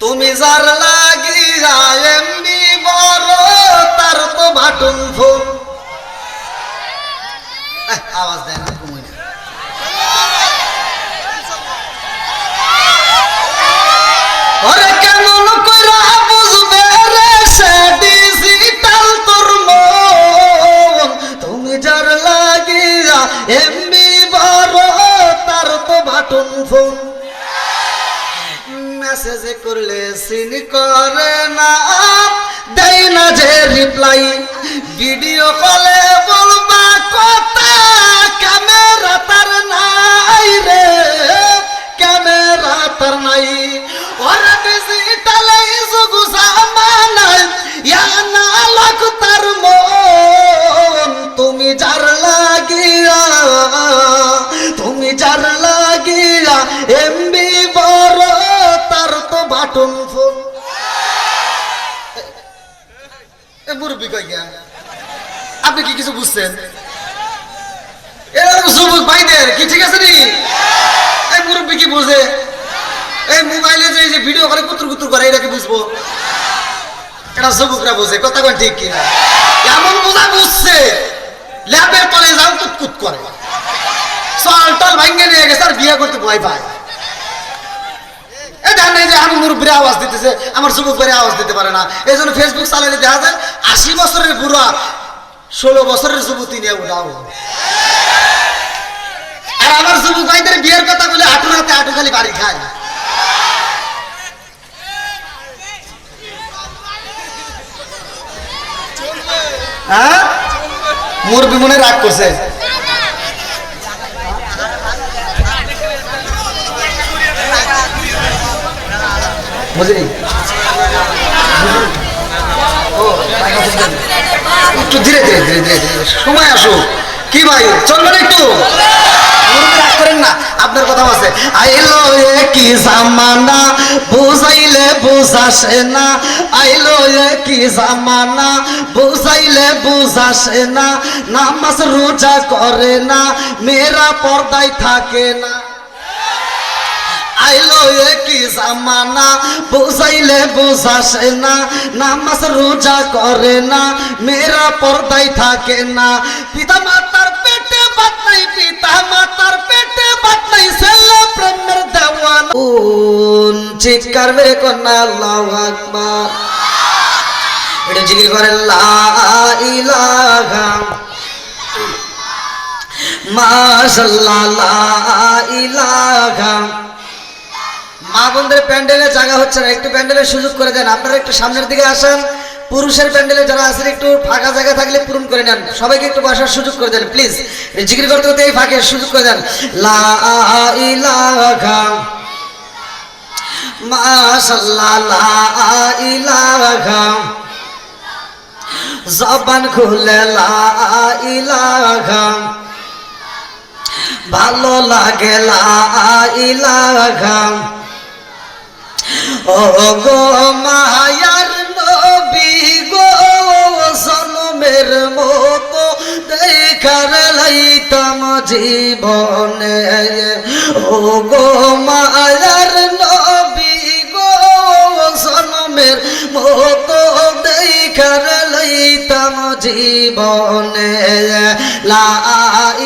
তুমি যার লাগিয়া এমনি বড় তার তো বাটন ফোন। আওয়াজ দেয় না কমই না। ওরে কেমন কইরা বুঝবে রে সে ডিজিটাল তোর মন। তুমি যার লাগিয়া এমনি বড় তার তো বাটন ফোন। মেসেজ করলে সিন করে না, দেয় না যে রিপ্লাই। ভিডিও কলে বলবা কথা, ক্যামেরা তার নাই রে, ক্যামেরা তার নাই। ওরা ডিজিটালে যুগু জামানায় ইয়া না লাখ তার মন। তুমি যার লাগিয়া, তুমি যার লাগিয়া এমবি বড় তার তো বাটন ফোন। মুরব্বী কই গিয়া? আপনি কি কিছু বুঝছেন? এরকম যুবক ভাইদের কি ঠিক আছে নি? এই মুরব্বী কি বুঝে? এই মোবাইলে যে ভিডিও করে কুতুর কুতুর করে এটা কি বুঝবো? এটা যুবকরা বুঝে, কথা কোন ঠিক কিনা? এমন বোঝা বুঝছে ল্যাবের তলে যাও কুতকুত করে, চল টল ভাঙ্গে নিয়ে গেছে আর বিয়ে করতে ভয় পায়। এটা নেই যে আমি মুরব্বীর আওয়াজ দিতেছে, আমার যুবক ভাইয়ের আওয়াজ দিতে পারে না। এই জন্য ফেসবুক চালালে দেখা যায় 80 বছরের বুড়া 16 বছরের যুবতী নিয়ে উঠাও। আর আমার যুবক ভাইদের বিয়ের কথা বলে হাঁটুর হাতে হাঁটু খালি বাড়ি খায়। হ্যাঁ, মুরব্বী মনে রাগ করছে। বুঝলি? একটু ধীরে ধীরে ধীরে ধীরে সময় আসুক। কি ভাই চলবেন একটু? রাগ করেন না, আপনার কথা আছে। আইলো কি জামানা বুঝাইলে বুঝাসে না, আইলো কি জামানা বুঝাইলে বুঝাসে না। নামাজ রোজা করে না, মেয়েরা পর্দায় থাকে না। আইলো কি জামানা বুঝাইলে বুঝাসে না, নামাজ রোজা করে না, মেয়েরা পর্দায় থাকে না। পিতা মাতার পেটে বাত নাই, পিতা মাতার পেটে বাত নাই, ছেলে প্রেমের দেওয়ান। চিৎকার মেরে কন্যা আল্লাহু আকবার। এটা জিকির করে লা ইলাহা মাশাআল্লাহ লা ইলাহা। মা বোনদের প্যান্ডেলে জায়গা হচ্ছে না, একটু প্যান্ডেলের সুযোগ করে দেন। আপনারা একটু সামনের দিকে আসেন। পুরুষের প্যান্ডেলে যারা আছেন একটু ফাঁকা জায়গা থাকলে পূরণ করে নেন। সবাইকে একটু বসার সুযোগ করে দেন প্লিজ। জিকির করতে করতে এই ফাঁকে সুযোগ করে দেন। লা ইলাহা মাশাআল্লাহ লা ইলাহা। জবান খুলে লা ইলাহা, ভালো লাগে লা ইলাহা। ও গো মায়ার নবী গো, জনমের মতো দেখার লাইতাম জীবনে। ও গো মায়ার নবী গো, জনমের মতো দেখার লাইতাম জীবনে। লা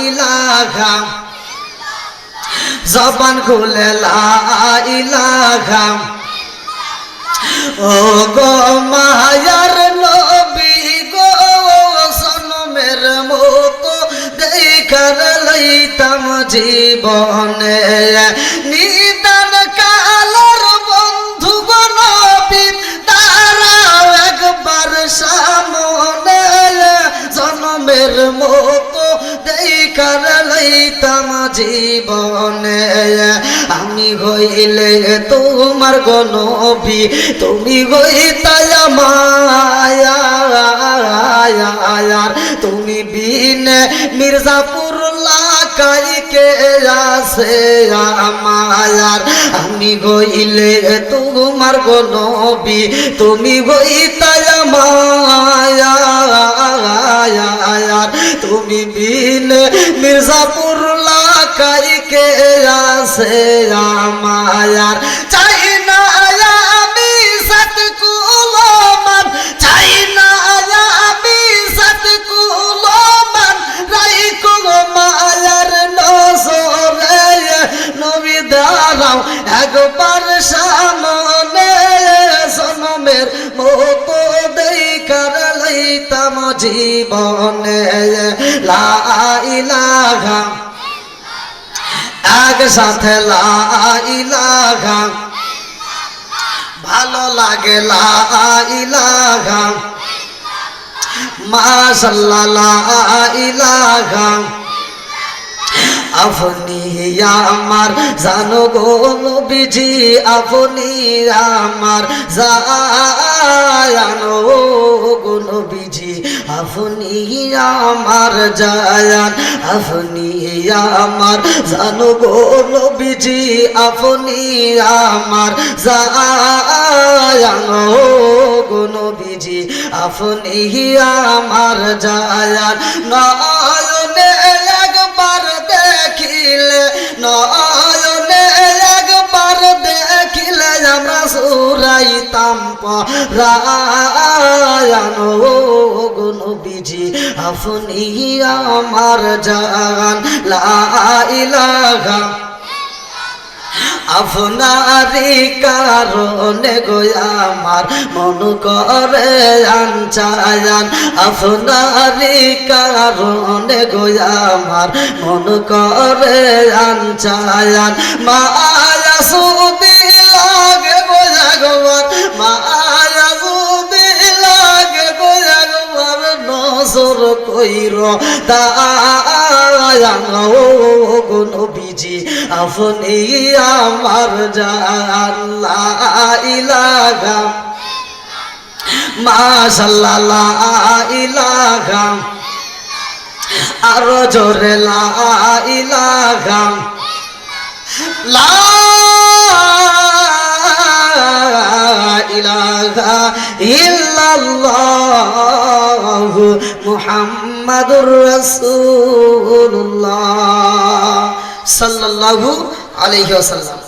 ইলাহা, জবান খুলে লা ইলাহা। ও গো মায়ার নবী গো, জনমের মতো দেখার লাইতাম জীবনে। নিদান কালের বন্ধু গো নবী, দাঁড়াও একবার সামনে। জনমের মতো দেখার লাইতাম জীবনে। আমি হইলে তোমার গো নবী, তুমি হইতাই আমার। তুমি বিনে মির্জাপুর লাকাই কে আছে আমার। আমি হইলে তোমার গো নবী, তুমি হইতাই আমার। তুমি বিনে মির্জাপুর লাকাই কে আছে আমার। চাই না আমি দিতাম জীবনে লা ইলাহা একসাথে লা ইলাহা ভালো লাগে লা ইলাহা মাশাআল্লাহ লা ইলাহা আপনি আমার জানো গো নবীজি আপনি আমার জানো গো নবীজি আপনি আমার জায়ান আপনি আমার জানো গো নবীজি আপনি আমার জানো গো নবীজি আপনি আমার জায়ান নয়নে একবার দেখিলে নয়নে একবার দেখিলে আমরা সুরাইতাম পরায়ণ গো নবীজি আপনি আমার জান লা ইলাহা আপনারি কারণে গো আমার মন করে আনচায়ান আপনারি কারণে গো আমার মন করে আনচায়ান মায়া সুদি লাগে গো ভগবান মায়া সুদি লাগে গো ভগবান নজর কইর দায়ান গো নবীজি আপনি আমার জান লা ইলাহা মাশাআল্লাহ লা ইলাহা আরো জোরে লা ইলাহা লা ইলাহা ইল্লাল্লাহু মুহাম্মাদুর রাসূলুল্লাহ সাল্লাল্লাহু আলাইহি ওয়াসাল্লাম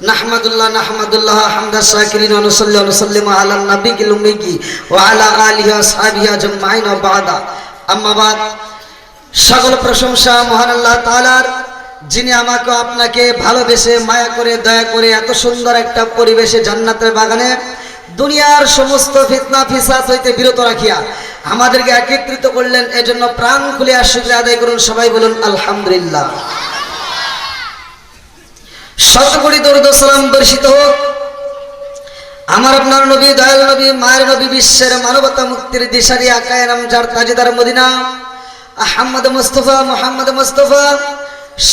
নাহমাদুল্লাহ হামদা শাকিরিন ওয়া নুসাল্লি ওয়া নুসাল্লিমু আলা নবিয়িল উম্মি ওয়া আলা আলিহি ওয়া আসহাবিহি আজমাইন ওয়া বাদা আম্মা বাদ সকল প্রশংসা মহান আল্লাহ তাআলার যিনি আমাকে আপনাকে ভালোবেসে মায়া করে দয়া করে এত সুন্দর একটা পরিবেশে জান্নাতের বাগানে দুনিয়ার সমস্ত ফিতনা ফিসাদ হইতে বিরত রাখিয়া আমাদেরকে একত্রিত করলেন এজন্য প্রাণ খুলে শুকরিয়া আদায় করুন সবাই বলুন আলহামদুলিল্লাহ শতকোটি দরুদ ও সালাম বর্ষিত হোক আমার আপনার নবী দয়াল নবী মায়ের নবী বিশ্বের মানবতা মুক্তির দিশারি আকায়ে নামজার তাজদার মদিনা আহমদ মুস্তাফা মুহাম্মদ মুস্তাফা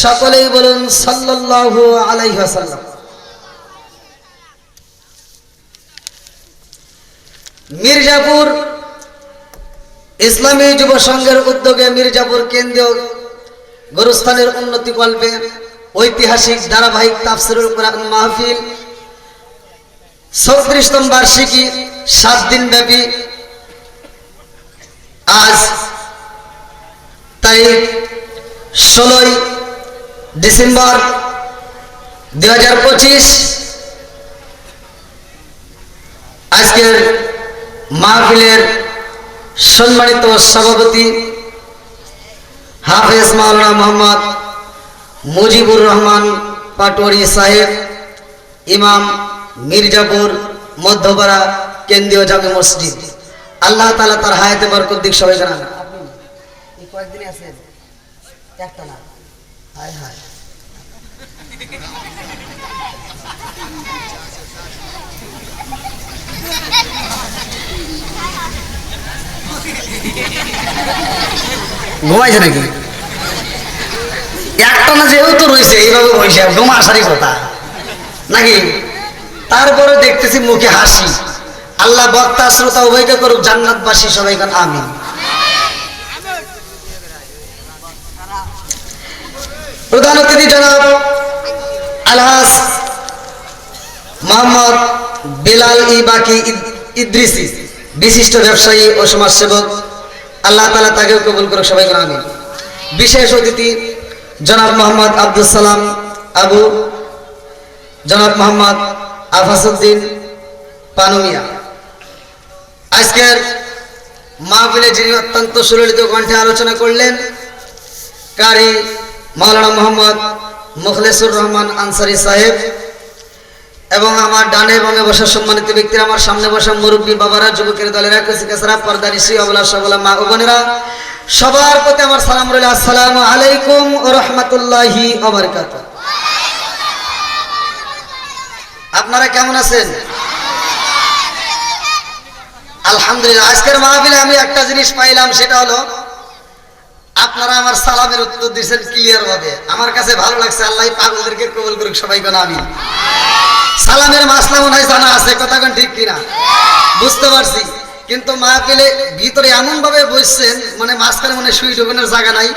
সকলেই বলুন সাল্লাল্লাহু আলাইহি ওয়াসাল্লাম মির্জাপুর ইসলামী যুব সংঘের উদ্যোগে মির্জাপুর কেন্দ্রীয় গরুস্থানের উন্নতি কল্পে ঐতিহাসিক ধারাবাহিক তাফসীরুল কোরআন মাহফিল ৩৬তম বার্ষিকী ৭ দিন ব্যাপী আজ তারিখ ১৬ ডিসেম্বর ২০২৫ আজকের মাহফিলের সম্মানিত সভাপতি হাফেজ মাওলানা মোহাম্মদ মুজিবুর রহমান পাটোয়ারি সাহেব ইমাম মির্জাপুর মধ্যপাড়া কেন্দ্রীয় জামে মসজিদ আল্লাহ তাআলা তার হায়াতে বরকত দিক সবাই জানান আপনি এই কয়েকদিনই আছেন একটা না হায় হায় ঘুমাইছে নাকি একটা না যেহেতু রয়েছে এইভাবে বসে ঘুমা আসারই কথা নাকি তারপরে দেখতেছি মুখে হাসি আল্লাহ বক্তা শ্রোতা উভয়কে করুক জান্নাতবাসী সবাই কান আমিন প্রধান অতিথি জনাব আলহাজ মোহাম্মদ বিলাল বাকি ইদ্রিসি বিশিষ্ট ব্যবসায়ী ও সমাজসেবক আল্লাহ তাআলা তাকেও কবুল করুক সবাই কান আমিন বিশেষ অতিথি জনাব মোহাম্মদ আব্দুল সালাম আবু জনাব মোহাম্মদ আফাসউদ্দিন পানুমিয়া আজকের মাহফিলে যিনি অত্যন্ত সুললিত কণ্ঠে আলোচনা করলেন কারি মাওলানা মোহাম্মদ মুখলেসুর রহমান আনসারী সাহেব এবং আমার ডানে বামে বসা সম্মানিত ব্যক্তিরা, আমার সামনে বসা মুরব্বী বাবারা, যুবকের দলেরা, কচিকাছারা, পর্দানিশী, অবলা সবলা মা ও বোনেরা, সবার প্রতি আমার সালাম রইল। আসসালামু আলাইকুম ওয়া রাহমাতুল্লাহি ওয়া বারাকাতুহু। আপনারা কেমন আছেন? আলহামদুলিল্লাহ। আজকের মাহফিলে আমি একটা জিনিস পাইলাম, সেটা হলো আপনারা আমার সালামের উত্তর দিয়েছেন ক্লিয়ার ভাবে। আমার কাছে ভালো লাগছে। আল্লাহ পাগলদেরকে কবুল করুক, সবাই কোন আমিন। সালামের মাসলা মনে হয় জানা আছে, কথা কোন ঠিক কিনা বুঝতে পারছি, কিন্তু মাহফিলে ভিতরে এমন ভাবে বসছেন মানে মাঝখানে মনে শুই ঢোকানোর জায়গা নাই।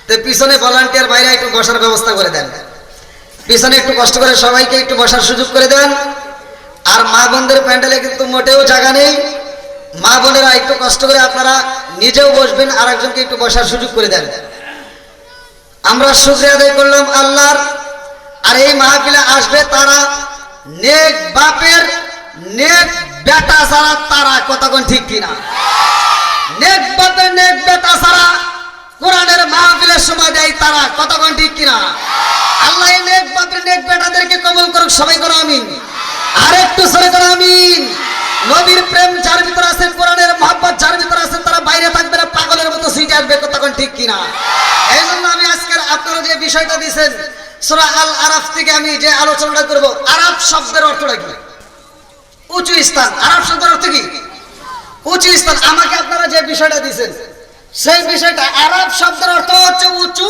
তো পিছনে ভলান্টিয়ার বাইরে একটু বসার ব্যবস্থা করে দেন, পিছনে একটু কষ্ট করে সবাইকে একটু বসার সুযোগ করে দেন। আর মা বোনদের প্যান্ডেলে কিন্তু মোটেও জায়গা নেই। মা বোনেরা একটু কষ্ট করে আপনারা নিজেও বসবেন, আর একজনকে একটু বসার সুযোগ করে দেন। আমরা শুকরিয়া আদায় করলাম আল্লাহর। আর এই মাহফিলে আসবে তারা নেক বাপের নেক বেটা ছাড়া, তারা কতক্ষণ ঠিক কিনা? নেক বাপের নেক বেটা ছাড়া কোরআনের মাহফিলের সময় দেয় তারা, কতক্ষণ ঠিক কিনা? আল্লাহ এই নেক বাপের নেক বেটাদেরকে কবুল করুক, সবাই করো আমিন। আর একটু সরে করো আমিন। নবীর প্রেম যার ভিতর আছে, কোরআনের মহব্বত যার ভিতর আছে, তারা বাইরে থাকবে না, পাগলের মতো সুইটে আসবে, কতক্ষণ ঠিক কিনা? এই জন্য আমি আজকের আপনারা যে বিষয়টা দিয়েছেন সূরা আল আরাফ থেকে আমি যে আলোচনাটা করব, আরাফ শব্দের অর্থটা কি? উঁচু স্থান। আরাফ শব্দের অর্থ কি? উঁচু স্থান। আমাকে আপনারা যে বিষয়টা দিয়েছেন সেই বিষয়টা, আরাফ শব্দের অর্থ হচ্ছে উঁচু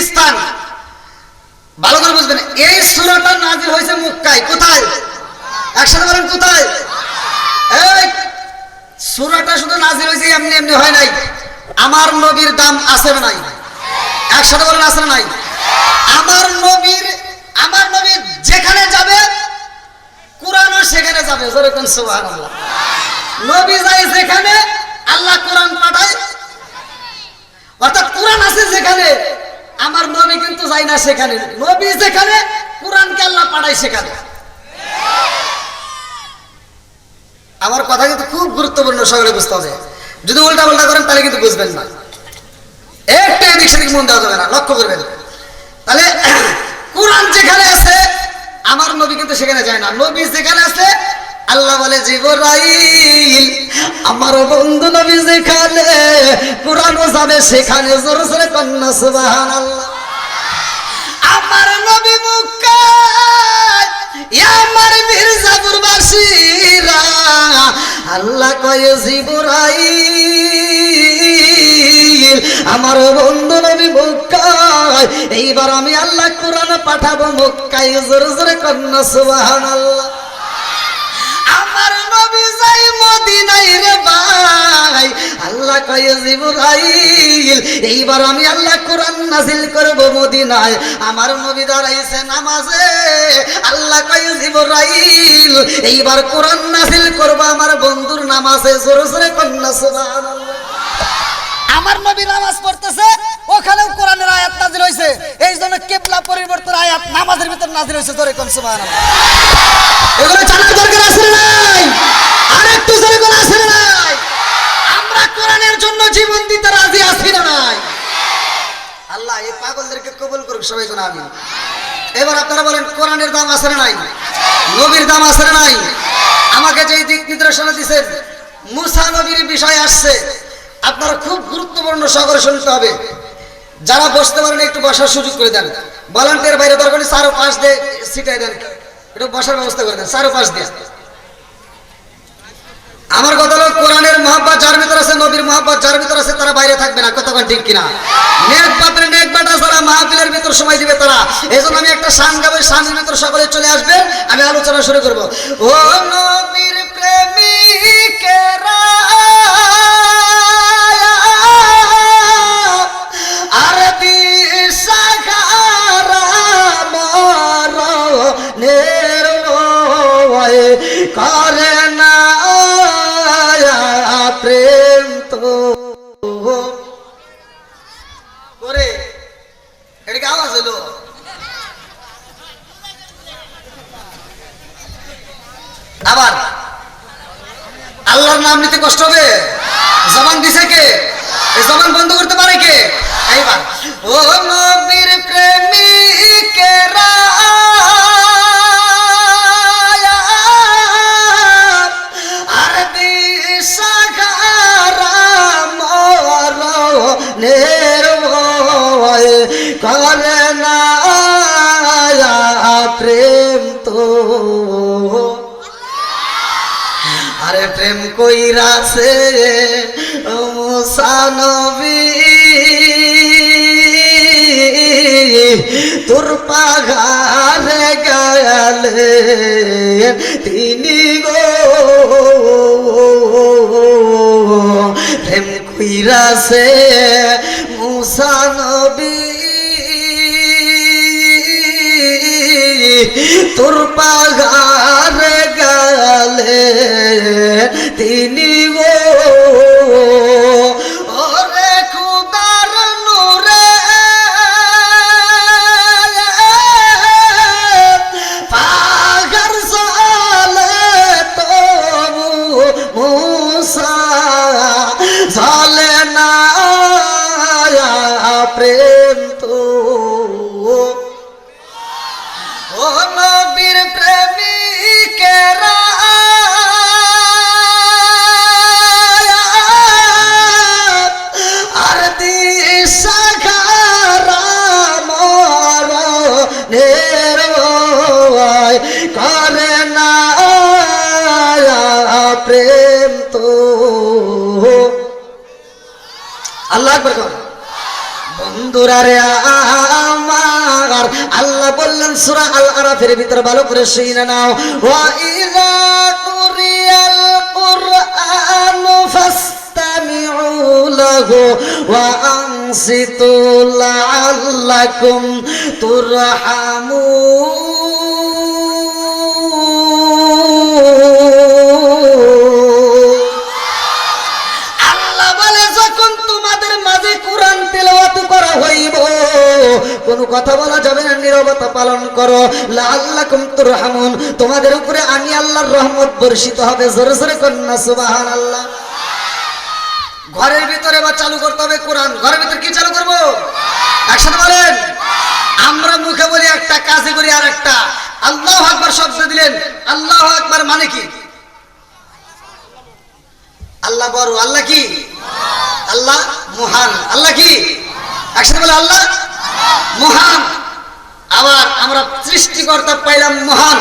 স্থান। ভালো করে বুঝবেন। এই সূরাটা নাযিল হয়েছে মক্কায়। কোথায়? একসাথে বলেন কোথায়? এই সূরাটা শুধু নাযিল হয়েছে এমনি এমনি হয় নাই। আমার নবীর দাম আছে না নাই? একসাথে বলেন আছে না নাই? আমার নবীর যেখানে যাবে কোরআনও সেখানে যাবে। জোরে কোন সুবহানাল্লাহ। নবী যায় যেখানে, আল্লাহ কোরআন পাঠায়। অর্থাৎ কোরআন আছে যেখানে, আমার নবী কিন্তু যায় না সেখানে। নবী যেখানে, কোরআনকে আল্লাহ পাঠায় সেখানে। আমার কথা কিন্তু খুব গুরুত্বপূর্ণ, সকলে বুঝতে হবে। যদি উল্টা পাল্টা করেন তাহলে কিন্তু বুঝবেন না। একটা এদিক সেদিক মন দেওয়া যাবে না, লক্ষ্য করবেন। তাহলে কোরআন যেখানে আছে আমার নবী কিন্তু সেখানে যায় না। নবী যেখানে আছে, আল্লাহ বলে জিবরাইল আমার বন্ধু নবী যেখানে, কোরআনও যাবে সেখানে। জোরে জোরে কন্যা সুবহানাল্লাহ। আমার নবী মক্কায়, আমার মির্জাপুর বাসীরা, আল্লাহ কয় জিবরাইল আমার বন্ধু নবী মক্কায়, এইবার আমি আল্লাহ কোরআন পাঠাবো মক্কায়। জোরে জোরে কন্যা সুবহানাল্লাহ। আমার নবী যাই মদিনায় রে ভাই, আল্লাহ কয় জিবরাইল এইবার আমি আল্লাহ কোরআন নাযিল করব মদিনায়। আমার নবী দাঁড়াইছে নামাজে, আল্লাহ কয় জিবরাইল এইবার কোরআন নাযিল করব আমার বন্ধুর নামাজে। জোরে জোরে কন্যা সুবহানাল্লাহ। আমার নবী নামাজ পড়তেছে, ওখানেও কোরআনের আয়াত নাযিল হইছে। এই জন্য কিবলা পরিবর্তন আয়াত নামাজের ভিতর নাযিল হইছে। জোরে কোন সুবহানাল্লাহ। এগুলো জানার দরকার আছে না নাই? আরেকটু জোরে কোন আছে না নাই? আমরা কোরআনের জন্য জীবন দিতে রাজি আছি না নাই? আল্লাহ এই পাগলদেরকে কবুল করুক, সবাই কোন আমিন। এবার আপনারা বলেন কোরআনের দাম আছে না নাই? নবীর দাম আছে না নাই? আমাকে যে দিক নির্দেশনা দিয়েছেন, মুসা নবীর বিষয় আসছে, আপনারা খুব গুরুত্বপূর্ণ সহকারে শুনতে হবে। যারা বসতে পারেন একটু বসার সুযোগ করে দেন। ভলান্টিয়ার বাইরে দরকার নেই, চারো পাশ দিয়ে সিটাই দেন, একটু বসার ব্যবস্থা করে দেন চারো পাশ দিয়ে। আমার কথা হলো কোরআনের মহব্বত যার ভিতর আছে, নবীর মহব্বত যার ভিতর আছে, তারা বাইরে থাকবে না, কতক্ষণ ঠিক কিনা? নেক বাপের নেক বেটা যারা মাহফিলের ভিতর সময় দিবে তারা। এই জন্য আমি একটা শান গাবো, শানের ভিতর সকলে চলে আসবে, আমি আলোচনা শুরু করব। ও নবীর প্রেমিকেরা আর দিশাহারা মরণের ভয় করে না প্রেম তো করে। এটা কি আওয়াজ হলো? আবার আল্লাহর নাম নিতে কষ্ট হবে? জবান দিছে কে? এই জবান বন্ধ করতে পারে কে? এইবার ও নবীর প্রেমিকেরা আরে প্রেম কইরাছে মুসা নবী তোর পাগারে গেলে তিনি গো প্রেম কইরাছে মুসা নবী তোর পাগারে গেলে তিনি গো ওরে খুদার নূরে পাগার জালে তবু মুসা জালে না প্রেম তো ও নবীর প্রেমিকেরা আর দিশা খারা মরণের ভয় করে না প্রেম তো আল্লাহ আকবার কর বন্ধুরা রে আমার আল্লাহ বললেন সূরা আল আরাফের ভিতর ভালো করে শুনে নাও ওয়া ইযা কুরিয়াল কুরআনু ফাসতামিউ লাহু ওয়া আনসিতু লাআল্লাকুম তুরহামুন আল্লাহ বলে যখন তোমাদের মাঝে কোরআন তেলাওয়াত করা হইব কোন কথা বলা যাবে না নীরবতা পালন করো লাআল্লাকুম তুরহামুন তোমাদের উপরে আমি আল্লাহর রহমত বর্ষিত হবে জোরে জোরে কন্না সুবহানাল্লাহ ঘরের ভিতরে বা চালু করতে হবে কোরআন ঘরের ভিতর কি চালু করব একসাথে বলেন আমরা মুখে বলি একটা কাজে করি আরেকটা আল্লাহু আকবার শব্দ দিলেন আল্লাহু আকবার মানে কি আল্লাহ বড় আল্লাহ কি আল্লাহ মহান আল্লাহ কি একসাথে বলে আল্লাহ মহান আবার আমরা সৃষ্টিকর্তা পাইলাম মহান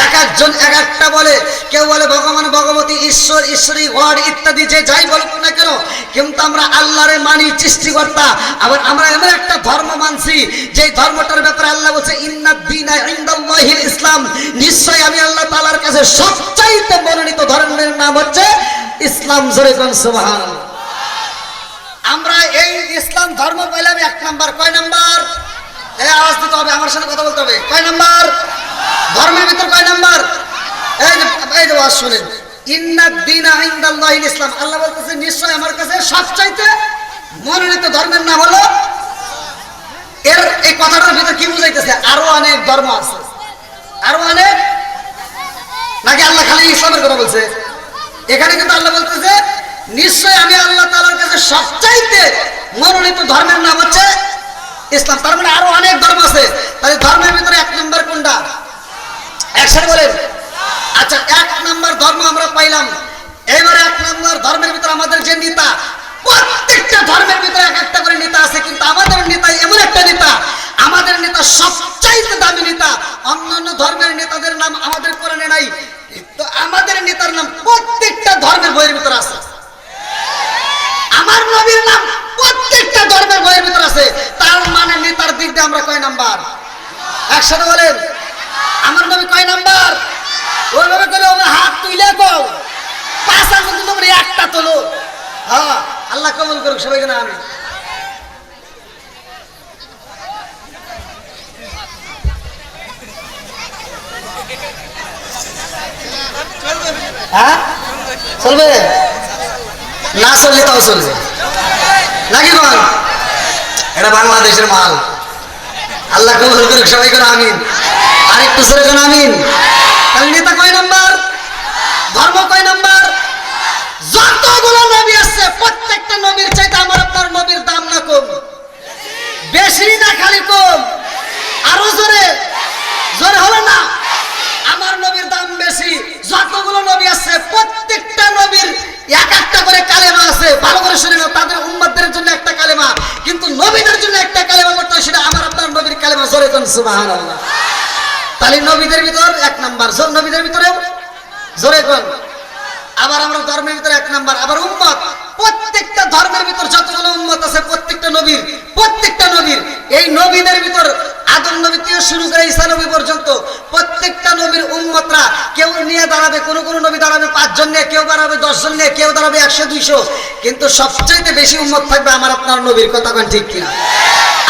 এক একজন এক একটা বলে কেউ বলে ভগবান ভগবতী ঈশ্বর ঈশ্বরী গড ইত্যাদি যে যাই বলুক না কেন কিন্তু আমরা আল্লাহরে মানি সৃষ্টিকর্তা আবার আমরা এমন একটা ধর্ম মানছি যে ধর্মটার ব্যাপারে আল্লাহ বলছে ইন্নাদ দীনা ইনদাল্লাহিল ইসলাম নিশ্চয় আমি আল্লাহ তাআলার কাছে সবচাইতে মনোনীত ধর্মের নাম হচ্ছে ইসলাম জোরে কোন সুবহানাল্লাহ আমরা এই ইসলাম ধর্ম পাইলাম এক নাম্বার কয় নাম্বার এই আওয়াজ দিতে হবে আমার সাথে কথা বলতে হবে কয় নাম্বার ধর্মের ভিতর কয় নাম্বার এই যে ওয়াজ শুনেন ইন্নাদ দীনা ইনদাল্লাহিল ইসলাম আল্লাহ বলতেছে নিশ্চয় আমার কাছে সবচাইতে মনোনীত ধর্মের নাম হলো এর এই কথাটার ভিতর কি বুঝাইতেছে আরো অনেক ধর্ম আছে আরো অনেক নাকি আল্লাহ খালি ইসলামের কথা বলছে এখানে কিন্তু আল্লাহ বলতেছে নিশ্চয় আমি আল্লাহ তাআলার কাছে সবচাইতে মনোনীত ধর্মের নাম হচ্ছে ইসলাম তার মানে আরো অনেক ধর্ম আছে তাহলে ধর্মের ভিতরে এক নাম্বার কোনটা একসাথে বলেন আচ্ছা এক নাম্বার ধর্ম আমরা পাইলাম এবারে এক নাম্বার ধর্মের ভিতরে আমাদের যে নেতা প্রত্যেকটা ধর্মের ভিতরে এক একটা করে নেতা আছে কিন্তু আমাদের নেতা এমন একটা নেতা আমাদের নেতা সবচাইতে দামি নেতা অন্যান্য ধর্মের নেতাদের নাম আমাদের কোরআনে নাই তো আমাদের নেতার নাম প্রত্যেকটা ধর্মের বইয়ের ভিতরে আছে আমার নবীর নাম প্রত্যেকটা ধর্মের বইয়ের ভিতরে আছে তার মানে নেতার দিক দিয়ে আমরা কয় নাম্বার একসাথে বলেন আমার নবী কয় নাম্বার ওইভাবে করে আমরা হাত তুলে কও পাঁচ আঙ্গুল তোমরা একটা তোলো হ্যাঁ আল্লাহ কবুল করুক সবাইকে না আমি হ্যাঁ চলবে না চললে তাও চলবে নাকি বল এটা বাংলাদেশের মাল আল্লাহ কবুল করুক সবাই করে আমিন আর একটু জোরে করে আমিন তাহলে নেতা কয় নাম্বার ধর্ম কয় নাম্বার যতগুলো নবী আছে প্রত্যেকটা নবীর চাইতে আমার আপনার নবীর দাম না কম বেশি না খালি কম আরো জোরে জোরে হলো না আমার নবীর দাম বেশি যতগুলো নবী আছে প্রত্যেকটা নবীর এক একটা করে কালেমা আছে ভালো করে শুনে নাও তাদের উম্মতদের জন্য একটা কালেমা কিন্তু নবীদের জন্য একটা কালেমা করতে হয় সেটা আমার আপনার নবীর কালেমা জোরে কোন সুবহানাল্লাহ তাহলে নবীদের ভিতর এক নাম্বার নবীদের ভিতরেও জোরে কোন আবার আমরা ধর্মের ভিতরে 1 নাম্বার, আবার উম্মত। প্রত্যেকটা ধর্মের ভিতর যতগুলো উম্মত আছে প্রত্যেকটা নবীর এই নবীদের ভিতর আদম নবী থেকে শুরু করে ঈসা নবী পর্যন্ত প্রত্যেকটা নবীর উম্মতরা কেউ নিয়ে দাঁড়াবে, কোন নবী দাঁড়াবে 5 জন নিয়ে, কেউ দাঁড়াবে 10 জন নিয়ে, কেউ দাঁড়াবে 100-200, কিন্তু সবচেয়ে বেশি উম্মত থাকবে আমার আপনার নবীর। কথা কোন ঠিক কিনা?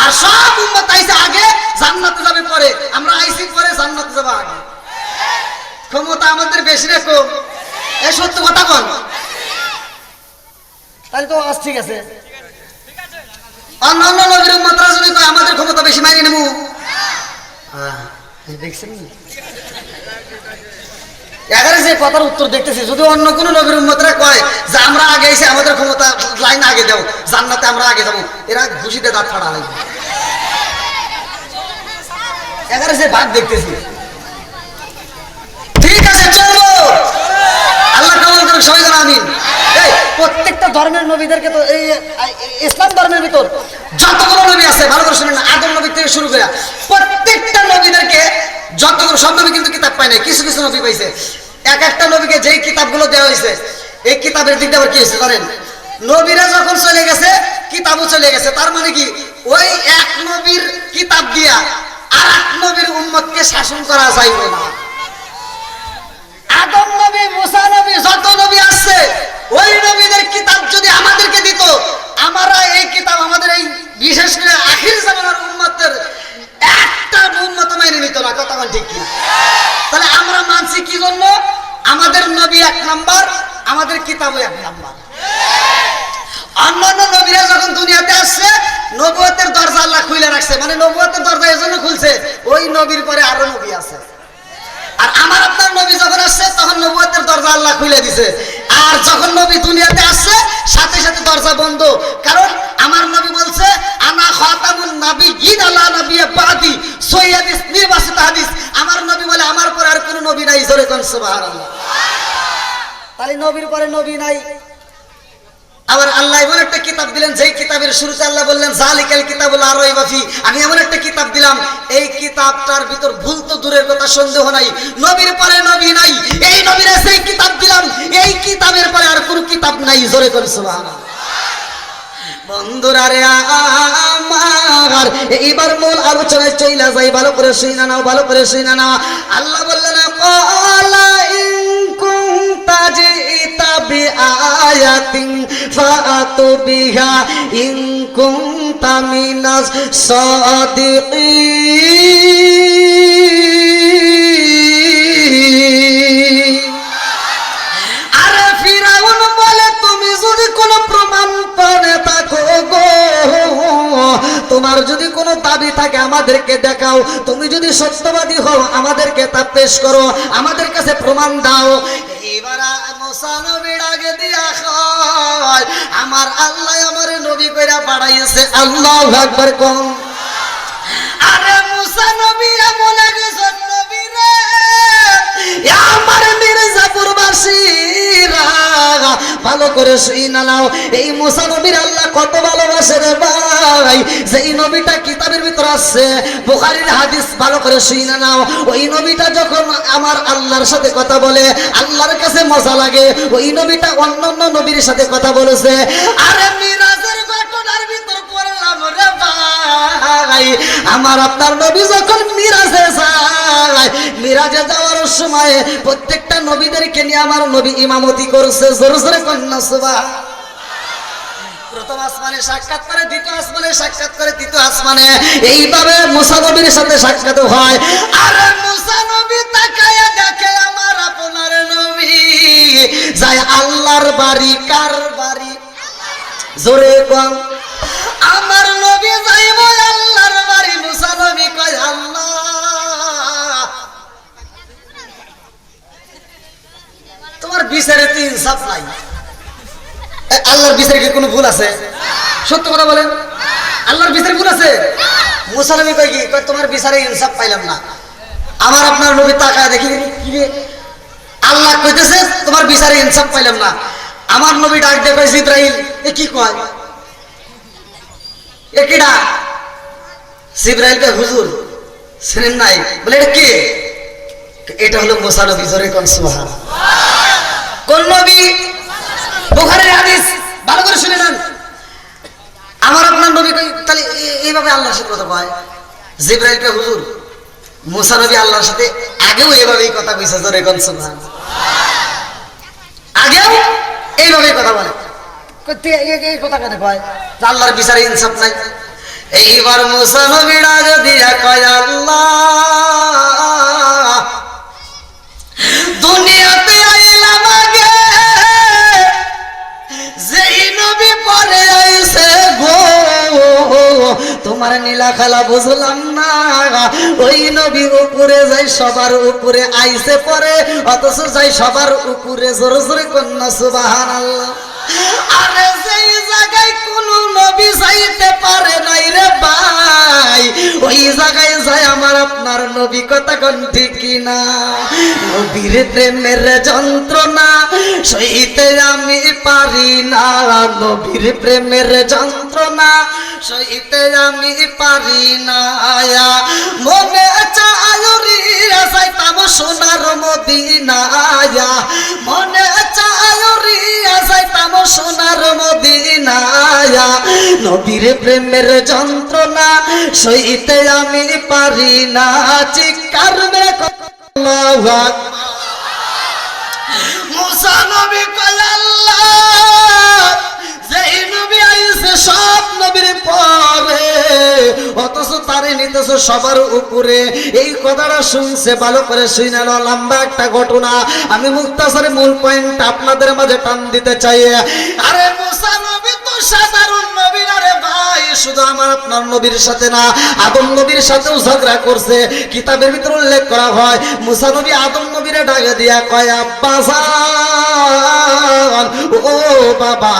আর সব উম্মত আইছে আগে, জান্নাতে যাবে পরে, আমরা আইছি পরে, জান্নাতে যাব আগে। ক্ষমতা আমাদের বেশি না কম? এই সত্য কথা কোন? তাহলে তো আজ ঠিক আছে। অন্যান্য নবীর উম্মতরা যদি কয় আমাদের ক্ষমতা বেশি, মাইনে নেব? দেখছেন এখানে যে কথার উত্তর দেখতেছি, যদি অন্য কোন নবীর উম্মতরা কয় যে আমরা আগে এসে আমাদের ক্ষমতা লাইন আগে দাও, জান্নাতে আমরা আগে যাবো, এরা ঘুষিতে দাঁত ফাড়া হয়। এখানে যে ভাগ দেখতেছি, ঠিক আছে চলবো, আল্লাহ কবুল করুক, সবাই জানা আমিন। প্রত্যেকটা ধর্মের নবীদেরকে তো এই ইসলাম ধর্মের ভিতর যতগুলো নবী আছে ভালো করে শুনেন, আদম নবী থেকে শুরু করে প্রত্যেকটা নবীদেরকে যতগুলো, সব নবী কিন্তু কিতাব পায় না, কিছু কিছু নবী পাইছে। এক একটা নবীকে যেই কিতাবগুলো দেওয়া হয়েছে, এই কিতাবের দিকটা আবার কি হয়েছে জানেন? নবীরা যখন চলে গেছে কিতাবও চলে গেছে। তার মানে কি, ওই এক নবীর কিতাব দিয়া আর এক নবীর উম্মতকে শাসন করা যাইবে না। আদম নবী, মুসা নবী, যত নবী আসছে ওই নবীদের কিতাব যদি আমাদেরকে দিত, আমরা এই কিতাব আমাদের এই বিশেষ করে আখির জামানার উম্মতের একটা উম্মত মেনে নিত না। কথা ঠিক কি? তাহলে আমরা মানছি কি জন্য? আমাদের নবী 1 নাম্বার, আমাদের কিতাবও 1 নাম্বার। অন্যান্য নবীরা যখন দুনিয়াতে আসছে নবুয়তের দরজা আল্লাহ খুলে রাখছে, মানে নবুয়তের দরজা এজন্য খুলছে ওই নবীর পরে আরো নবী আছে। আর আমার আপনার নবী যখন আসছে তখন নবুয়তের দরজা আল্লাহ খুলে দিছে। আর যখন নবী দুনিয়াতে আসছে সাথে সাথে দরজা বন্ধ, কারণ আমার নবী বলছে আনা খাতামুন নাবিয়্যিন লা নাবিয়্যা বাদি, সহিহ হাদিস, নির্বাচিত হাদিস। আমার নবী বলে আমার পরে আর কোনো নবী নাই। জোরে কোন সুবহানাল্লাহ। তাহলে নবীর পরে নবী নাই। আবার আল্লাহ এমন একটা কিতাব দিলেন, যেই কিতাবের শুরুতে আল্লাহ বললেন যালিকাল কিতাবুল লা রাইবা ফি, আমি এমন একটা কিতাব দিলাম, এই কিতাবটার ভিতর ভুল তো দূরের কথা, সন্দেহ নাই, নবীর পরে নবী নাই। এই নবীর সেই কিতাব দিলাম, এই কিতাবের পরে আর কোনো কিতাব নাই। জোরে করে সুবহানাল্লাহ। বন্ধুরা রে আমার, এইবার মূল আলোচনায় চইলা যাই, ভালো করে শুইনা নাও, ভালো করে শুইনা নাও। আল্লাহ বললেন ক্বালা ইন কুনতা জিতা বিআয়াতিন ফাতু বিহা ইন কুনতা মিনাস সাদিকিন। আরে ফিরাউন বলে তুমি যদি কোনো প্রমাণ পানে থাকো গো, তোমার যদি কোনো দাবি থাকে আমাদেরকে দেখাও, তুমি যদি সত্যবাদী হও আমাদেরকে তা পেশ করো, আমাদের কাছে প্রমাণ দাও। এবার মুসা নবী ডাকে দিয়া কয় আমার আল্লাহ আমার নবী কইরা পাঠাইছে। আল্লাহু আকবার কোন। আরে মুসা নবী এমন একজন নবী রে, আমার মির্জাপুরবাসীরা ভালো করে শুইনা নাও, এই মুসা নবীর আল্লাহ কত ভালোবাসে রে ভাই। যেই নবীটা কিতাবের ভিতর আছে, বুখারীর হাদিস, ভালো করে শুইনা নাও। ওই নবীটা যখন আমার আল্লাহর সাথে কথা বলে আল্লাহর কাছে মজা লাগে। ওই নবীটা অন্যান্য নবীর সাথে কথা বলেছে। আরে মিরাজের ঘটনার ভিতর পড়লাম রে ভাই, আমার আপনার নবী যখন মিরাজে যায়, মিরাজে যাওয়ার সময় প্রত্যেকটা নবীদেরকে নিয়ে আমার নবী ইমামতি করছে। জোরে জোরে কন্যা সুবহানাল্লাহ। প্রথম আসমানে সাক্ষাৎ করে, দ্বিতীয় আসমানে সাক্ষাৎ করে, তৃতীয় আসমানে, এইভাবে মুসা নবীর সাথে সাক্ষাৎ হয়। আরে মুসা নবী তাকায়া দেখে আমার আপনার নবী যায় আল্লাহর বাড়ি। কার বাড়ি? জোরে কম। আমার নবী যাইব আল্লাহর বাড়ি। মুসা নবী কয় আল্লাহ তোমার বিচারে তো ইনসাফ নাই। আল্লাহর বিচারে কি কোনো ভুল আছে? সত্য কথা বলেন, আল্লাহর বিচারে ভুল আছে? মুসা নবী কয় কি, কয় তোমার বিচারে ইনসাফ পাইলাম না। আমার আপনার নবী তাকায় দেখি কি রে, আল্লাহ কইতেছে তোমার বিচারে ইনসাফ পাইলাম না। আমার নবী ডাক দিয়ে কয় জিবরাইল। এ কি কয়? এ কিডা? জিবরাইল কয় হুজুর শুনেন নাই? বলে এটা কে? এটা হলো মুসা নবী। জোরে কোন সুবহানাল্লাহ। কোন নবী? এইভাবে আল্লাহর সাথে কথা কয়? জিবরাইল কে হুজুর মুসা নবী আল্লাহর সাথে আগেও এইভাবেই কথা কইছে, জোরে কোন সুবহানাল্লাহ। আগেও এইভাবেই কথা বলে, কইতে এই কথা কেন কয়? আল্লাহর বিচারে ইনসাফ নাই। এইবার মুসা নবী ডাক দিয়া কয়, আল্লাহ দুনিয়াতে আইলাম আগে, যেই নবী পরে আইছে গো তোমার নীলা খেলা বুঝলাম না, ওই নবী উপরে যাই সবার উপরে আইছে পরে, অথচ যাই সবার উপরে, জোরে জোরে কন্যা সুবহানাল্লাহ। আরে যেই জায়গায় কোন নবী যাইতে পারে নাই রে ভাই, ওই জায়গায় যায় আমার আপনার নবী, কথা কোন ঠিক কিনা? নবীর প্রেমের যন্ত্রণা সইতে আমি পারি না, নবীর প্রেমের যন্ত্রণা সইতে আমি পারি না, মনে চায়রি যাইতাম সোনার মদিনায়, মনে চায়রি যাইতাম সোনার মদিনায়, নবীর প্রেমের যন্ত্রণা সইতে আমি পারি না, চিৎকার মে আল্লাহু আকবার। মুসা নবী কয় আল্লাহ যেই নবী আইছে সব নবীর পরে, অথচ তারে নিতেছ সবার উপরে। এই কথাটা শুনছে, ভালো করে শুনে নাও, লম্বা একটা ঘটনা, আমি মুক্তাসরে মূল পয়েন্ট আপনাদের মাঝে টান দিতে চাই। আরে মুসা নবী তো সাধারণ নবী না রে ভাই, শুধু আমার আপনার নবীর সাথে না, আদম নবীর সাথেও ঝগড়া করছে। কিতাবের ভিতরে উল্লেখ করা হয় মুসা নবী আদম নবীরে ডাকে দিয়া কয়, আব্বাজান ও বাবা,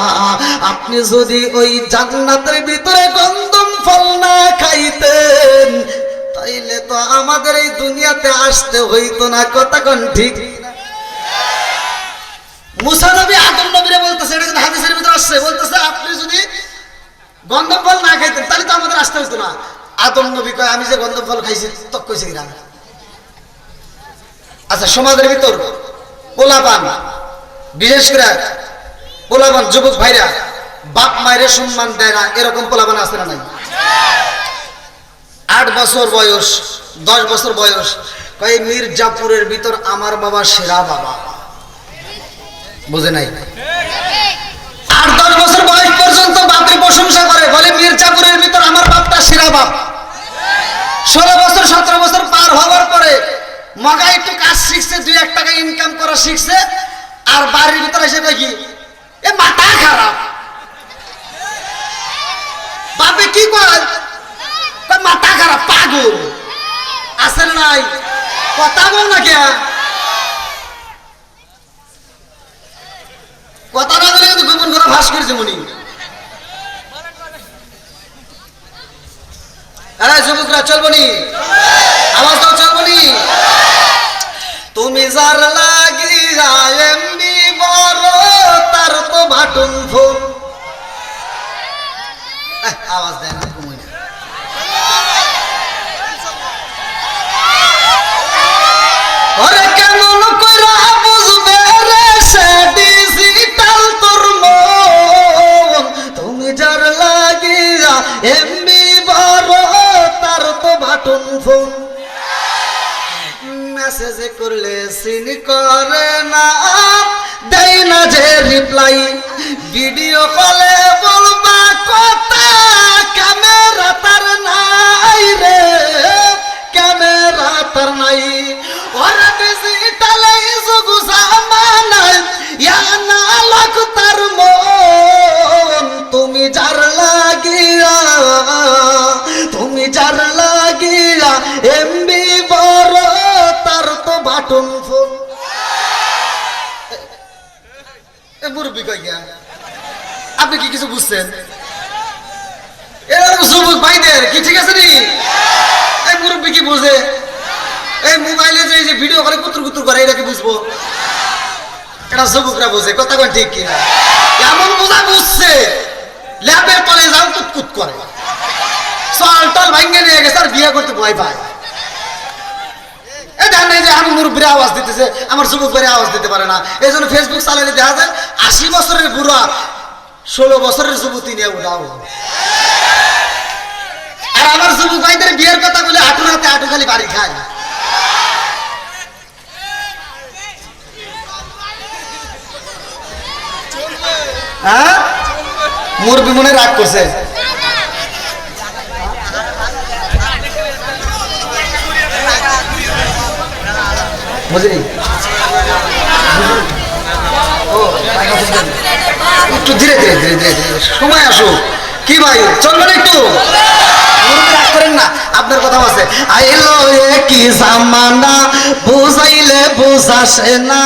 আপনি যদি ওই জান্নাতের ভিতরে গন্ধম ফল না খাইতেন তাইলে তো আমাদের এই দুনিয়াতে আসতে হইতো না, কথা কোন ঠিক? মুসা নবী আদম নবীরে বলতেছে, এটা কিন্তু হাদিসের ভিতরে আসছে, বলতেছে আপনি যদি গন্ধম ফল না খাইতেন তাহলে তো আমাদের আসতে হইতো না। আদম নবী কয়, আমি যে গন্ধম ফল খাইছি তক কইছে কিনা? আচ্ছা, সমাজের ভিতর পোলাপান, বিশেষ করে পোলাপান যুবক ভাইরা বাপ মায়ের সম্মান দেয় না, এরকম পোলাপান আছে না নাই? 8 বছর বয়স, 10 বছর বয়স, কয় মির্জাপুরের ভিতর আমার বাবা সেরা বাবা, বুঝে নাই? 8-10 বছর বয়স পর্যন্ত বাপের প্রশংসা করে, বলে মির্জাপুরের ভিতর আমার বাপটা সেরা বাপ। 16 বছর 17 বছর পার হওয়ার পরে মগা একটু কাজ শিখছে, 2-1 টাকা ইনকাম করা শিখছে, আর বাড়ির ভিতরে এসে কয় কি, এ মাথা খারাপ। বাপে কি কয়? মাথা খারাপ, পাগল আছে নাই? কথা বল না কে? কথা না বলে কিন্তু গোপন করে ভাস করেছে মনি। যুবকরা চলবো নি? আওয়াজ দাও, চলবো নি? তুমি যার লাগিয়া এমনি বড়, তার তো বাটন ফোন। আওয়াজ দেয় না, কমই না। ওরে কেমন কইরা বুঝবে রে সে ডিজিটাল তোর মন, তুমি যার লাগিয়া এমনি বড়, তার তো বাটন ফোন। মেসেজ করলে সিন করে না, দেয় না যে রিপ্লাই, ভিডিও কলে বলবা কথা, ক্যামেরা তার নাই রে, ক্যামেরা তার নাই। ওরা ডিজিটালে যুগ জামানায় ইয়া না লাখ তার মন, তুমি যার লাগিয়া, তুমি যার লাগিয়া এমবি বড়, তার তো বাটন ফোন। মুরব্বী কই গিয়া? আপনি কি কিছু বুঝছেন? এরকম যুবক ভাইদের কি ঠিক আছে নি? এই মুরব্বী কি বুঝে? এই মোবাইলে যে ভিডিও করে কুতুর কুতুর করে, এটা কি বুঝবো? এটা যুবকরা বুঝে, কথা কোন ঠিক কিনা? এমন বোঝা বুঝছে, ল্যাপের তলে যাও কুতকুত করে, চল টল ভাঙ্গে নিয়ে গেছে, আর বিয়ে করতে ভয় পায়। এই দেখেন যে আমি মুরব্বীরা আওয়াজ দিতেছে, আমার যুবক ভাইরা আওয়াজ দিতে পারে না। এই জন্য ফেসবুক চালালে দেখা যায় 80 বছরের বুড়া 16 বছরের যুবতী নিয়ে উঠাও। আমার যুবক ভাইদের বিয়ের কথা বলে হাঁটু রাতে হাঁটু খালি বাড়ি খায়। হ্যাঁ মুরবি মনে রাগ করছে। বুঝলি একটু ধীরে ধীরে ধীরে ধীরে সময় আসুক। কি ভাই চলবেন একটু করেন না, আপনার কথা আছে। আইলো কি জামানা বুঝাইলে বুঝাসে না,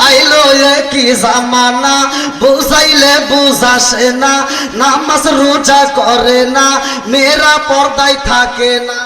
আইলো কি জামানা বুঝাইলে বুঝাসে না, নামাজ রোজা করে না, মেয়েরা পর্দায় থাকে না।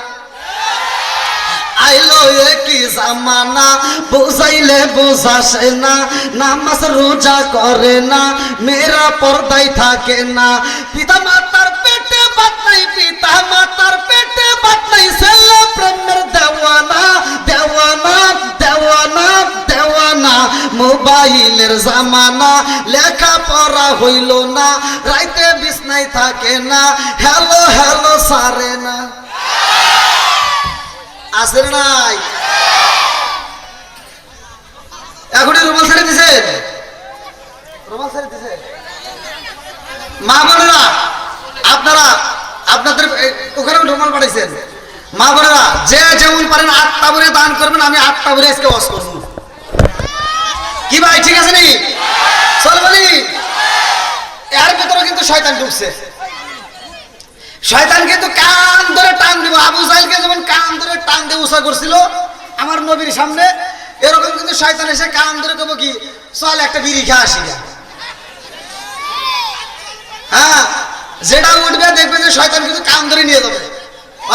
আইলো কি জামানা বুঝাইলে বুঝাসে না, নামাজ রোজা করে না, মেয়েরা পর্দায় থাকে না। পিতা মাতার পেটে বাত নাই, পিতা মাতার পেটে বাত নাই, ছেলে প্রেমের দেওয়ানা দেওয়ানা দেওয়ানা দেওয়ানা। মোবাইলের জামানা লেখা পড়া হইল না, রাইতে বিছনায় থাকে না, হ্যালো হ্যালো সারে না। আসের নাই এখনই রুমাল ছেড়ে দিছেন, রুমাল ছেড়ে দিছেন। মা বোনেরা আপনারা আপনাদের ওখানে রুমাল পাঠাইছেন। মা বোনেরা যে যেমন পারেন 8টা ভরে দান করবেন, আমি 8টা ভরে আজকে ওয়াজ করব। কি ভাই ঠিক আছে নি? চল বলি এর ভিতরে কিন্তু শয়তান ঢুকছে। শয়তান কিন্তু কান ধরে টান দিব। আবু জাহেলকে যেমন কান ধরে টান দিয়ে উষা করছিল আমার নবীর সামনে, এরকম কিন্তু শয়তান এসে কান ধরে কব কি চল একটা বিড়ি খা আসি। হ্যাঁ যেটা উঠবে দেখবে যে শয়তান কিন্তু কান ধরে নিয়ে যাবে।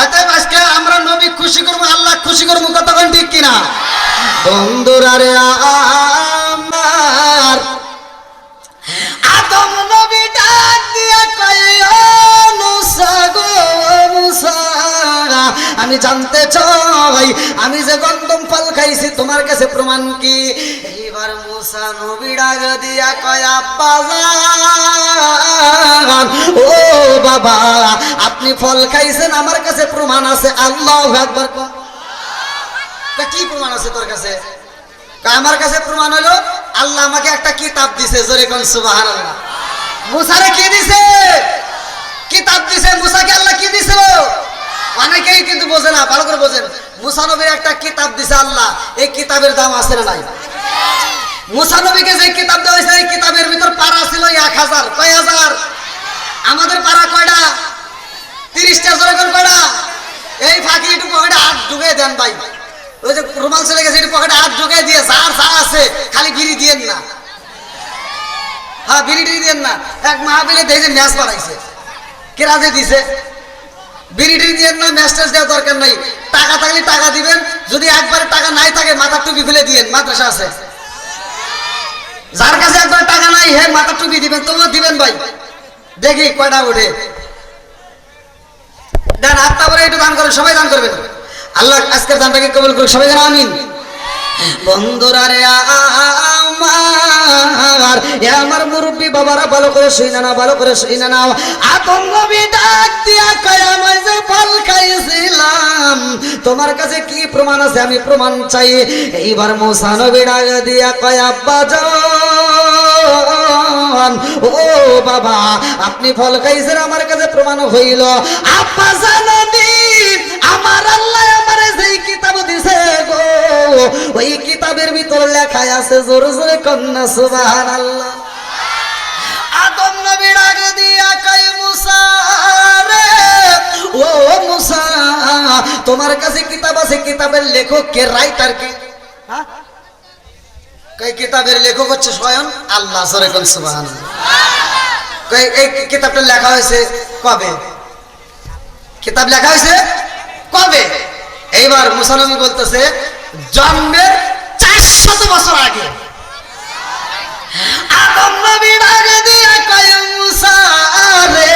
অতএব আজকে আমরা নবী খুশি করবো, আল্লাহ খুশি করবো, কতক্ষণ ঠিক কিনা? বন্ধুরা রে আমার আদম নবী ডাক দিয়া কয় মুসা গো মুসা, আমি জানতে চাই আমি যে গন্ধম ফল খাইছি তোমার কাছে প্রমাণ কি? এইবার মুসা নবী ডাক দিয়া কয় আব্বা জান, ও বাবা আপনি ফল খাইছেন আমার কাছে প্রমাণ আছে। আল্লাহু আকবার। কি প্রমাণ আছে তোর কাছে? আমার কাছে প্রমাণ হলো আল্লাহ আমাকে একটা কিতাব দিছে। জোরে কোন সুবহানাল্লাহ। মুসারে কি দিছে? কিতাব দিছে। মুসাকে আল্লাহ কি দিছিল? অনেকেই কিন্তু বোঝে না, ভালো করে বোঝেন। মুসা নবীর একটা কিতাব দিছে আল্লাহ, এই কিতাবের দাম আছে না নাই? মুসা নবীকে যে কিতাব দেওয়া হয়েছে এই কিতাবের ভিতর পারা ছিল 1000। কয় হাজার? আমাদের পারা কয়টা? 30টা। জোরে কোন কয়টা? এই ফাঁকি একটু পকেটে হাত ঢুকে দেন ভাই। ওই যে রুমাল চলে গেছে একটু পকেটে হাত ঢুকে দিয়ে যার যা আছে খালি বিড়ি দিয়েন না। হ্যাঁ বিড়ি দিয়েন না। এক মাহফিলে দেখে ম্যাচ বানাইছে, কেরাজে দিছে। বিড়ি দিয়েন না, ম্যাচ ট্যাচ দেওয়ার দরকার নাই। টাকা থাকলে টাকা দিবেন, যদি একবারে টাকা নাই থাকে মাথার টুপি খুলে দিয়েন। মাদ্রাসা আছে, যার কাছে একবার টাকা নাই হে মাথার টুপি দিবেন। তোমার দিবেন ভাই, দেখি কয়টা ওঠে। দেন 8টা করে একটু দান করেন, সবাই দান করবেন। আল্লাহ আজকের দানটাকে কবুল করুন, সবাই যেন আমিন। বন্ধুরা রে আমার মুরব্বী বাবারা ভালো করে শুইনা না, ভালো করে শুইনা নাও। আদম নবী ডাক দিয়া কয় আমি যে ফল খাইছিলাম তোমার কাছে কি প্রমাণ আছে? আমি প্রমাণ চাই। এইবার মুসা নবী ডাক দিয়া কয় আব্বা জান, ও বাবা আপনি ফল খাইছেন আমার কাছে প্রমাণ হইল। আব্বা জানি আমার আল্লাহ আমারে যেই কিতাব দিছে গো ওই কিতাবের ভিতর লেখা আছে, জোরে জোরে কন্যা সুবহানাল্লাহ। আদম নবী ডাক দিয়া কয় মুসা রে, ও মুসা তোমার কাছে কিতাব আছে, কিতাবের লেখক কে? রাইটার কে? হ্যাঁ কই কিতাবের লেখক হচ্ছে স্বয়ং আল্লাহ। জোরে কোন সুবহানাল্লাহ। কই এই কিতাবটা লেখা হয়েছে কবে? কিতাব লেখা হয়েছে কবে? এইবার মুসা নবী বলতেছে জন্মের 400 বছর আগে। আদম নবী ডাক দিয়া কয় মুসা রে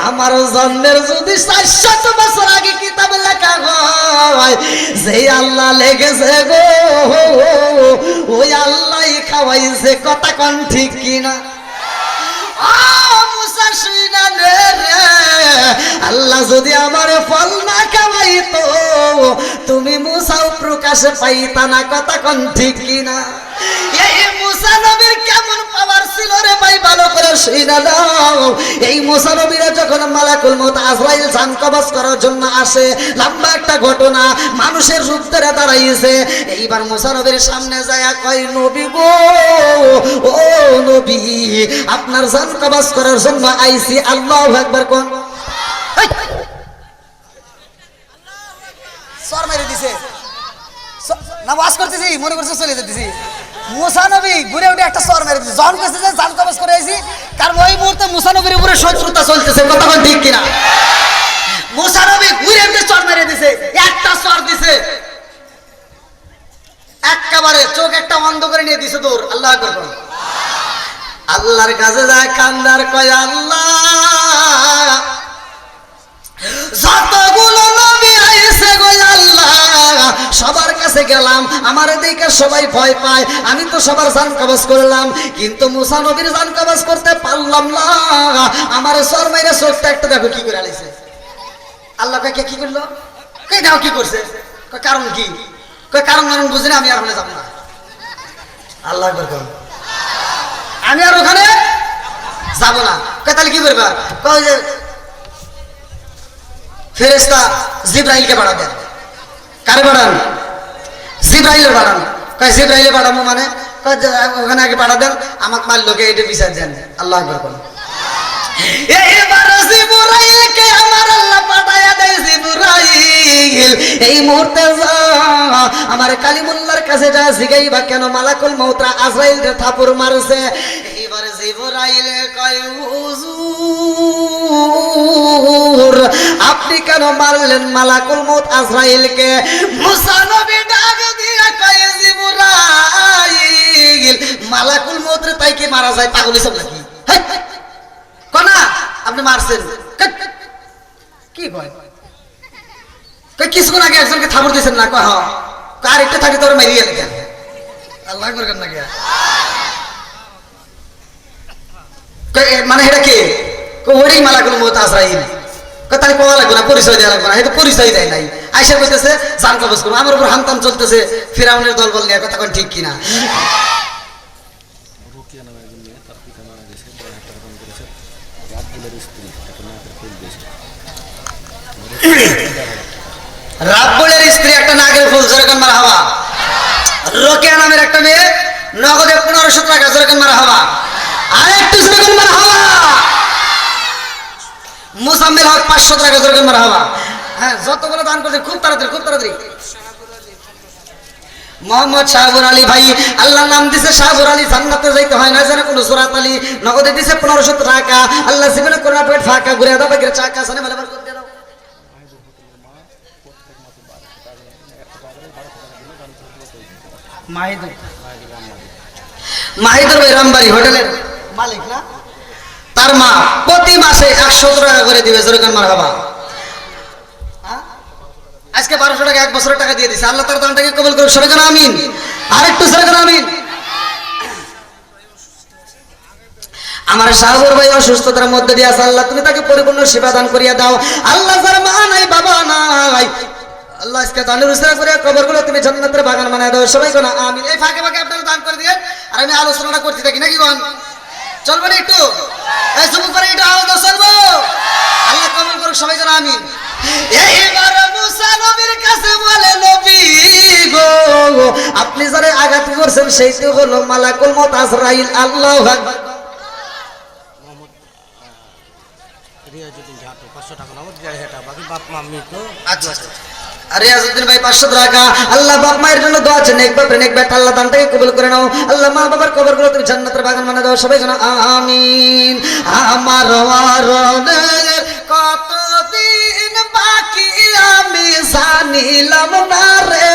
আমার জন্মের যদি 400 বছর আগে কিতাব লেখা হয়, যে আল্লাহ লেগেছে গো ওই আল্লাহই খাওয়াইছে। কথা কোন ঠিক কিনা? মুসা শুইনা নে রে, আল্লাহ যদি আমার ফল না খাওয়াইতো তুমি মুসাও প্রকাশে পাইতা না। কথা কোন ঠিক কিনা? এই মুসা নবীর কেমন পাওয়ার ছিল রে ভাই, ভালো করে শুইনা দাও। এই মুসা নবীরা যখন মালাকুল মউত আজরাইল জান কবজ করার জন্য আসে, লম্বা একটা ঘটনা, মানুষের রূপ ধরে দাঁড়াইছে। এইবার মুসা নবীর সামনে যায় কয়, নবী গো, ও নবী, আপনার জান কবজ করার জন্য আইছি। আল্লাহু আকবার কোন। সর মেরে দিছে না, ওয়াজ করতেছি মনে করছে চলে যেতেছি। মুসা নবী ঘুরে উঠে একটা সর মেরে দিছে, জন কাছে যে জান কবজ করে আইছি, কারণ ওই মুহূর্তে মুসা নবীর উপরে শত্রুতা চলতেছে। কথা বল ঠিক কিনা? মুসা নবী ঘুরে উঠে সর মেরে দিছে, একটা সর দিছে, একেবারে চোখ একটা বন্ধ করে নিয়ে দিছে দৌড়। আল্লাহ আকবার কোন। আল্লাহর কাছে যায় কান্দার কয়, আল্লাহ যতগুলো নবী আইছে গো আল্লাহ, সবার কাছে গেলাম, আমার দেখে সবাই ভয় পায়, আমি তো সবার জান কবজ করলাম, কিন্তু মুসা নবীর জান কবজ করতে পারলাম না। আমার সর মাইরা চোখটা একটা দেখো কি করে আলাইছে। আল্লাহ কয় কি করলো? কই দাও কি করছে? কয় কারণ কি? কয় কারণ কারণ বুঝি না, আমি আর ওখানে যাব না। আল্লাহ আকবার কোন। আমি আর ওখানে যাব না। কয় তাহলে কি করবা? কয় যে ফেরেশতা জিবরাইলকে পাঠা দেন। কারে পাঠান? জিবরাইলের পাঠান। কয় জিবরাইলে পাঠাবো মানে? কয় ওখানে আগে পাঠা দেন, আমাকে মার লোকে এটা বিচার দেন। আল্লাহ আকবার কোন। এইবার জিবরাইলকে আমার আল্লাহ পাঠায়া দেয়। জিবরাইল এই মুহূর্তে যা আমার কালিমুল্লাহর কাছে যা জিগাইবা কেন মালাকুল মউত আজরাইলকে থাপড় মারছে। এইবার জিবরাইলে কয়, হুজুর আপনি কেন মারলেন মালাকুল মউত আজরাইলকে? মুসা নবী ডাক দিয়া কয়, জিবরাইল মালাকুল মউত রে তাই কি মারা যায়? পাগল হইছেন নাকি? কনা আপনি মারছেন কি কয়? কিছুক্ষণ আগে একজনকে থাপড় দিয়েছেন না? কয় হ্যাঁ। কার একটা থাকে তোর মেরিয়ে লেখেন। আল্লাহ করবেন না কে মানে এটা কে? ওরই মালাকুল মউত আজরাইল। তাহলে কোয়া লাগবে না, পরিচয় দেওয়া লাগবে না। এটা পরিচয় দেয় নাই, আইসা কইতেছে জান কবজ করবো। আমার উপর হামতাম চলতেছে ফিরাউনের দলবল নিয়ে। কথা কোন ঠিক কিনা? রাব্বুলের স্ত্রী একটা নাগের ফুল, জোরে মারা হওয়া। রোকেয়া নামের একটা মেয়ে, নগদে 1500 টাকা, জোরে মারা হওয়া। আর একটু জোরে মারা হওয়া। মুসাম্মিল হক 500 টাকা, জোরে মারা হওয়া। হ্যাঁ, যতগুলো দান করছে খুব তাড়াতাড়ি, খুব তাড়াতাড়ি। মোহাম্মদ শাহবুর আলী ভাই, আল্লাহ নাম দিছে শাহবুর আলী, জান্নাতে যাইতে হয় না জানে কোন সুরাত আলী। নগদে দিছে 1500 টাকা। আল্লাহ জীবনে করোনা পেট ফাঁকা ঘুরে দাও, বাকির চাকা সানে মেলে বার করে দাও। মাহিদুর ভাই রামবাড়ি হোটেলের মালিক না? তার মা প্রতি মাসে 100 টাকা করে দিবে। জোরকান মারহাবা। আজকে 1200 টাকা, 1 বছরের টাকা দিয়ে দিছে। আল্লাহ তার দানটাকে কবুল করুক, সবাই জানা আমিন। আরেকটু সবাই জানা আমিন। আমার শাহবুর ভাই অসুস্থতার মধ্যে দিয়ে আছে, আল্লাহ তুমি তাকে পরিপূর্ণ সেবা দান করিয়া দাও। আল্লাহ যার মা নাই বাবা নাই, আল্লাহ আজকে দানের উসরা করে কবরগুলো তুমি জান্নাতের বাগান বানায় দাও। সবাই কোন আমিন। এই ফাঁকে ফাঁকে আপনারা দান করে দিবেন, আর আমি আলোচনাটা করতে থাকি নাকি কোন? চলবে না একটু? এই সুবুক করে একটু আওয়াজ চলবো। আল্লাহ কবুল করুক, সবাই কোন আমিন। এইবার মুসা নবীর কাছে বলে, নবী গো আপনি যারা আঘাত করছেন সেইটি হলো মালাকুল মউত আজরাইল। আল্লাহু আকবার। রিয়াজউদ্দিন ভাই 500 টাকা। আল্লাহ বাপ মায়ের জন্য দোয়া আছে, নেক বাপ নেক বেটা, আল্লাহ দানটাকে কবুল করে নাও। আল্লাহ মা বাবার কবরগুলো তুমি জান্নাতের বাগান বানায় দাও। সবাই যেন আমিন। আমার মরণের কতদিন বাকি আমি জানিলাম না রে,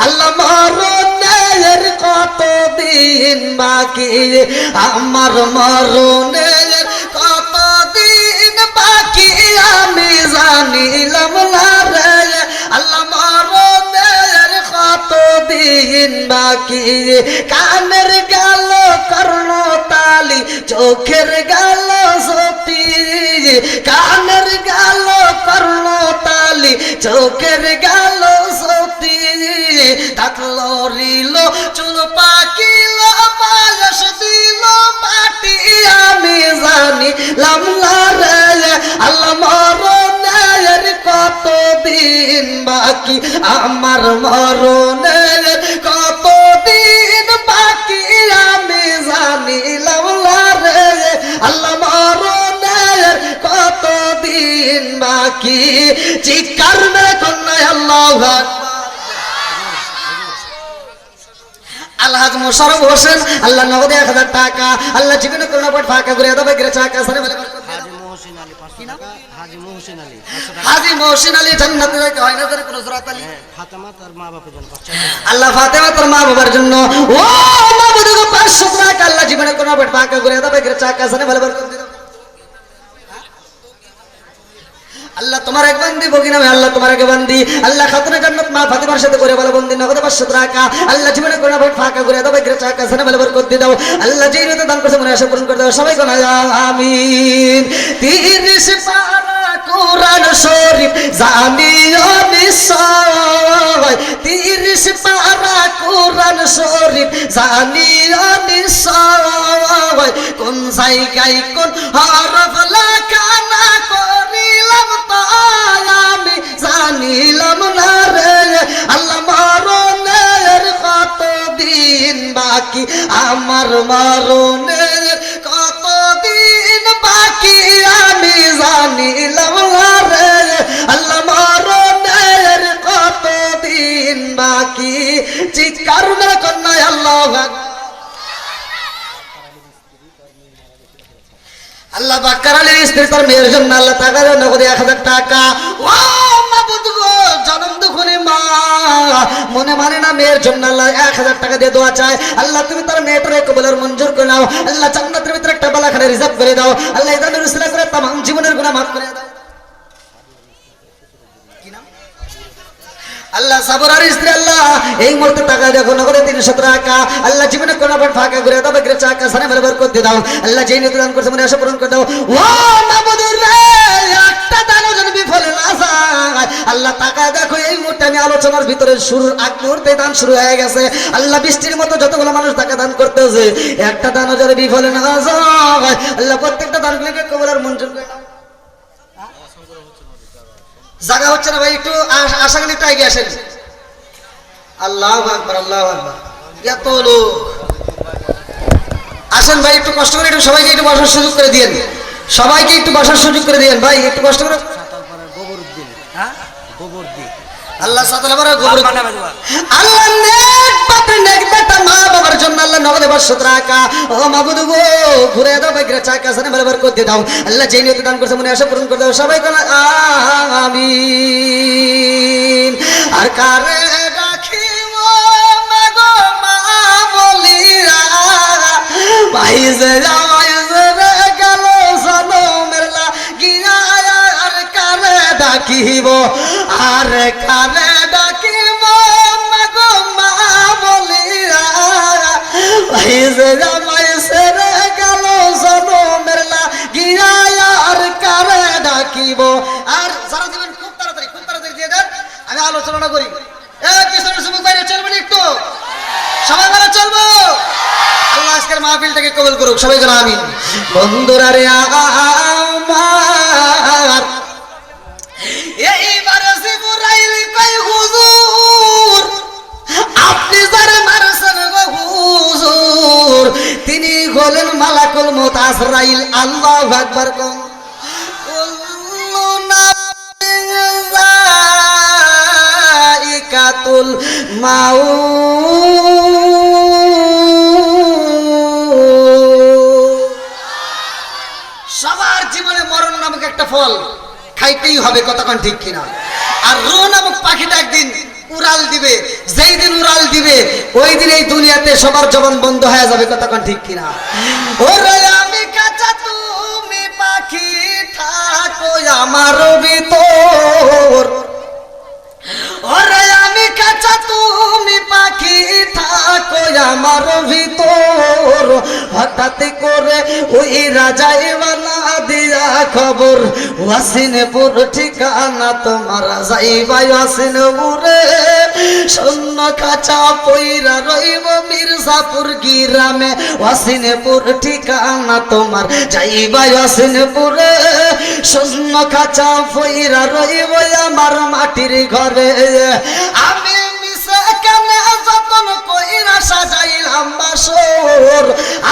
আল্লাহ মরণের কতদিন বাকি, আমার মরণের কতদিন বাকি আমি জানিলাম না রে, আল্লাহ মরণের কতদিন বাকি। কানের গেল কর্ণ তালি, চোখের গেল জ্যোতি কানের গেল কর্ণতালি চোখের গেল সতী থাকলো রিল চুল পাকিল পায়স দিল পাটি আমি জানি লামলা রে আল্লাহ মরণের কতদিন বাকি আমার মরণের কতদিন বাকি আমি জানি লামলা রে আল্লাহ মরণের কতদিন বাকি চিৎকার মেরে কন্যায় আল্লাহু আকবার আলহাজ মোশাররফ হোসেন আল্লাহ নগদে 1000 টাকা আল্লাহ জীবনে করোনা পট ফাঁকা করে দাও বেগরে চাকা সারে বলে হাজী মোহসিন আলী জান্নাতে যাইতে হয় না কোনো জরাত আলী ফাতেমা তার মা বাবার জন্য আল্লাহ ফাতেমা তার মা বাবার জন্য ও মাবুদ গো 500 টাকা আল্লাহ জীবনে করোনা পট ফাঁকা করে দাও বেগরে চাকা সারে বলে বরকত দাও আল্লাহ তোমার এক বান্দি বগিনা আল্লাহ তোমার এক বান্দি আল্লাহ খাতুনে জান্নাত মা ফাতেমার সাথে করে বলে বন্দি নগদে 500 টাকা আল্লাহ জীবনে কোনা ভোট ফাঁকা করে দাও বেগরে চাকা সানা বলে বরকত দাও আল্লাহ যেই নিতে দান করেছে মনে আশা পূরণ করে দাও সবাই কোনা আমিন 30 পারা কোরআন শরীফ জানিও নিশ্চয় 30 পারা কোরআন শরীফ জানিও নিশ্চয় কোন জায়গায় কোন হরফ লেখা না করিলাম আমি জানিলাম না রে আল্লাহ মরণের কতদিন বাকি আমার মরণের কতদিন বাকি আমি জানিলাম না রে আল্লাহ মরণের কতদিন বাকি চিৎকার মেরে কন্যায় আল্লাহু আকবার আল্লাহ বাক্কার আলীর স্ত্রী তার মেয়ের জন্য আল্লাহ টাকা নগদে 1000 টাকা ও মাবুদ গো জনম দুঃখী মা মনে মানে না মেয়ের জন্য আল্লাহ 1000 টাকা দিয়ে দোয়া চায় আল্লাহ তুমি তার মেয়েটারে কবুলের মঞ্জুর করে নাও আল্লাহ জান্নাতের ভিতরে একটা বালাখানা রিজার্ভ করে দাও আল্লাহ ইদানের উসিলা করে तमाम জীবনের গুনাহ maaf করে দাও আল্লাহ সাবরার স্ত্রী আল্লাহ এই মুহূর্তে টাকা দেখো নগদে 300 টাকা আল্লাহ জীবনে কোন পট ফাঁকা করে দাও বেগরে চাকা সানে বরকত দাও আল্লাহ যেই নিতে দান করেছে মনে আশা পূরণ করে দাও ও মাবুদ রে একটা দানও যেন বিফলে না যায় আল্লাহ টাকা দেখো এই মুহূর্তে আমি আলোচনার ভিতরে শুরুর আগ মুহূর্তে দান শুরু হয়ে গেছে আল্লাহ বৃষ্টির মতো যতগুলো মানুষ টাকা দান করতেছে একটা দানও যেন বিফলে না যায় আল্লাহ প্রত্যেকটা দানগুলোকে কবুল আর মঞ্জুর করে দাও জায়গা হচ্ছে না ভাই একটু আশা করি একটু এগিয়ে আসেন আল্লাহু আকবার আল্লাহু আকবার এত লোক আসেন ভাই একটু কষ্ট করে একটু সবাইকে একটু বসার সুযোগ করে দিয়েন সবাইকে একটু বসার সুযোগ করে দিয়েন ভাই একটু কষ্ট করে আল্লাহ সাতাল পাড়ার গোবরউদ্দিন আল্লাহ নেক পাত্রে নেক বেটা মা বাবার জন্য আল্লাহ নগদে 500 টাকা ও মাবুদ গো ঘুরে দাও বেগরে চাকা সানে বরকত দাও আল্লাহ যেই নিয়তে দান করেছে মনে আশা পূরণ করে দাও সবাই কোন আমিন আর কারে রাখিব মাগো মা বলিরা ভাই যে যাওয়াই যে গেল জনমের লাগিয়া আর কারে ডাকিব আর কারে ডাকিব মাগো মা বলিরা ভাই যে যাওয়াই যে গেল জনমের লাগিয়া আর কারে ডাকিব আর সারা জীবন খুব তাড়াতাড়ি দিয়ে দেন আমি আলোচনা করি পিছনের সুযোগ বাইরে চলবেন একটু সবাই বেলা চলবো আল্লাহ আজকের মাহফিলটাকে কবুল করুক সবাই করে আমিন বন্ধুরা রে আমার এইবার জিবরাইল কই হুজুর আপনি যারে মারছেন গো হুজুর তিনি হলেন মালাকুল মউত আজরাইল আল্লাহু আকবার কোন কুল্লু নাফসিন যায়িকাতুল মাউত সবার জীবনে মরণ নামক একটা ফল খাইতেই হবে কতক্ষণ ঠিক কিনা আর রূহ নামক পাখিটা একদিন উড়াল দিবে যেই দিন উড়াল দিবে ওই দিন এই দুনিয়াতে সবার জবান বন্ধ হয়ে যাবে কতক্ষণ ঠিক কিনা ওরে আমি কাঁচা তুমি পাখি থাকো আমার ভিতর ওরে আমি কাঁচা তুমি পাখি থাকো আমার ভিতর, হঠাৎ করে ওই রাজাই বানা দিয়া খবর, ওয়াসিনপুর ঠিকানা তোমার যাইবা ওয়াসিনপুরে, শূন্য খাঁচা পইরা রইব মির্জাপুর গ্রামে, ওয়াসিনপুর ঠিকানা তোমার যাইবা ওয়াসিনপুরে, শূন্য খাঁচা পইরা রইব আমার মাটির ঘরে। আমি মিশে কেন যতন কইরা সাজাইলাম বাসর,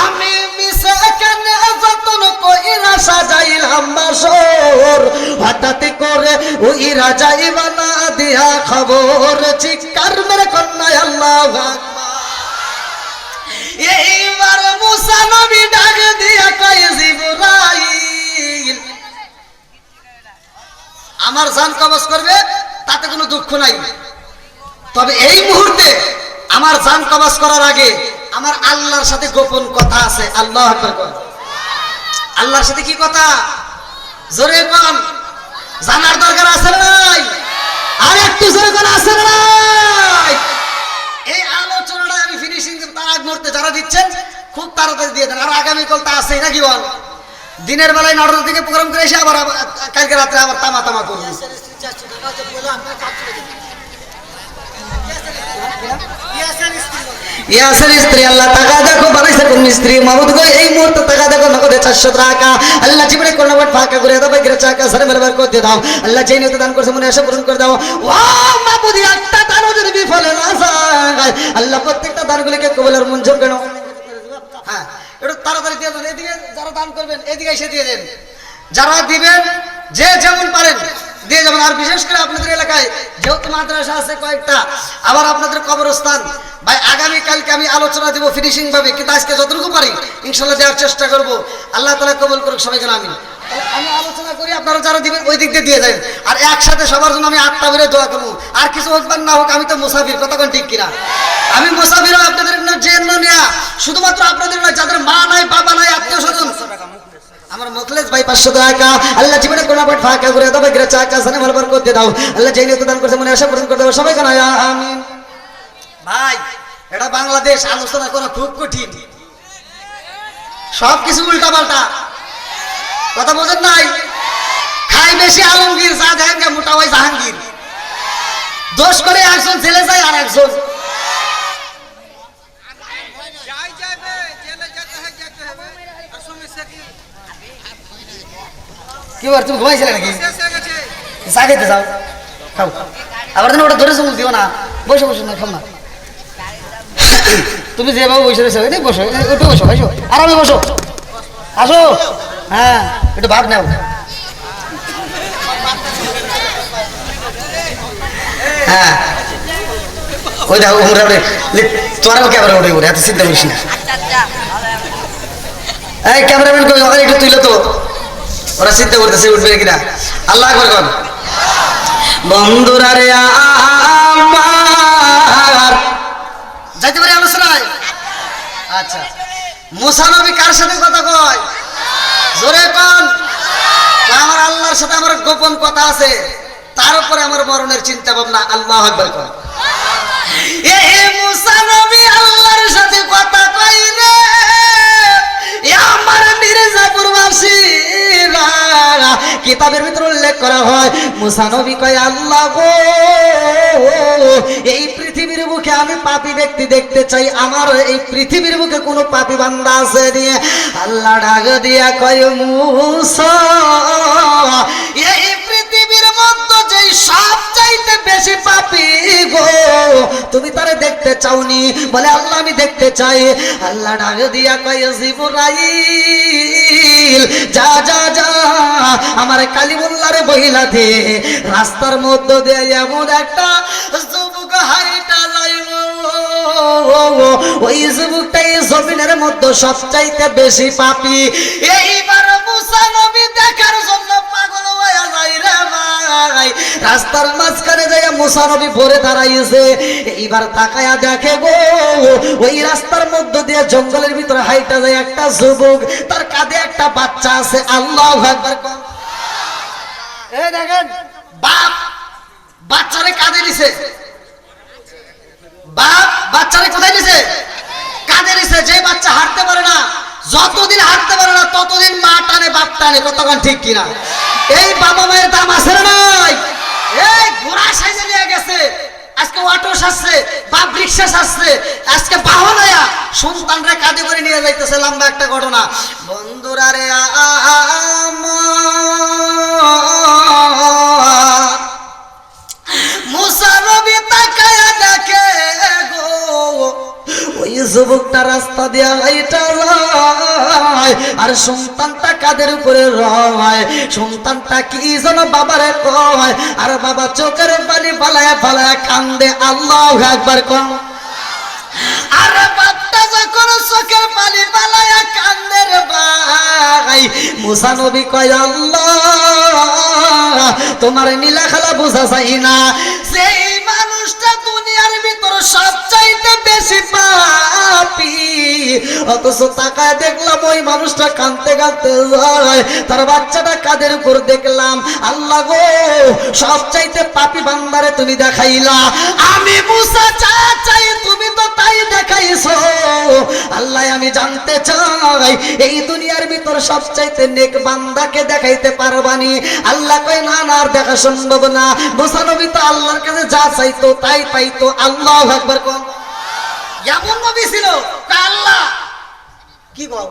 আমি মিশে কেন যতন কইরা সাজাইলাম বাসর, হঠাৎ করে ওই রাজাই বানা দিয়া খবর, চিৎকার মেরে কন্যায় আল্লাহু আকবার। এইবার মুসা নবী ডাক দিয়া কয় জিবরাইল আমার জান কবজ করবে, তাতে কোনো দুঃখ নাই, তবে এই মুহূর্তে আমার জান কবজ করার আগে আমার আল্লাহর সাথে গোপন কথা আছে। আল্লাহু আকবার কোন। আল্লাহর সাথে কি কথা? জোরে কোন। জানার দরকার আছে না নাই? আর একটু জোরে কোন, আছে না নাই? এই আলোচনাটা আমি ফিনিশিং তার আগ মুহূর্তে যারা দিচ্ছেন খুব তাড়াতাড়ি দিয়ে দেন, আর আগামী কাল তা আছে নাকি বল? দিনের বেলায় 9টা থেকে প্রোগ্রাম করে এসে আবার কালকে রাত্রে আবার তামা তামা করবো। ইয়াসের স্ত্রী আল্লাহ টাকা দেখো বানাইছে কোন মিস্ত্রি মাহমুদ গো, এই মুহূর্তে টাকা দেখো নগদে 400 টাকা আল্লাহ জীবনে কোন নাম্বার ফাঁকা করে দাও, বাইরে টাকা সারে মেরবার করে দাও আল্লাহ, যেই নিয়তে দান করছে মনে আশা পূরণ করে দাও। ও মাহমুদ একটা দানও যদি বিফলে না যায় আল্লাহ প্রত্যেকটা দানগুলিকে কবুলের মঞ্জুর করো। হ্যাঁ একটু তাড়াতাড়ি দিয়ে দেন, এদিকে যারা দান করবেন এদিকে এসে দিয়ে দেন, যারা দিবেন যে যেমন পারেন দিয়ে যাবেন। আর বিশেষ করে আপনাদের এলাকায় যেহেতু মাদ্রাসা আছে কয়েকটা, আবার আপনাদের কবরস্থান ভাই, আগামীকালকে আমি আলোচনা দেবো ফিনিশিং ভাবে, কিন্তু আজকে যতটুকু পারি ইনশাল্লাহ দেওয়ার চেষ্টা করবো। আল্লাহ তাআলা কবুল করুক সবাইকে, আমিন। আমি আলোচনা করি, আপনারা যারা দিবেন ওই দিক দিয়ে দিয়ে যাবেন, আর একসাথে সবার জন্য আমি 8টা বেরে দোয়া করবো। আর কিছু হোক বা না হোক আমি তো মুসাফির, কথা কোন ঠিক কিনা? আমি মুসাফির আপনাদের জন্য নেয়া, শুধুমাত্র আপনাদের নয়, যাদের মা নাই বাবা নাই আত্মীয় স্বজন। আমার মুখলেস ভাই 500 টাকা আল্লাহ জীবনে কোন নাম্বার ফাঁকা করে দাও, বাইরে টাকা সানে মারবার করতে দাও আল্লাহ, যেই নিয়তে দান করছে মনে আশা পূরণ করে দাও সবাইকে, আমিন। ভাই এটা বাংলাদেশ, আলোচনা করা খুব কঠিন, সবকিছু উল্টা পাল্টা, কথা বোঝেন নাই? খাই বেশি আলমগীর, যা দেখেন মোটা হয় জাহাঙ্গীর, দোষ করে একজন জেলে যায় আর একজন কি বার। তুমি ঘুমাইছিলে নাকি? চা খেতে যাও, খাও, আবার ওটা ধরে চুমুক দিও না, বসে বসে না, খাও না। তুমি যেভাবে বসে রয়েছো বসো, একটু বসো, বসো আরামে বসো, আসো। হ্যাঁ একটু ভাব নাও। হ্যাঁ ওই দেখো তোরাও ক্যামেরা উঠে উঠে এত চিন্তা করিস না। এই ক্যামেরাম্যান কই, ওখানে একটু তুইলে তো, ওরা চিন্তা করতেছে উঠবে কিনা। আল্লাহ আকবার কোন। বন্ধুরা রে আমার যাইতে পারি আলোচনায়। আচ্ছা মুসা নবী কার সাথে কথা কয়? জোরে কোন। আমার আল্লাহর সাথে আমার গোপন কথা আছে, তার উপরে আমার মরণের চিন্তা ভাবনা। আল্লাহু আকবার কোন। এই মুসা নবী আল্লাহর সাথে কথা কয় রে আমার মির্জাপুরবাসীরা, কিতাবের ভিতরে উল্লেখ করা হয় মুসা নবী কয় আল্লাহ গো, এই পৃথিবীর বুকে আমি পাপী ব্যক্তি দেখতে চাই, আমার এই পৃথিবীর বুকে কোনো পাপী বান্দা আছে নিয়ে। আল্লাহ ডাক দিয়া কয় মুসা, এই পৃথিবীর মধ্যে যেই সব চাইতে বেশি পাপী গো তুমি তারে দেখতে চাওনি? বলে আল্লাহ আমি দেখতে চাই। আল্লাহ ডাক দিয়া কয় জিবরাইল যা যা যা আমার কালিমুল্লাহর বহিলা দে, রাস্তার মধ্যে দিয়ে এমন একটা যুবক হাইটা যাইব, ওই যুবকটাই জমিনের মধ্যে সবচাইতে বেশি পাপী। এইবার মুসা নবী দেখার জন্য পাগল হয়ে যায় রে ভাই, রাস্তার মাঝখানে যাইয়া মুসা নবী ভরে দাঁড়াইছে। এইবার তাকায়া দেখে গো ওই রাস্তার মধ্যে দিয়ে জঙ্গলের ভিতরে হাইটা যায় একটা যুবক, তার কাঁধে একটা বাচ্চা আছে। আল্লাহু আকবার। এই দেখেন বাপ বাচ্চারে কাঁধে নিছে, বাপ বাচ্চারে কোথায় নিছে? কাঁধে নিছে। যে বাচ্চা হাঁটতে পারে না, যতদিন হাঁটতে পারে না ততদিন মা টানে বাপ টানে, কতক্ষণ ঠিক কিনা? এই বাবা মায়ের দাম আছে না নাই? এই ঘোড়া সাইজে নিয়ে গেছে, আজকে অটো সাজছে, বাপ রিক্সা সাজছে, আজকে বাহনায়া সন্তানরা কাঁধে করে নিয়ে যাইতেছে। লম্বা একটা ঘটনা। বন্ধুরা রে মুসা নবী তাকায়া দেখে গো, ওই যুবকটা রাস্তা দিয়া হাইটা যায় আর সন্তানটা কাদের উপরে রয়। সন্তানটা কি যেন বাবারে কয়, আর বাবা চোখের পানি ফালায়া ফালায়া কান্দে। আল্লাহু আকবার কম। আর বাপটা যখন চোখের পানি ফালায়া কান্দে রে ভাই, মুসা নবী কয় আল্লাহ তোমার নীলা খেলা বোঝা যায় না, সেই মানুষটা দুনিয়ার ভিতর সবচাইতে বেশি পাপী, অথচ তাকায় দেখলাম ওই মানুষটা কাঁদতে কাঁদতে যায়, তার বাচ্চাটা কাদের উপর দেখলাম। আল্লাহ গো সবচাইতে পাপী বান্দারে তুমি দেখাইলা, আমি মুসা যা চাই তুমি তো তাই দেখাইছো। আল্লাহ আমি জানতে চাই এই দুনিয়ার ভিতর সবচাইতে নেক বান্দাকে দেখাইতে পারবানি? আল্লাহ কয় না না, আর দেখা সম্ভব না। মুসা নবী তো আল্লাহর কাছে যা চাইতো তাই পাইতো। আল্লাহু আকবার কোন। এমন নবী ছিল আল্লাহ কি বল,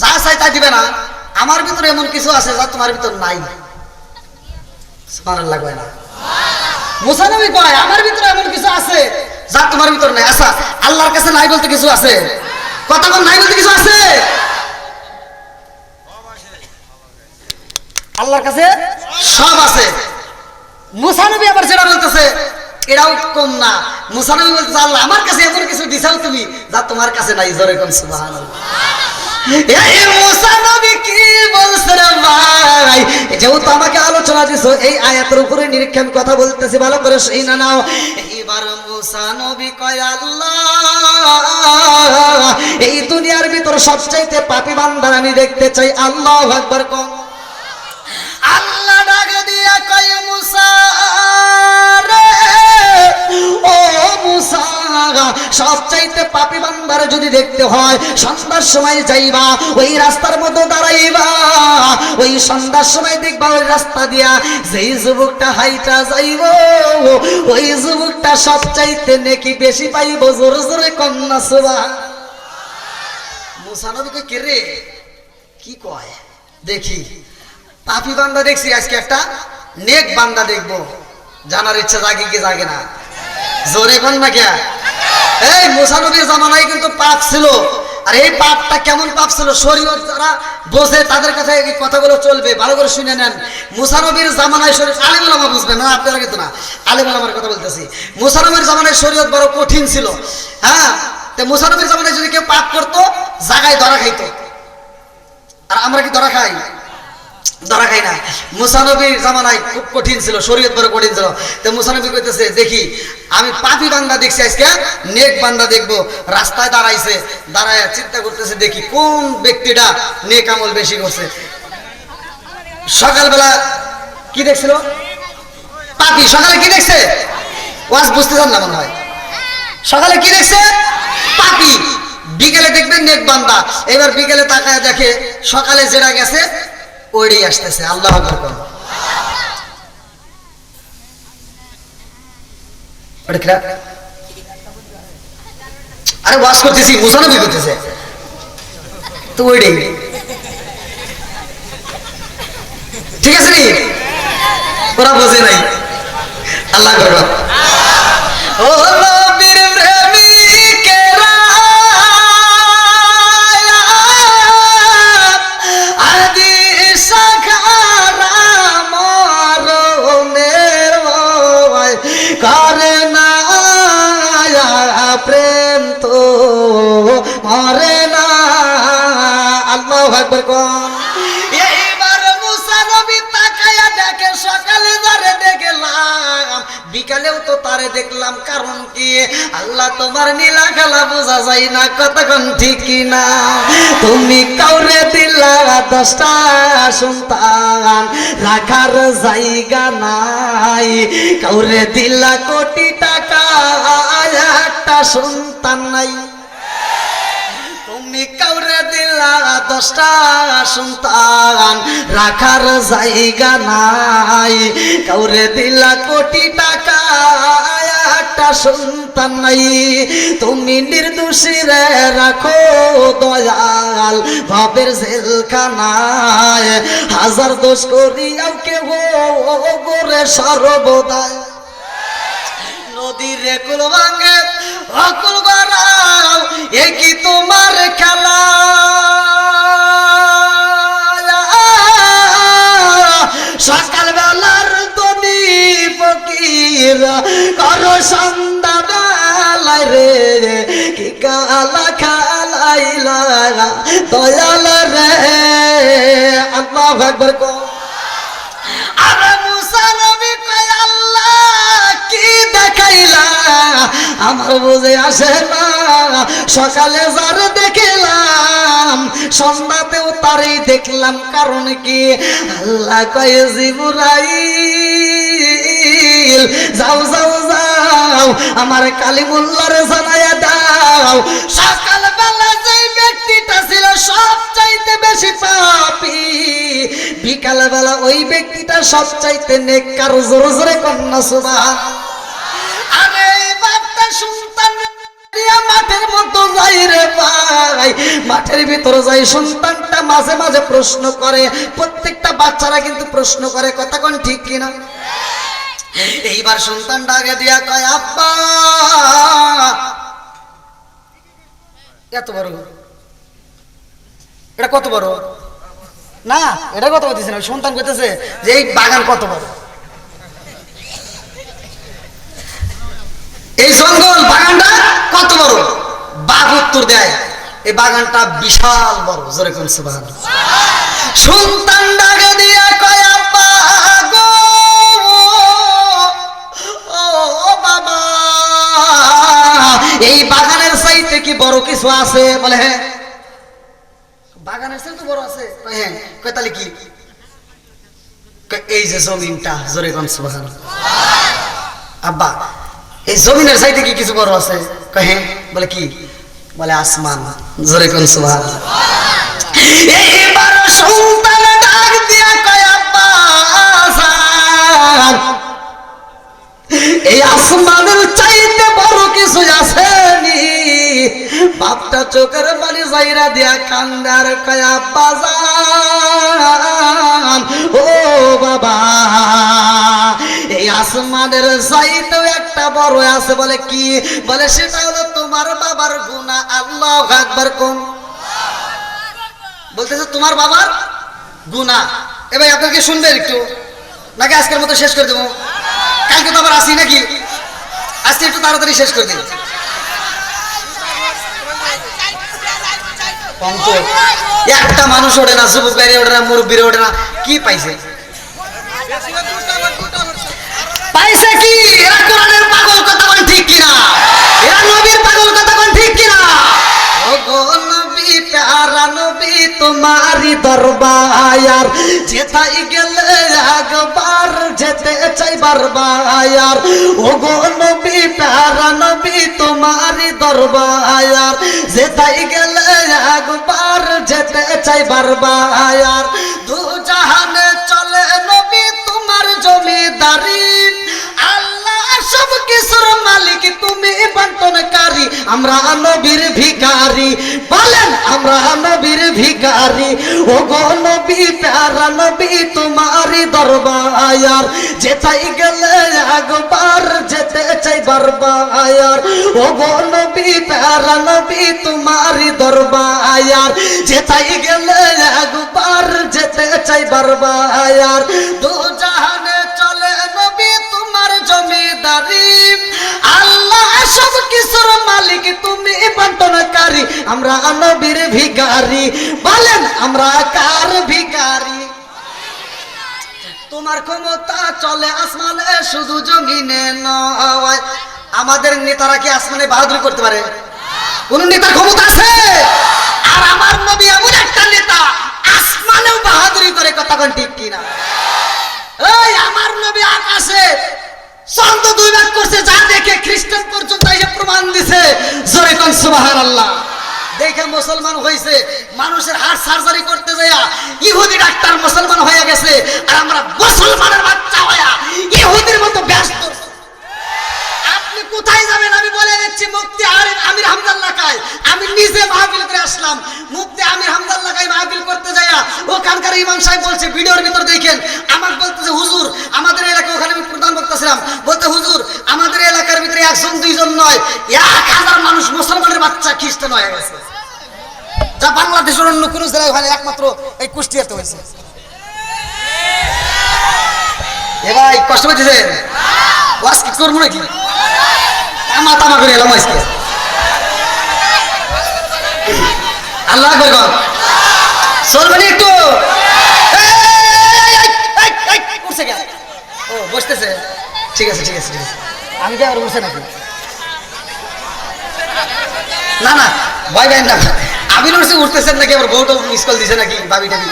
যা চাই তা দিবে না। আমার ভিতরে এমন কিছু আছে যা তোমার ভিতর নাই। সুবহানাল্লাহ কয় না? মুসা নবী কয় আমার ভিতরে এমন কিছু আছে যা তোমার ভিতর নাই। আচ্ছা আল্লাহর কাছে নাই বলতে কিছু আছে? কথা বল, নাই বলতে কিছু আছে? আল্লাহর কাছে সব আছে। মুসা নবী আবার যেটা বলতেছে এটাও কম না। মুসা নবী বলতেছে আল্লাহ আমার কাছে এমন কিছু দিছাও তুমি যা তোমার কাছে নাই। জোরে কোন সুবহানাল্লাহ। এই মুসা নবী কি বলছে রে ভাই? যেহেতু আমাকে আলোচনা দিছো এই আয়াতের উপরে নিরীক্ষণ কথা বলতেছি, ভালো করে শুনে নাও। এবার মুসা নবী কয় আল্লাহ এই দুনিয়ার ভিতর সবচাইতে পাপী বান্দা আমি দেখতে চাই। আল্লাহু আকবার কোন। আল্লাহ ডাক দিয়া কয় মুসা রে ও মুসা, সবচাইতে পাপী বান্দারে যদি দেখতে হয় সন্ধ্যার সময় যাইবা, ওই রাস্তার মধ্যে দাঁড়াইবা, ওই সন্ধ্যার সময় দেখবা ওই রাস্তা দিয়া যেই যুবকটা হাইটা যাইব ওই যুবকটা সবচাইতে নেকি বেশি পাইব। জোরে জোরে কন্যা সুবহান। মুসা নবীকে কে রে কি কয় দেখি? পাপী বান্দা দেখছি, আজকে একটা নেক বান্দা দেখবো। জানার ইচ্ছা জাগে কি জাগে না? জোরে কোন না কে? এই মুসা নবীর জামানায় কিন্তু পাপ ছিল। আর এই পাপটা কেমন পাপ ছিল শরীয়ত যারা বোঝে তাদের কাছে এই কথাগুলো চলবে, ভালো করে শুনে নেন। মুসা নবীর জামানায় শরীয়ত আলেম ওলামা বুঝবেন না, আপনারা কিন্তু না, আলেম ওলামার কথা বলতেছি। মুসা নবীর জামানায় শরীয়ত বড় কঠিন ছিল। হ্যাঁ, তো মুসা নবীর জামানায় যদি কেউ পাপ করতো জায়গায় ধরা খাইতো। আর আমরা কি ধরা খাই? ধরা খাই না। মুসা নবীর জামানায় খুব কঠিন ছিল, শরীয়ত বড় কঠিন ছিল। তো মুসা নবী কইতেছে দেখি আমি পাপী বান্দা দেখছি, আজকে নেক বান্দা দেখবো। রাস্তায় দাঁড়াইছে, দাঁড়ায় চিন্তা করতেছে দেখি কোন ব্যক্তিটা নেক আমল বেশি করছে। সকালবেলা কি দেখছিল? পাপী। সকালে কি দেখছে? ওয়াজ বুঝতে চান না মনে হয়। সকালে কি দেখছে? পাপী। বিকেলে দেখবেন নেক বান্দা। এবার বিকেলে তাকায় দেখে সকালে যেটা গেছে ওইটাই আসতেছে। আল্লাহু আকবার। আরে ওয়াজ করতেছি, মুসা নবী করতেছে তো ওইটাই ঠিক আছে নি? ওরা বোঝে নাই। আল্লাহ আকবার। ও নবীর প্রেমিকেরা আদি সাখারা মরণের ভয় করে না, প্রেম তো মরে না। আল্লাহু আকবার কোন। এইবার মুসা নবী তাকায়া দেখে সকালে যারে দেখলাম বিকালেও তো তারে দেখলাম, কারণ কি আল্লাহ তোমার নীলা খেলা বোঝা যায় না, কতক্ষণ ঠিক কিনা। তুমি কাউরে দিলা 10টা সন্তান, রাখার জায়গা নাই, কাউরে দিলা কোটি টাকা, একটা সন্তান নাই। তুমি কাউরে দিলা 10টা সন্তান, রাখার জায়গা নাই, কাউরে দিলা কোটি টাকা, একটা সন্তান নাই। তুমি নির্দোষী রে রাখো দয়াল ভাবের জেলখানায়, হাজার দোষ করিয়াও কেহ গোরে সর্বদায়। নদীর কুল ভাঙে অকুল বাড়াও, এ কি তোমার খেলা? সকাল বেলার দনি ফকির করো সন্ধ্যা বেলায় রে, কি গালা খালাইলা দয়াল রে। আল্লাহু আকবার কো। আরে মুসা নবী কয় আল্লাহ কি দেখাইলা, আমার বুঝে আসে না। সকালে যার দেখিলাম, সন্ধ্যাতেও তারই দেখলাম, কারণ কি আল্লাহ কয় জিবরাইল যাও যাও যাও আমার কালিমুল্লাহরে জানাইয়া দাও, সকাল বেলা যে ব্যক্তিটা ছিল সবচাইতে বেশি পাপী, বিকাল বেলা ওই ব্যক্তিটা সবচাইতে নেককার। জোরে জোরে কন্যা সুবহান। আরে এই বাপটা সন্তান মাঠের মতো যাই রে ভাই, মাঠের ভিতরে যাই, সন্তানটা মাঝে মাঝে প্রশ্ন করে, প্রত্যেকটা বাচ্চারা কিন্তু প্রশ্ন করে, কথা কোন ঠিক কিনা। এইবার সন্তানটা আগে দিয়া কয় আব্বা, এত বড়, এটা কত বড় না, এটা কত বলতেছে না, সন্তান কইতেছে যে এই বাগান কত বড়, এই জঙ্গল বাগানটা কত বড়। বাঘ উত্তর দেয় এই বাগানটা বিশাল বড়। জোরে কোন সুবহানাল্লাহ। সন্তান ডাকে দিয়া কয় আব্বা গো, ও বাবা, এই বাগানের চাইতে কি বড় কিছু আছে? বলে হ্যাঁ, বাগানের চাইতে বড় আছে। হ্যাঁ, কয় তাহলে কি? এই যে জমিনটা। জোরে কোন সুবহানাল্লাহ। আব্বা এই জমিনের চাইতে কি কিছু বড় আছে? কয় হ্যাঁ। বলে কি? বলে আসমান। জোরে কোন সুবহানাল্লাহ। এইবার সন্তান ডাক দিয়া কয় আব্বা এই আসমানের চাইতে বড় কিছু আছে নি? বাপটা চোখের পানি যাইরা দিয়া কান্দার কয় আব্বা জান, ও বাবা, এই আসমানের চাইতেও একটা বড় আছে। বলে কি? বলে সেটা হলো তোমার বাবার গুনাহ। আল্লাহু আকবার কোন। বলতেছে তোমার বাবার গুনাহ। এ ভাই আপনাকে শুনবেন একটু, নাকি আজকের মতো শেষ করে দেবো? কালকে তো আবার আসি নাকি? আজকে একটু তাড়াতাড়ি শেষ করে দিন। একটা মানুষ ওঠে না, যুবক বেড়ে ওঠে না, মুরব্বীরে ওঠে না, কি পাইছে? পাইছে কি? এরা কোরআনের পাগল, কথা বল ঠিক কিনা? এরা নবীর পাগল, কথা বল ঠিক কিনা? ও গো নবী, প্যারা নবী তোমারই দরবার, যেথায় গেলে একবার যেতে চাই বারবার। ও গো নবী, প্যারা নবী তোমারই দরবার, যেথায় গেলে একবার যেতে চাই বারবার। দু জাহানে চলে নবী তোমার জমিদারি, আল্লাহ সব কিছুর মালিক, তুমি বন্টনকারী, আমরা নবীর ভিখারি। বলেন আমরা নবীর ভিখারি। ও গো নবী, প্যারা নবী তোমারই দরবার, যেথায় গেলে একবার যেতে চাই বারবার। ও গো নবী, প্যারা নবী তোমারই দরবার, যেথায় গেলে একবার যেতে চাই বারবার। দু জাহানে চলে নবী তোমার জমিদারি, আল্লাহ সব কিছুর মালিক, তুমি বন্টনকারী, আমরা নবীর ভিখারি। বলেন আমরা কার ভিখারি? তোমার ক্ষমতা চলে আসমানে শুধু জমিনে নয়। আমাদের নেতারা কি আসমানে বাহাদুরি করতে পারে? কোন নেতার ক্ষমতা আছে? আর আমার নবী এমন একটা নেতা আসমানেও বাহাদুরি করে, কথা কোন ঠিক কিনা? এই আমার নবী আকাশে চন্দ্র 2 ভাগ করছে, যা দেখে খ্রিস্টান পর্যন্ত এসে প্রমাণ দিছে। জোরে কোন সুবহানাল্লাহ। দেখে মুসলমান হয়েছে, মানুষের হার্ট সার্জারি করতে যায়া ইহুদি ডাক্তার মুসলমান হয়ে গেছে, আর আমরা মুসলমানের বাচ্চা হইয়া ইহুদির মতো ব্যস্ত। আপনি কোথায় যাবেন আমি বলে দিচ্ছি। মুফতি আমির হামদাল্লাহ কায় আমি নিজে মাহফিল করে আসলাম। মুফতি আমির হামদাল্লাহ কায় মাহফিল করতে যায়া ওখানকার ইমাম সাহেব বলছে, ভিডিওর ভিতর দেখেন, আমাকে বলতেছে হুজুর আমাদের এলাকা, ওখানে আমি প্রদান করতেছিলাম, বলতে হুজুর আমাদের এলাকার ভিতরে 1 জন 2 জন নয় 1000 মানুষ মুসলমানের বাচ্চা খ্রিস্টান হয়ে গেছে। যা বাংলাদেশের অন্য কোন জেলায় ওখানে একমাত্র এই কুষ্টিয়াতে হয়েছে। এ ভাই কষ্ট পেয়েছেন? ওয়াজ কি করবো নাকি? তামা করে এলাম আজকে। আল্লাহ আকবার গো। চলবে না একটু? উঠছে কেন? ও বসতেছে, ঠিক আছে ঠিক আছে ঠিক আছে। আমি কি আবার উঠছে নাকি? না না ভাই ভাই না, আমি উঠতেছেন নাকি আবার বউটা মিস কল দিছে নাকি ভাবি টাবি,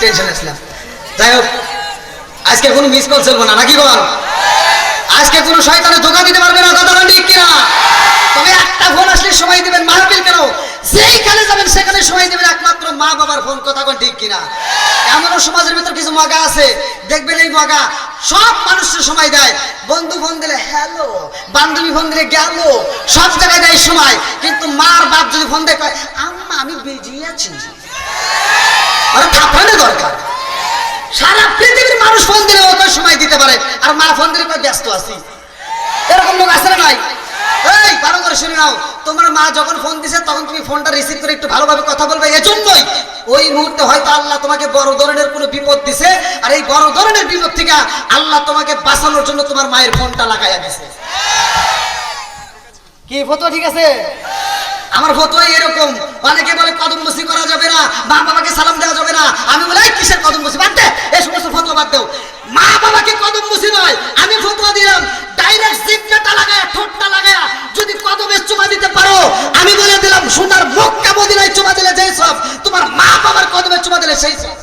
টেনশন আসলাম। যাই হোক, আজকে কোনো মিস কল চলবো না নাকি বল? আজকে কোনো শয়তানে ধোঁকা দিতে পারবে না, কথা ঠিক কিনা? তবে একটা ফোন আসলে সময় দিবেন, মাহফিল কেন যেইখানে যাবেন সেখানে সময় দিবেন একমাত্র মা বাবার ফোন, কথা কোন ঠিক কিনা? এমনও সমাজের ভিতর কিছু মগা আছে, দেখবেন এই মগা সব মানুষের সময় দেয়। বন্ধু ফোন দিলে হ্যালো, বান্ধবী ফোন দিলে গেল, সব জায়গায় দেয় সময়। কিন্তু মার বাপ যদি ফোন দেয়, আম্মা আমি বেজিয়ে আছি, আরে থাপড়ানো দরকার। সারা পৃথিবীর মানুষ ফোন দিলে ওকে সময় দিতে পারে, আর মা ফোন দিলে ব্যস্ত আছি। এরকম লোক আছে না নাই? এই ভালো করে শুনে নাও, তোমার মা যখন ফোন দিছে তখন তুমি ফোনটা রিসিভ করে একটু ভালোভাবে কথা বলবে। এজন্যই ওই মুহূর্তে হয়তো আল্লাহ তোমাকে বড় ধরনের কোনো বিপদ দিছে, আর এই বড় ধরনের বিপদ থেকে আল্লাহ তোমাকে বাঁচানোর জন্য তোমার মায়ের ফোনটা লাগাইয়া দিছে। কি ফতোয়া ঠিক আছে? আমার ফতোয়া এরকম। অনেকে বলে কদম বসি করা যাবে না, মা বাবাকে সালাম দেওয়া যাবে না। আমি বলি কিসের কদম বসি, বাদ দে, এই সমস্ত ফতোয়া বাদ দাও। মা বাবাকে কদম বসি নয়, আমি ফতোয়া দিলাম ডাইরেক্ট জিভটা লাগায়া, ঠোঁটটা লাগায়া যদি কদমে চুমা দিতে পারো, আমি বলে দিলাম সোনার মক্কা মদিনায় চুমা দিলে যেই সব, তোমার মা বাবার কদমে চুমা দিলে সেই সব।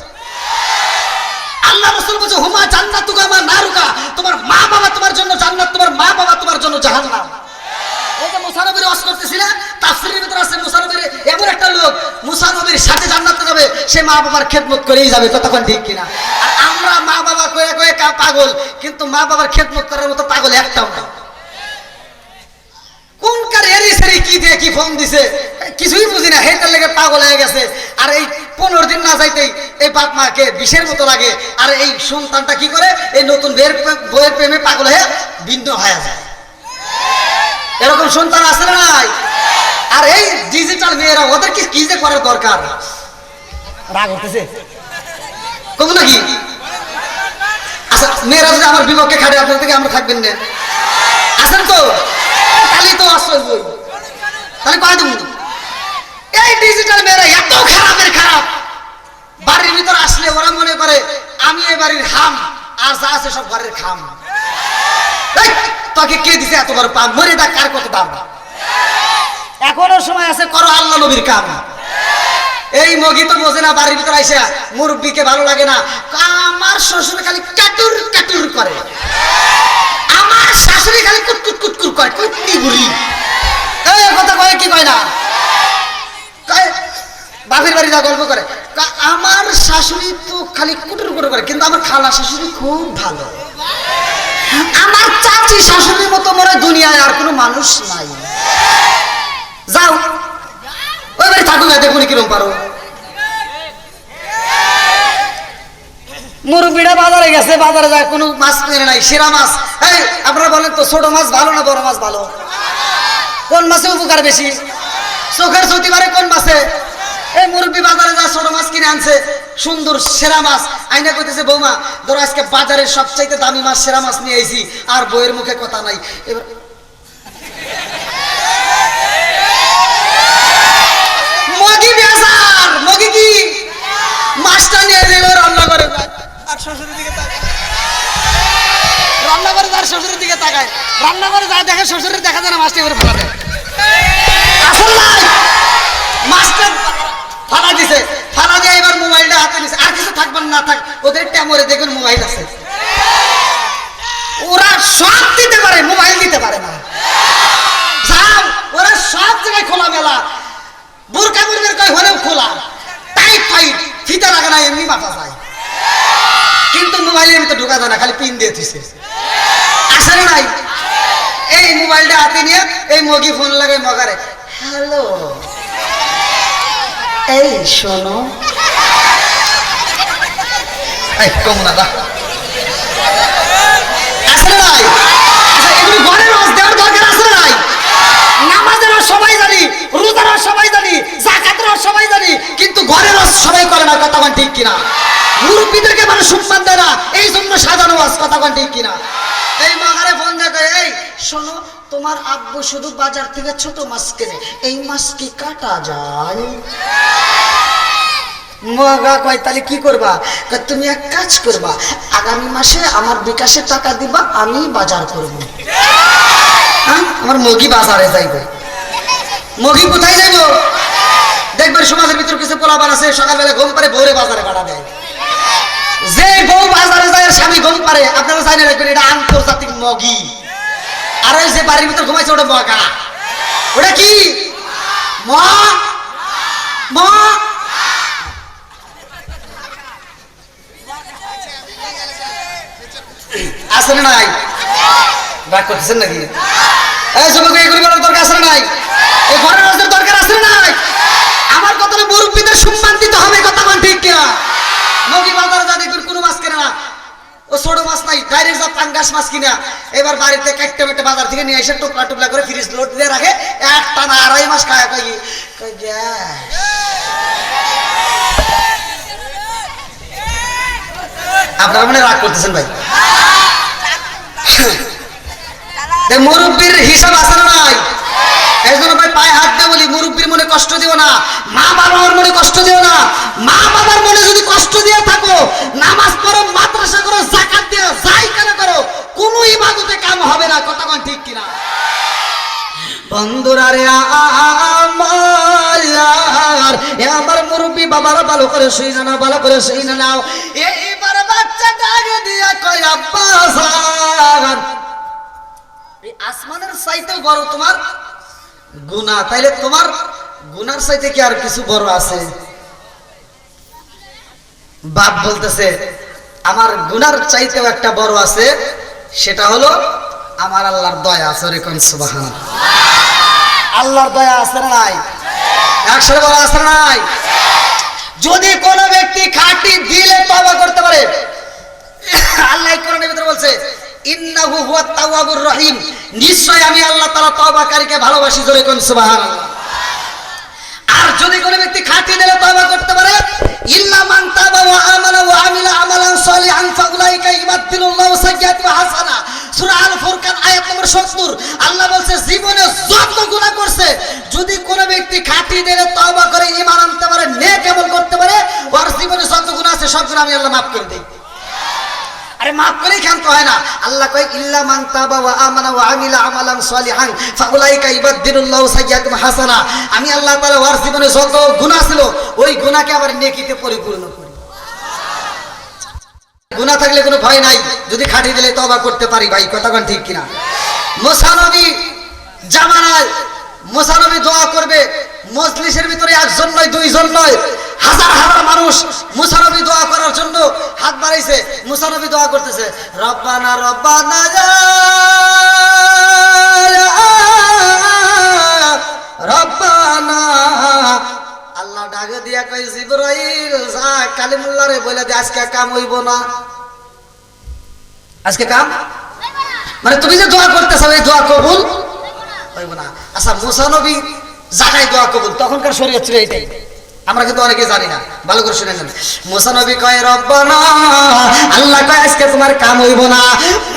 আল্লাহ রাসূল বলেছে হুমা জান্নাতুকা মা নারুকা, তোমার মা বাবা তোমার জন্য জান্নাত, তোমার মা বাবা তোমার জন্য জাহান্নাম। ওই যে মুসা নবীর ওয়াজ করতেছিলেন, তাফসীরের ভিতরে আছে মুসা নবীর এমন একটা লোক মুসা নবীর সাথে জান্নাতে যাবে, সে মা বাবার খেদমত করেই যাবে, কতক্ষণ ঠিক কিনা? আর আমরা মা বাবা কয়ে কয়ে পাগল, কিন্তু মা বাবার খেদমত করার মতো পাগল একটাও না। কোনকার এরি সেরি কি দিয়ে কি ফোন দিছে কিছুই বুঝি না, হেটার লেগে পাগল হয়ে গেছে। আর এই 15 দিন না যাইতেই এই বাপ মাকে বিষের মতো লাগে, আর এই সন্তানটা কি করে এই নতুন বইয়ের প্রেমে পাগল হয়ে ভিন্ন হয়ে যায়। এরকম সন্তান আছে না নাই? আর এই ডিজিটাল মেয়েরা ওদের কি যে করার দরকার? রাগ হতেছে কম নাকি? আচ্ছা মেয়েরা যদি আমার বিপক্ষে খাটে, আপনার থেকে আমরা থাকবেন না? আসেন তো, তাহলে তো আসল বই, তাহলে কয় দিন। এই ডিজিটাল মেয়েরা এত খারাপের খারাপ, বাড়ির ভিতর আসলে ওরা মনে করে আমি এই বাড়ির হাম, আর যা আছে সব ঘরের খাম। তোকে কে দিছে এত বড় পাম, মরে দা কার কত দাম? এখনো সময় আছে, করো আল্লাহ নবীর কাম। এই মগি তো বোঝে না, বাড়ির ভিতর আইসা মুরব্বীকে ভালো লাগে না, আমার শ্বশুর খালি কাটুর কাটুর করে, আমার শাশুড়ি খালি কুটকুট কুটকুর করে, কুটনি বুড়ি। এই কথা কয় কি কয় না? বাপের বাড়ি যা গল্প করে, আমার শাশুড়ি তো খালি কুটুর কুটুর করে, কিন্তু আমার খালা শাশুড়ি খুব ভালো, আমার চাচি শাশুড়ির মতো মনে দুনিয়ায় আর কোনো মানুষ নাই। যাও ওই বাড়ি থাকুক, দেখুন কিরম পারো। মুরব্বীরা বাজারে গেছে, বাজারে যায় কোনো মাছ কিনে নাই, সেরা মাছ। এই আপনারা বলেন তো ছোট মাছ ভালো না বড় মাছ ভালো? কোন মাছে উপকার বেশি? চোখের জ্যোতি বাড়ে কোন মাছে? এই মুরব্বী বাজারে যা ছোট মাছ কিনে আনছে, সুন্দর সেরা মাছ আইনা কইতেছে বৌমা ধরো আজকে বাজারের সবচাইতে দামি মাছ সেরা মাছ নিয়ে আইছি, আর বইয়ের মুখে কথা নাই। এবার মগি বেজার, মগি কি মাছটা নিয়ে রান্না করে আর শ্বশুরের দিকে আর শ্বশুরের দিকে তাকায়, রান্না করে যা দেখে শ্বশুরের দেখা যায় না, মাছটা করে ফেলা দেয়। আসল নাই, মাছটা ফালা দিছে, ফালা দিয়ে এবার মোবাইলটা হাতে নিছে, আর কিছু থাকবেন না থাক, ওদের ট্যামরে দেখুন মোবাইল আছে। ওরা সব দিতে পারে, মোবাইল দিতে পারে না। যাও, ওরা সব জায়গায় খোলা মেলা, বোরকা মুরগের কয় হলেও খোলা, টাইট টাইট, ফিতা লাগা না, এমনি মাথা যায়, কিন্তু মোবাইলের ভিতরে ঢোকা যায় না, খালি পিন দিয়ে দিছে। আসলে নাই, এই মোবাইলটা হাতে নিয়ে এই মগি ফোন লাগায় মগারে, হ্যালো এই শোনো, এই কমনা দা, আসলে নাই, এগুলো ঘরে রস দেওয়ার দরকার আছে নাই? নামাজের রস সবাই জানি, রোজার রস সবাই জানি, যাকাতের রস সবাই জানি, কিন্তু ঘরের রস সবাই করে না, কথা ঠিক কিনা? মুরব্বীদেরকে মানুষ সম্মান দেয় না, এই জন্য সাজানো ওয়াজ, কথা ঠিক কিনা? এই মাগারে ফোন দেখে, এই শোনো, তোমার আব্বু শুধু বাজার থেকে ছোট মাছ কেনে, এই মাছ কি কাটা যায়? মগা কয় তাহলে কি করবা? তুমি এক কাজ করবা, আগামী মাসে আমার বিকাশে টাকা দিবা, আমি বাজার করবো। হ্যাঁ, আমার মগি বাজারে যাইবে। মগি কোথায় যাইব? দেখবেন সমাজের ভিতর কিছু পোলাপান আছে, সকালবেলা ঘুম পারে, ভোরে বাজারে ভাড়া দেয়। যে বউ বাজারে যায় স্বামী ঘুম পারে, আপনারা জানেন রাখবেন, এটা আন্তর্জাতিক মগি। আর ওই যে বাড়ির ভিতর ঘুমাইছে, ওটা মগা। ওটা কি আসলে নাই? রাগ করতেছেন নাকি? এই যুবক, এগুলি বলার দরকার আছে নাই? এই ঘরের রসের দরকার আছে নাই? আমার কথা মুরব্বীদের সম্মান দিতে হবে, কথা ঠিক কিনা? মগি বাজারে যা দেখবেন কোনো মাছ কেনে না, ও ছোট মাছ নাই, ডাইরেক্ট যা পাঙ্গাস মাছ কিনা এবার বাড়িতে কাটতে বেটে বাজার থেকে নিয়ে এসে টুকরা টুকরা করে ফ্রিজ লোড দিয়ে রাখে, এক টানা 2.5 মাস খায়। কই আপনারা মনে রাগ করতেছেন ভাই? মুরব্বীর হিসাব আছে না নাই? এই জন্য ভাই পায়ে হাত দিয়ে বলি, মুরব্বীর মনে কষ্ট দিও না, মা বাবার মনে কষ্ট দিও না। মা বাবার মনে যদি কষ্ট দিয়ে থাকো, নামাজ পড়ো, মাদ্রাসা করো, যাকাত দিও, যাই কেন করো, কোনো ইবাদতে কাম হবে না, কথা কোন ঠিক কিনা? বন্ধুরা রে আমার মুরব্বী বাবারা ভালো করে শুই না, ভালো করে শুই না নাও। এইবার বাচ্চাটা আগে দিয়ে কয়, আব্বা জান, এই আসমানের চাইতেও বড় তোমার গুনাহ, তাইলে তোমার গুনার চাইতে কি আর কিছু বড় আছে? বাপ বলতেছে, আমার গুনার চাইতেও একটা বড় আছে, সেটা হলো আমার আল্লাহর দয়া আছে। রেকন সুবহানাল্লাহ। আল্লাহর দয়া আছে না নাই? একসাথে বলা আছে না নাই? যদি কোন ব্যক্তি খাঁটি দিলে তওবা করতে পারে, আল্লাহ কোরআনের ভিতরে বলছে, ইন্নাহু হুয়াত তাওয়াবুর রহিম, নিশ্চয় আমি আল্লাহ তাআলা তওবাকারীকে ভালোবাসি। জোরে কোন সুবহানাল্লাহ। আর যদি কোন ব্যক্তি খাঁটি দিলে তওবা করতে পারে, ইল্লা মান তাবা ওয়া আমানা ওয়া আমিলা আমালান সলিহান ফাউলাইকা ইবাদদিলুল্লাহু সাইয়্যাতিহিম হাসানা। সূরা আল ফুরকান আয়াত নম্বর 70। আল্লাহ বলছে, জীবনে যত গুনাহ করছে, যদি কোন ব্যক্তি খাঁটি দিলে তওবা করে, ঈমান আনতে পারে, নেক আমল করতে পারে, ওর জীবনে যত গুনাহ আছে সব গুনাহ আমি আল্লাহ মাফ করে দেই। আরে মাফ করেই ক্ষান্ত হয় না। আল্লাহ কয়, ইল্লা মান তাবা ওয়া আমানা ওয়া আমিলা আমালান সলিহান ফাউলাইকা ইবাদদিলুল্লাহু সাইয়্যাতিহিম হাসানা। আমি আল্লাহ তাআলা ওর জীবনে যত গুনাহ ছিল, ওই গুনাহকে আবার নেকিতে পরিপূর্ণ করি। গুনাহ থাকলে কোনো ভয় নাই, যদি খাঁটি দিলে তওবা করতে পারি। ভাই কথা কোন ঠিক কিনা? মুসা নবী জামানায় মুসা নবী দোয়া করবে, মজলিসের ভিতরে একজন নয়, দুইজন নয়, হাজার হাজার মানুষ মুসা নবী দোয়া করার জন্য হাত বাড়াইছে। মুসা নবী দোয়া করতেছে, রব্বানা রব্বানা রব্বানা। আল্লাহ ডাকে দিয়া কয়, জিবরাইল যা কালিমুল্লাহ রে বলে দে, আজকে কাম হইব না, আজকে কাম মানে তুমি যে দোয়া করতেছো, এই দোয়া কবুল হইব না। আচ্ছা, মুসা নবী জানাই দোয়া কবুল, তখনকার শরীয়ত ছিল এইটাই, আমরা কিন্তু অনেকে জানি না, ভালো করে শুনে নেন। মুসা নবী কয়, রব্বানা, আল্লাহ কয় আজকে তোমার কাম হইব না।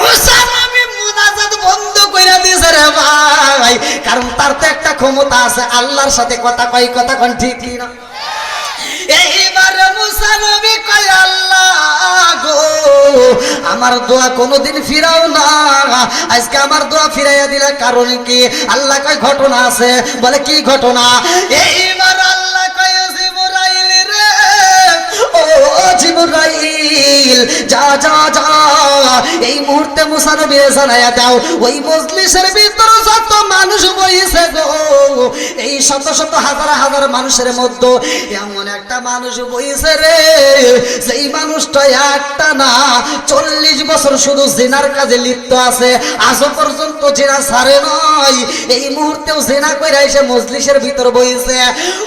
মুসা নবী মুনাজাত বন্ধ কইরা দিয়েছে রে ভাই, কারণ তার তো একটা ক্ষমতা আছে, আল্লাহর সাথে কথা কয়, কথা কোন ঠিক কি না? এইবার মুসা নবী কয়, আল্লাহ গো আমার দোয়া কোনোদিন ফিরাও না, আজকে আমার দোয়া ফিরাইয়া দিলে কারণ কি? আল্লাহ কয় ঘটনা আছে। বলে কি ঘটনা? এইবার আল্লাহ কয় জিবরাইল রে, ও জিবরাইল যা যা যা, এই মুহূর্তে মুসা নবী জানাইয়া দাও ওই মজলিসের ভিতর যত মানুষ বইছে গো, এই শত শত হাজার হাজার মানুষের মধ্যে এমন একটা মানুষ বইছে রে, যেই মানুষটা একটা না 40 বছর শুধু জিনার কাজে লিপ্ত আছে, আজও পর্যন্ত জিনা ছাড়ে নয়। এই মুহূর্তেও জিনা কইরা এসে মজলিসের ভিতর বইছে।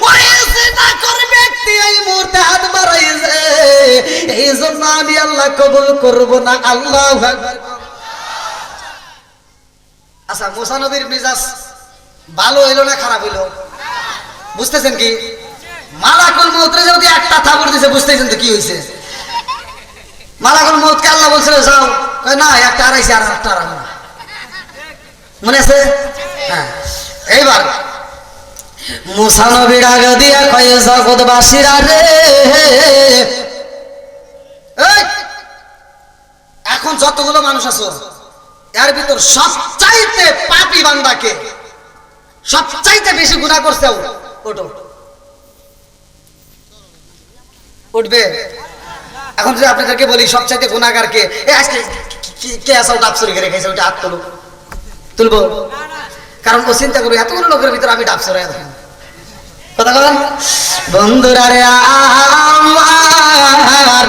ওই জিনা করে ব্যক্তি এই মুহূর্তে হাত বাড়াইছে, এই জন্য আমি আল্লাহ কবুল করব না। আল্লাহু আকবার। আচ্ছা, মুসা নবীর মিজাজ ভালো হইলো না খারাপ হইলো? বুঝতেছেন কি? মালাকুল মউতরে যদি একটা থাপড় দিছে, বুঝতেছেন তো কি হইছে? মালাকুল মউতকে আল্লাহ বলছিল যাও, কয় না একটা আড়াইছে আর একটা আড়াই না, মনে আছে? হ্যাঁ। এইবার মুসা নবী ডাক দিয়া কয় জগৎবাসীরা রে, এখন যতগুলো মানুষ আছো এর ভিতর সবচাইতে পাপী বান্দাকে, সবচাইতে বেশি গুনাহ করছে ওঠো, উঠবে। এখন যদি আপনাদেরকে বলি সবচাইতে গুনাহগার কে, আজকে কে আছে ডাব চুরি করে খাইছে, ওটা হাত তুলো, তুলবো? কারণ ও চিন্তা করবো এতগুলো লোকের ভিতরে আমি ডাব চুরাই দেখেন। কথা বলেন বন্ধুরা রে আমার।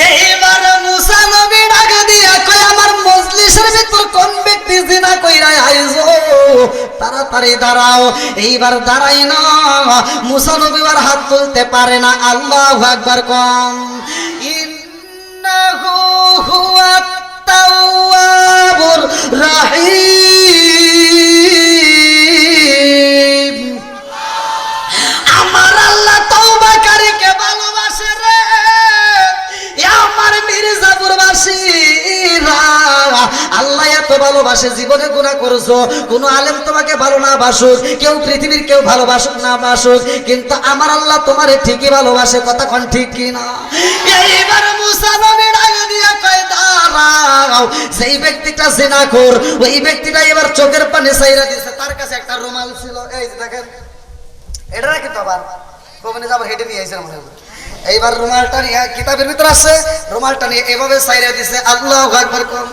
এইবার মুসা নবী ডাক দিয়া কয় আমার মজলিসের ভিতর কোন ব্যক্তি জিনা কইরা আইছো তাড়াতাড়ি দাঁড়াও। এইবার দাঁড়াই না, মুসা নবী আর হাত তুলতে পারে না। আল্লাহু আকবার কম। ইন্নাহু হুয়াত তাওয়াবুর রাহিম। আমার আল্লাহ তওবাকারীকে ভালোবাসে রে, আমার মির্জাপুরবাসীরা আল্লাহ এত ভালোবাসে। জীবনে গুনাহ করছো, কোন আলেম তোমাকে ভালো না বাসুক, কেউ পৃথিবীর কেউ ভালোবাসুক না বাসুক, কিন্তু আমার আল্লাহ তোমারে ঠিকই ভালোবাসে। কথা কোন ঠিক কি না? এইবার মুসা নবী ডাক দিয়া কয় দাঁড়াও। যেই ব্যক্তিটা জিনাখোর, ওই ব্যক্তিটা এবার চোখের পানি ছাইরা দিয়েছে। তার কাছে একটা রুমাল ছিল, এই যে দেখেন, এটা নাকি তো আবার কবনে যাব হেঁটে নিয়ে আইছে মনে হয়। এইবার রুমালটা নিয়ে কিতাবের ভিতর আছে, রুমালটা নিয়ে এভাবে ছাইরা দিছে। আল্লাহু আকবার কম।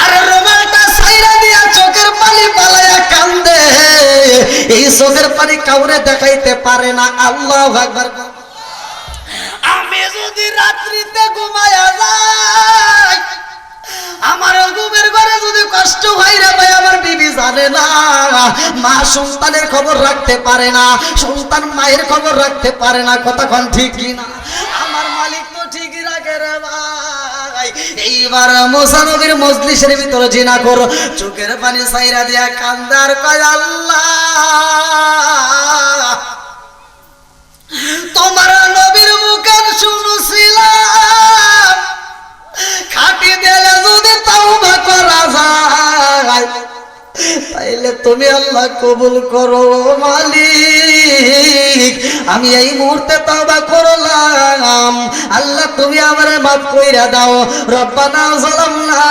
আর রুমালটা ছাইরা দিয়া চোখের পানি পালায়া কান্দে, এই চোখের পানি কাউরে দেখাইতে পারে না। আল্লাহু আকবার কম। আমি যদি রাত্রিতে ঘুমায়া যাই, আমার ঘুমের ঘরে যদি কষ্ট হয় রে ভাই, আমার বিবি জানে না। মা সন্তানের খবর রাখতে পারে না, সন্তান মায়ের খবর রাখতে পারে না। কতক্ষণ ঠিক কি না? আমার মালিক তো ঠিকই রাখে রে ভাই। এইবার মুসা নবীর মজলিসের ভিতরে জিনা কর, চোখের পানি ছাইরা দিয়া কান্দার কয় আল্লাহ তোমার নবীর মুখে শুনছিলাম, খাটি দিলে যদি তাওবা করা যায়, তাইলে তুমি আল্লাহ কবুল করো মালিক। আমি এই মুহূর্তে তাওবা করলাম, আল্লাহ তুমি আমারে মাফ কইরা দাও। রব্বানা যালামনা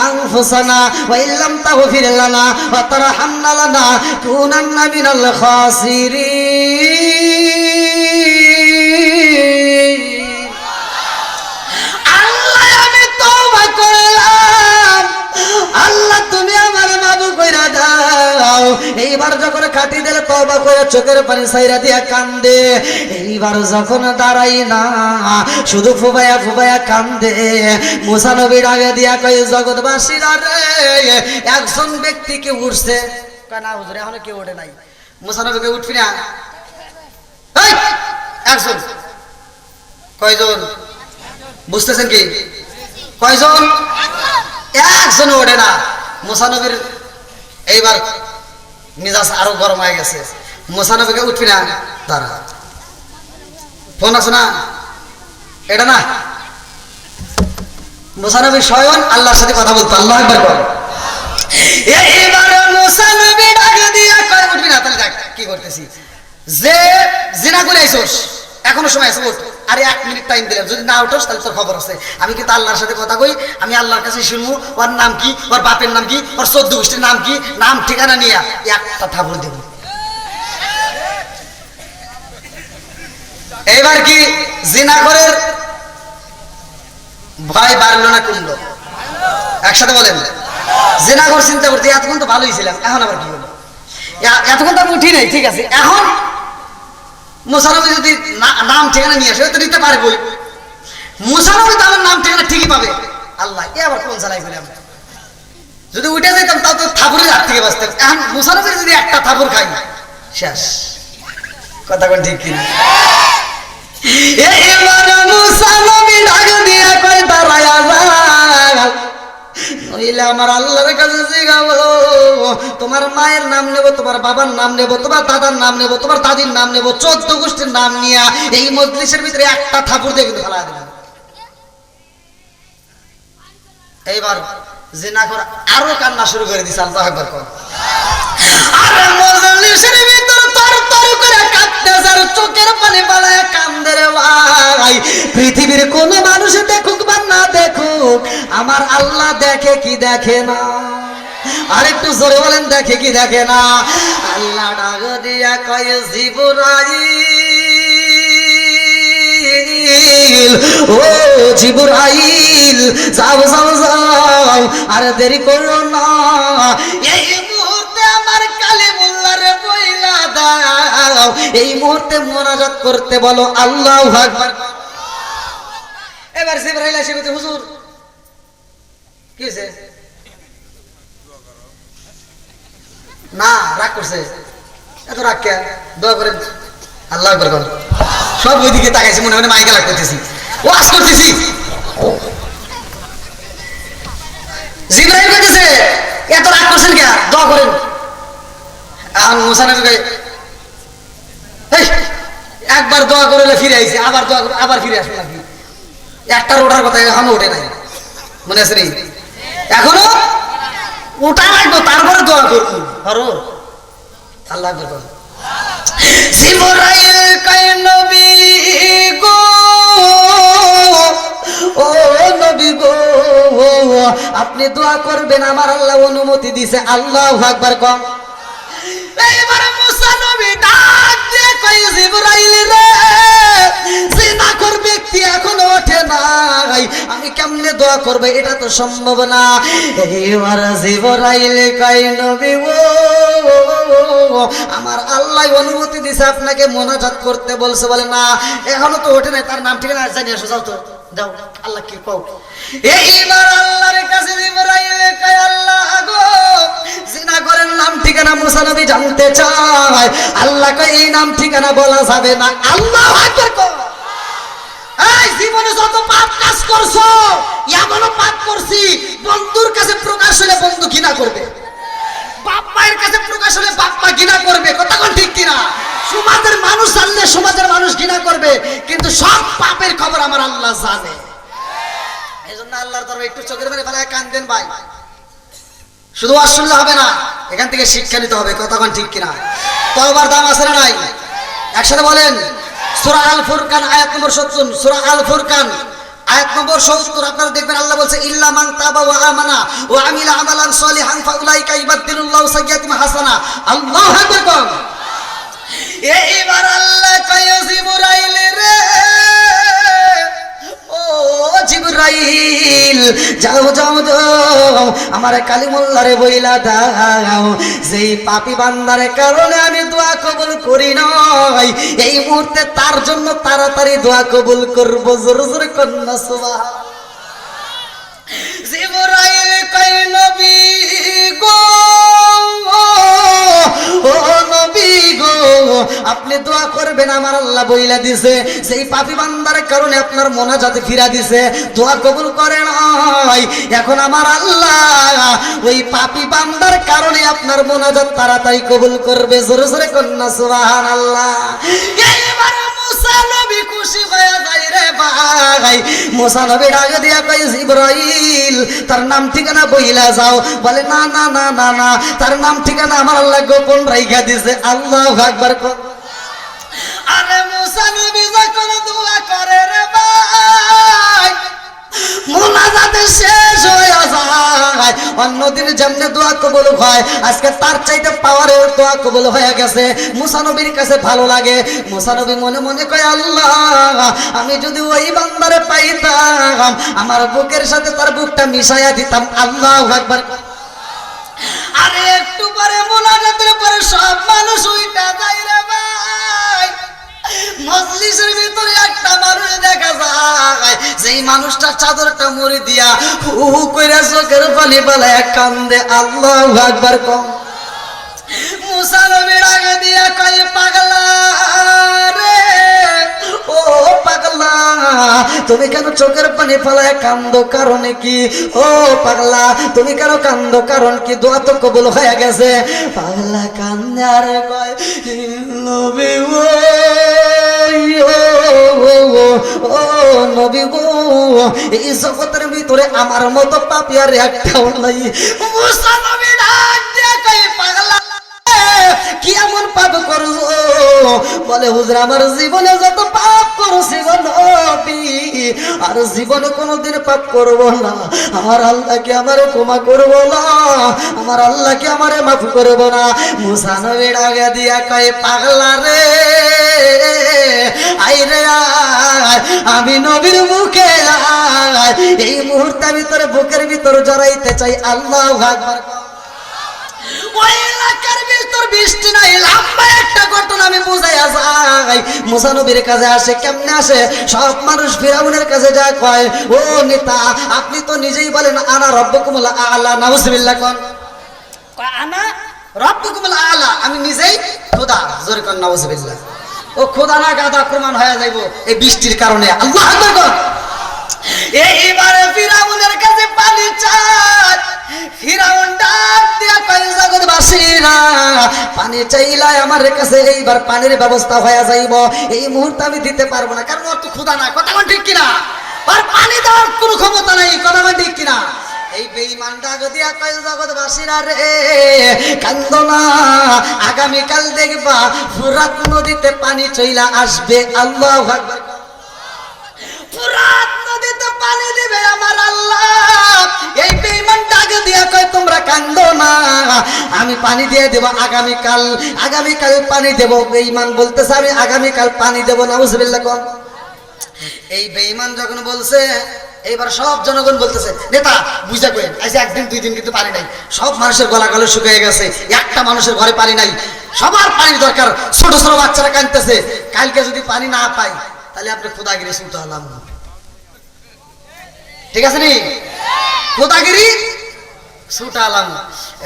আনফুসানা ওয়া ইল্লাম তাগফির লানা ওয়া তারহামনা লানাকুনান্না মিনাল খাসিরিন। আল্লাহ তুমি আমার মাফ কইরা দাও। এইবার যখন খাটি দিলে তওবা করে চোখের পানি ছাইরা দিয়া কান্দে। এইবার যখন দাঁড়াই না, শুধু ফুবায়া ফুবায়া কান্দে। মুসা নবী ডাক দিয়া কয় জগৎবাসীরা রে, একজন ব্যক্তিকে উঠছে। কয় না হুজুর এখনো কেউ ওঠে নাই। মুসা নবীকে উঠবি না? এই একজন। কয়জন বুঝতেছেন কি? কয়জন? একজন ওঠে না। মুসা নবীর এইবার মিজাজ আরো গরম হয়ে গেছে। মুসা নবীকে উঠবি না? দাঁড়া, ফোন আছে না? এটা না, মুসা নবী স্বয়ং আল্লাহর সাথে কথা বলতো। আল্লাহু আকবার বল। এইবার মুসা নবী ডাক দিয়া কয় উঠবি না? তাহলে দেখ কি করতেছি, যে জিনা করে আইছস, এখনো সময় আছে, উঠ। আরে 1 মিনিট টাইম দিলাম, যদি না উঠোস তাহলে তোর খবর আছে। আমি কিন্তু আল্লাহর সাথে কথা কই, আমি আল্লাহর কাছে শুনবো ওর নাম কি, ওর বাপের নাম কি, ওর 14 গোষ্ঠীর নাম কি, নাম ঠিকানা নিয়ে একটা থাপড় দেব। এবার কি জিনাখোরের ভয় বাড়লো না কমলো? একসাথে বলেন। জিনাখোর চিন্তা করতে এতক্ষণ তো ভালোই ছিলাম, এখন আবার কি হলো? এতক্ষণ তো আমি উঠি নাই, ঠিক আছে। এখন মুসা নবী যদি নাম ঠিকানা নিয়ে আসে তো নিতে পারবই। মুসা নবী তো আমার নাম ঠিকানা ঠিকই পাবে। আল্লাহ এ আবার কোন চালাই বলে, আমি যদি উঠে যেতাম তাও তো থাপুরের হাত থেকে বাঁচতাম। এখন মুসা নবীর যদি একটা থাপুর খাই শেষ। কথা কোন ঠিক কিনা? এবার মুসা নবী ডাক দিয়া কই দাঁড়ায়া যাও, নইলে আমার আল্লাহর কাছে জিগাবো, তোমার মায়ের নাম নেব, তোমার বাবার নাম নেব, তোমার দাদার নাম নেব, তোমার দাদির নাম নেব, 14 গোষ্ঠীর নাম নিয়ে এই মজলিসের ভিতরে একটা থাপুর দিয়ে কিন্তু ফেলা দিলাম। এইবার জিনাখোর আরো কান্না শুরু করে দিছে। আল্লাহু আকবার কর। আরে মজলিসের ভিতর তর তর করে কাঁদতেছে আর চোখের পানি বালায় কান্দে রে ভাই। পৃথিবীর কোন মানুষ দেখুক বা না দেখুক, আমার আল্লাহ দেখে কি দেখে না? আর একটু জোরে বলেন, দেখে কি দেখে না? আল্লাহ ডাক দিয়া কয় জিবরাইল, ও জিবরাইল যাও যাও যাও, আর দেরি করো না। এই মুহূর্তে আমার কালিমুল্লাহরে বইলা দাও, এই মুহূর্তে মোনাজাত করতে বলো আল্লাহু আকবার। এবার জিবরাইল এসে বলতে, হুজুর কি হয়েছে? না রাগ করছে, এত রাগ কে? দোয়া করেন আল্লাহু আকবার কর। সব ওইদিকে তাকাইছে, মনে মনে মাইকে লাগ করতেছি, ওয়াজ করতেছি। জিবরাইল কইতেছে এত রাগ করছেন কে? দোয়া করেন। আর মুসা নবী কই, এই একবার দোয়া করলে ফিরে আইছে, আবার দোয়া আবার ফিরে আসবে নাকি? একটা ওঠার কথা এখনো ওঠে নাই, মনে আছে নেই? এখনো ওটা লাগবে, তারপরে দোয়া করবো। আরো আল্লাহ আকবার কর। জিবরাইল কয় নবী গো, ও নবী গো, আপনি দোয়া করবেন, আমার আল্লাহ অনুমতি দিছে। আল্লাহু আকবার কর। এইবার মুসা নবী ডাক দিয়ে কয় জিবরাইল রে, জিনাখোর ব্যক্তি এখনো ওঠে নাই, আমি কেমনে দোয়া করব? এটা তো সম্ভব না। এইবার জিবরাইল কয় নবী ও, আমার আল্লাহ অনুমতি দিছে, আপনাকে মোনাজাত করতে বলছে। বলে না এখনো তো ওঠে নাই, তার নাম ঠিকানা জানিয়ে আসো, যাও তো যাও। আল্লাহ কি কও? এইবার আল্লাহর কাছে জিবরাইল কয় আল্লাহ গো, জিনাখোরের নাম ঠিকানা মুসা নবী জানতে চায়। আল্লাহ কয় এই নাম ঠিকানা বলা যাবে না। আল্লাহু আকবার কর। এই জীবনে যত পাপ কাজ করছো, এমনও পাপ করছি বন্ধুর কাছে প্রকাশ হলে বন্ধু ঘৃণা করবে, বাপ মায়ের কাছে প্রকাশ হলে বাপ মা ঘৃণা করবে। কথা কোন ঠিক কিনা? সমাজের মানুষ জানলে সমাজের মানুষ ঘৃণা করবে, কিন্তু সব পাপের খবর আমার আল্লাহ জানে। এই জন্য আল্লাহর দরবারে একটু চোখের পানি ফেলায় কাঁদেন ভাই। শুধু ওয়াজ শুনলে হবে না, এখান থেকে শিক্ষা নিতে হবে। কথা কোন ঠিক কিনা? তওবার দাম আছে না নাই? একসাথে বলেন। সূরা আল ফুরকান আয়াত নম্বর 70, সূরা আল ফুরকান আয়াত নম্বর 70 আপনারা দেখবেন আল্লাহ বলছে ইল্লা মান তাবা ওয়া আমানা ওয়া আমিলা আমালান সলিহান ফাউলাইকা ইবাদদিলুল্লাহু সাইয়্যাতিহিম হাসানা। আল্লাহু আকবার কর। এইবার আল্লাহ কয় জিবরাইল রে, ও জিবরাইল যাও যাও যাও, আমার কালিমুল্লাহরে বইলা দাও, যেই পাপী বান্দার কারণে আমি দোয়া কবুল করি নাই, এই মুহূর্তে তার জন্য তাড়াতাড়ি দোয়া কবুল করব। জোরে জোরে কন্যা সুবহান। জিবরাইল কয় নবী গো, ও নবী গো, আপনি দোয়া করবেন, আমার আল্লাহ বইলা দিছে সেই পাপী বান্দার কারণে আপনার মোনাজাত ফিরা দিছে, দোয়া কবুল করে নাই। এখন আমার আল্লাহ ওই পাপী বান্দার কারণে আপনার মোনাজাত তাড়াতাড়ি কবুল করবে। জোরে জোরে কন্যা সুবহানাল্লাহ। এইবার মুসা নবী খুশি হয়ে যায় রে ভাই। মুসা নবী ডাক দিয়া কয় জিবরাইল তার নাম ঠিকানা বইলা যাও। বলে না না না না না, তার নাম ঠিকানা আমার আল্লাহ গোপন রাইখা দিছে। আল্লাহু আকবার। আরে মুসা নবী যখন দোয়া করে শেষ হয়ে যায়। অন্যদিন যেমনে দোয়া কবুল হয়, আজকে তার চাইতে পাওয়ারে দোয়া কবুল হয়ে গেছে। মুসা নবীর কাছে ভালো লাগে। মুসা নবী মনে মনে কয়, আল্লাহ আমি যদি ওই বান্দারে পাইতাম, আমার বুকের সাথে তার বুকটা মিশাইয়া দিতাম। আল্লাহু আকবার। আরে একটু পরে মোনাজাতের পরে সব মানুষ উইটা যায় রে ভাই। মজলিসের ভিতরে একটা মানুষ দেখা যায়, যেই মানুষটা চাদরটা মুড়ি দিয়া হু হু কইরা চোখের পানি পালায় কান্দে। আল্লাহু আকবার কম। মুসা নবী আগে দিয়া কয়, পাগলা রে, ও পাগলা, তুমি কেন চোখের পানি ফেলায় কান্দো, কারণ কি? ও পাগলা, তুমি কেন কান্দো, কারণ কি? দোয়া তো কবুল হয়ে গেছে। পাগলা কান্দে আর কয়, নবী গো, ও নবী গো, এই জগতের ভিতরে আমার মতো পাপী আর একটাও নাই। মুসা নবী ডাক দিয়ে কয়, পাগলা কি এমন পাপ করছো? বলে, হুজুর আমার জীবনে যত পাপ করছি গো নবী, আর জীবনে কোনোদিন পাপ করব না। আমার আল্লাহ কি আমারে ক্ষমা করব না? আমার আল্লাহ কি আমারে মাফ করব না? মুসা নবী ডাক দিয়া কয়, পাগলা রে, আইরে আয়, আমি নবীর মুখে আয়, এই মুহূর্তের ভিতরে বুকের ভিতর জড়াইতে চাই। আল্লাহু আকবার। ওই এলাকার ভিতর বৃষ্টি নাই, লম্বা একটা ঘটনা আমি বুঝাইয়া যাই। মুসা নবীর কাছে আসে, কেমনে আসে? সব মানুষ ফিরাউনের কাছে যায়, কয়, ও নেতা, আপনি তো নিজেই বলেন আনা রব্বুকুমুল আ'লা। নাউযুবিল্লাহ কোন, কয় আনা রব্বুকুমুল আ'লা, আমি নিজেই খোদা। জোরে কোন নাউযুবিল্লাহ। ও খোদা না গাদা প্রমাণ হয়ে যাইব এই বৃষ্টির কারণে। আল্লাহু আকবার কোন। এইবারে ফিরাউনের কাছে পানি চায়। ফিরাউন ডাক দিয়া কয়, জগৎবাসীরা পানি চাইলাই আমার কাছে, এইবার পানির ব্যবস্থা হয়ে যাইব। এই মুহূর্তে আমি দিতে পারবো না, কারণ ওর তো ক্ষুধা না। কথা কোন ঠিক কিনা? আর পানি দেওয়ার কোনো ক্ষমতা নাই। কথা কোন ঠিক কিনা? এই বেঈমান ডাক দিয়া কয়, জগৎবাসীরা রে কান্দো না, আগামীকাল দেখবা ফুরাত নদীতে পানি চইলা আসবে। আল্লাহু আকবার। ফুরাত নদীতে পানি দিবে আমার আল্লাহ। এই বেঈমান ডাক দিয়া কয়, তোমরা কান্দো না, আমি পানি দিয়ে দেব আগামীকাল। আগামীকাল পানি দেব। বেঈমান বলতেছে, আমি আগামীকাল পানি দেব। নাউযুবিল্লাহ কোন। এই বেঈমান যখন বলছে, এইবার সব জনগণ বলতেছে, নেতা বুঝা কইেন, আজ একদিন দুই দিন কিন্তু পানি নাই। সব মানুষের গলা গলা শুকিয়ে গেছে, একটা মানুষের ঘরে পানি নাই। সবার পানির দরকার। ছোট ছোট বাচ্চারা কাঁদতেছে, কালকে যদি পানি না পাই তাহলে আপনি খোদাগিরি শুনতে হলাম। ঠিক আছে নি? খোদাগিরি ছুটা আলাম।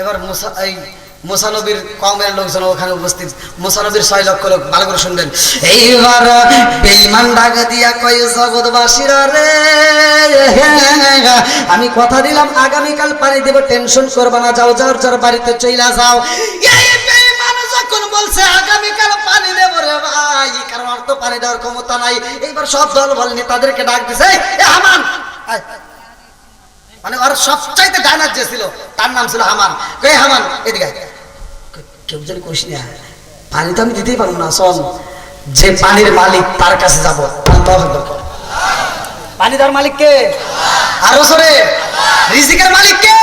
এবার মুসা নবীর কওমের লোকজন ওখানে উপস্থিত। মুসা নবীর 6 লক্ষ লোক, ভালো করে শুনবেন। এইবার বেঈমান ডাক দিয়া কয়, জগৎবাসীরা রে, আমি কথা দিলাম আগামীকাল পানি দেব, টেনশন করবা না, যাও যাও যার বাড়িতে চইলা যাও। এই বেঈমান যখন বলছে আগামীকাল পানি দেব রে ভাই, কারণ আর তো পানি দেওয়ার ক্ষমতা নাই। এইবার সব দল বল নেতাদেরকে ডাক দিছে, এ হামান, মানে ওর সবচাইতে ডাইনার যে ছিল তার নাম ছিল হামান। কে হামান, এদিকে কেউ যেন কইস না, পানি তো আমি দিতেই পারবো না, চল যে পানির মালিক তার কাছে যাব। পানি দেওয়ার মালিক কে? আরো জোরে, রিজিকের মালিক কে?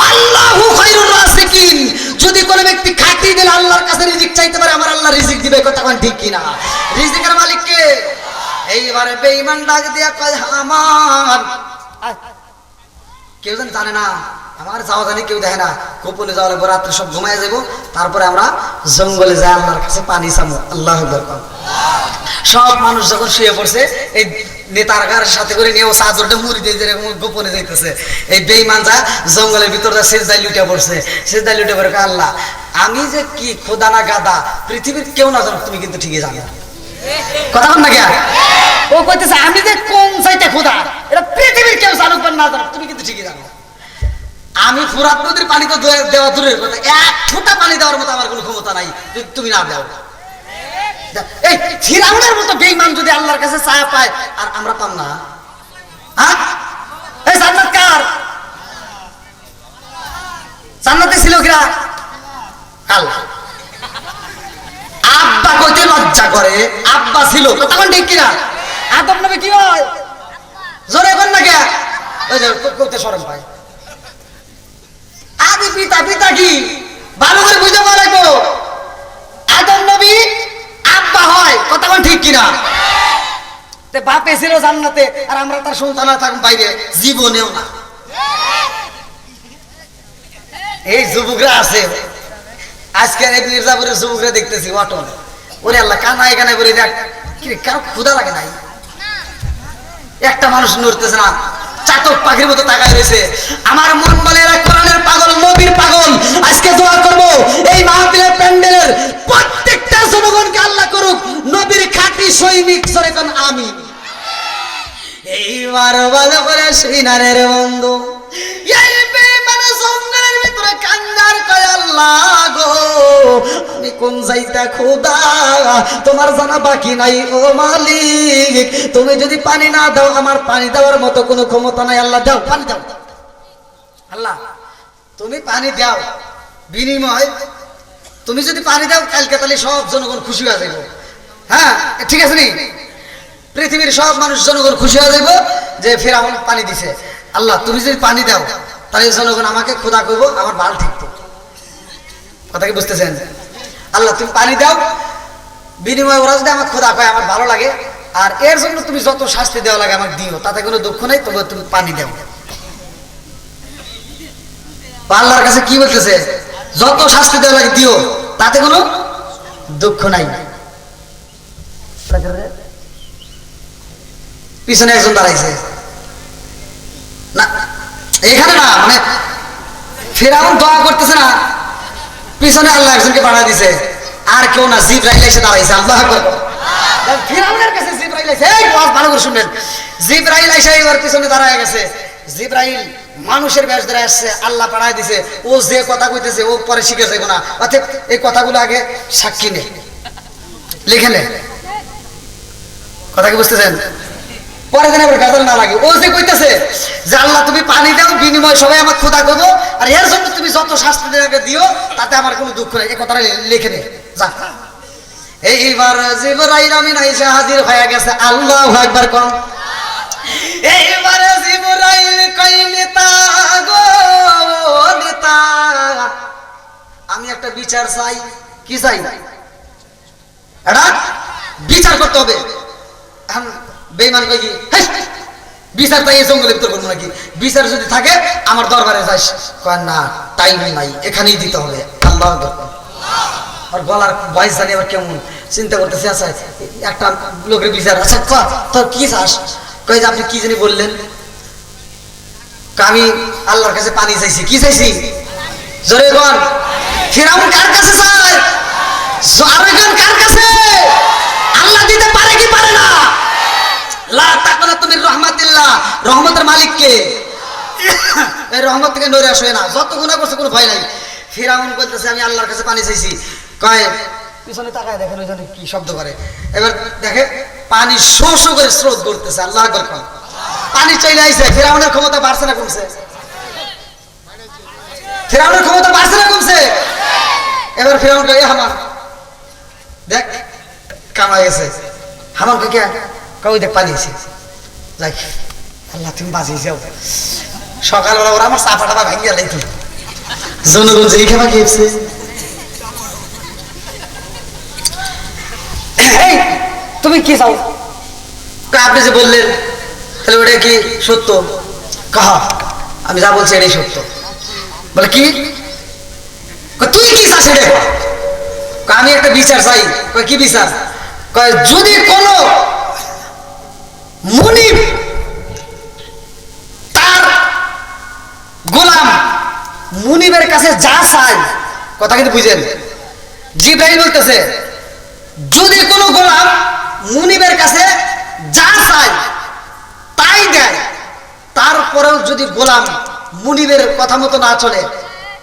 আল্লাহু খায়রুর রাযিকিন। যদি কোনো ব্যক্তি খাটি দিলে আল্লাহর কাছে রিজিক চাইতে পারে, আমার আল্লাহ রিজিক দিবে। কথা কোন ঠিক কিনা? রিজিকের মালিক কে? এইবারে বেঈমান ডাক দিয়া কয়, হামান, কেউ জানে না, আমার যাওয়া জানি কেউ দেখে না, গোপনে যাওয়া লাগবো, রাত্রে সব ঘুমায় যাবো, তারপরে আমরা জঙ্গলে যাই আল্লাহর কাছে পানি চাবো। আল্লাহু আকবার। সব মানুষ যখন শুয়ে পড়ছে, এই নেতার গার সাথে করে নিয়ে ও চাদরটা মুড়ি দিয়ে যেরকম গোপনে যাইতেছে, এই বেঈমান যা জঙ্গলের ভিতরে সেজদায় লুটে পড়ছে। সেজদায় লুটে পড়ে, আল্লাহ আমি যে কি খোদা না গাদা, পৃথিবীর কেউ না জানো, তুমি কিন্তু ঠিকই জানো। কথা বল না কে? ও কইতেছে আমি যে কোন চাইতে খোদা, এটা পৃথিবীর কেউ জানুক বা না জানুক, তুমি কিন্তু ঠিকই জানো। আমি ফুরাত নদীর পানি তো দেওয়া দূরের কথা, এক ফোঁটা পানি দেওয়ার মতো আমার কোনো ক্ষমতা নাই, তুমি না দাও। এই ফিরাউনের মতো বেঈমান যদি আল্লাহর কাছে ছায়া পায়, আর আমরা পাম না? হ্যাঁ, এই জান্নাত কার? জান্নাতে ছিল কিরা? আল্লাহ। আব্বা কইতে লজ্জা করে, আব্বা ছিল। তখন ঠিক কিনা? আদম নবী কি হয়? জোরে বল না কে? ওই যে করতে শরম পায়। আদি পিতা, পিতা কি ভালো করে বুঝতে পারবো। আদম নবী আব্বা হয়, কথা বল ঠিক কিনা? বাপে ছিল জান্নাতে আর আমরা তার সন্তান থাকুন বাইরে, জীবনেও না। এই যুবকরা আছে আজকে এই মির্জাপুরের যুবকরা দেখতেছি অটল, ওরে আল্লাহ কানায় কানায় বলে দেখ কারো ক্ষুধা লাগে নাই, একটা মানুষ নড়তেছে না, চাতক পাখির মতো তাকায় রয়েছে। আমার মন বলে এরা কোরআনের পাগল, নবীর পাগল। আজকে দোয়া করবো এই মাহফিলের প্যান্ডেলের প্রত্যেকটা জনগণকে আল্লাহ করুক নবীর খাঁটি সৈনিক। সরেকন আমি এইবার ভালো করে সিনারের বন্ধু এই বেঈমান জঙ্গলের ভিতরে কান্দার কয় আল্লাহ গো আমি কোন যাইতা খোদা তোমার জানা বাকি নাই ও মালিক। তুমি যদি পানি না দাও আমার পানি দেওয়ার মতো কোনো ক্ষমতা নাই। আল্লাহ দাও, পানি দাও। আল্লাহ তুমি পানি দাও, বিনিময় তুমি যদি পানি দাও কালকে তাহলে সব জনগণ খুশি হয়ে যাইব। হ্যাঁ ঠিক আছে নি? পৃথিবীর সব মানুষ জনগণ খুশি হয়ে যাইব যে ফিরআউন পানি দিছে। আল্লাহ তুমি যদি পানি দাও তাহলে জনগণ আমাকে খোদা করবো, আমার বাল ঠিকতো। কথা কি বুঝতেছেন? আল্লাহ তুমি পানি দাও, বিনিময় ওরা যদি আমার খোদা কয় আমার ভালো লাগে, আর এর জন্য তুমি যত শাস্তি দেওয়া লাগে আমাকে দিও, তাতে কোনো দুঃখ নেই, তবে তুমি পানি দাও। আল্লাহর কাছে কি বলতেছে? যত শাস্তি দেওয়া লাগে দিও, তাতে কোনো দুঃখ নাই। পিছনে একজন দাঁড়াইছে না, এখানে না, মানে ফিরআউন দোয়া করতেছে না, পিছনে আল্লাহ একজনকে পাঠিয়ে দিছে, আর কেউ না, জিবরাইল এসে দাঁড়াইছে। আল্লাহু আকবার। ফিরআউনের কাছে জিবরাইল এসে, এই ওয়াজ ভালো করে শুনবেন, জিবরাইল এসে এবার পিছনে দাঁড়ায় গেছে। জিবরাইল মানুষের বেশ ধরে আসছে, আল্লাহ পাঠায় দিছে। ও যে কথা কইতেছে ও পরে শিখে যাবে না, অর্থাৎ এই কথাগুলো আগে সাক্ষী নে, লিখে নে। কথা কি বুঝতেছেন? পরে দিন আবার গাজল না লাগে। ও যে কইতেছে যে আল্লাহ তুমি পানি দাও, বিনিময় সবাই আমার খোদা করবো, আর এর জন্য তুমি যত শাস্তি দিও তাতে আমার কোনো দুঃখ নেই, এই কথাটা লিখে নে যা। এইবার জিবরাইল আমিন এসে হাজির হয়ে গেছে। আল্লাহু আকবার কোন। এইবার জিবরাইল কই নেতা গো নেতা, আমি একটা বিচার চাই। কি চাই? এটা বিচার করতে হবে। বেঈমান কই কি বিচার তাই এই জঙ্গলের ভিতর করবো নাকি? বিচার যদি থাকে আমার দরবারে যাস। কয় না, টাইম নাই, এখানেই দিতে হবে। আল্লাহু আকবার। আর গলার ভয়েস জানি আবার কেমন, চিন্তা করতেছি। আচ্ছা একটা লোকের বিচার, আচ্ছা তোর কি চাস? কই যে আপনি কি জানি বললেন? আমি আল্লাহর কাছে পানি চাইছি। কি চাইছি? জোরে বল। ফিরআউন কার কাছে চায়? জোরে বল, কার কাছে? আল্লাহ দিতে পারে কি পারে না? লা তাকনাতু মির রাহমাতিল্লাহ, রহমতের মালিক কে? এই রহমত থেকে নড়ে আসে না, যত গুনাহ করছে কোনো ভয় নাই। ফিরআউন বলতেছে আমি আল্লাহর কাছে পানি চাইছি। কয় পিছনে তাকায় দেখেন ওই জন্য কি শব্দ করে। এবার দেখে পানি শো শো করে স্রোত করতেছে। আল্লাহু আকবার। পানি চলে আইছে। ফিরআউনের ক্ষমতা বাড়ছে না কমছে? ফিরআউনের ক্ষমতা বাড়ছে না কমছে? এবার ফিরআউন কয় হামান দেখ কামাই গেছে। হামান কয় কে? কই দেখ পানি এসে যাই। আল্লাহ তুমি বাঁচিয়ে যাও। সকালবেলা ওরা আমার চাপা টাপা ভেঙে গেল, তুই জনগণ যে খাবার খেয়েছে। তুমি কি চাও? আপনি যে বললেন তাহলে ওটা কি সত্য? কাহা আমি যা বলছি এটাই সত্য। বলে কি তুই কি চাস? আমি একটা বিচার চাই। কি বিচার? যদি কোন মুনিব তার গোলাম মুনিবের কাছে যা চায়, কথা কিন্তু বুঝেন, জিবরাইল বলতেছে যদি কোনো গোলাম মুনিবের কাছে যা চায় তাই দেয়, তারপরেও যদি গোলাম মুনিবের কথা মতো না চলে,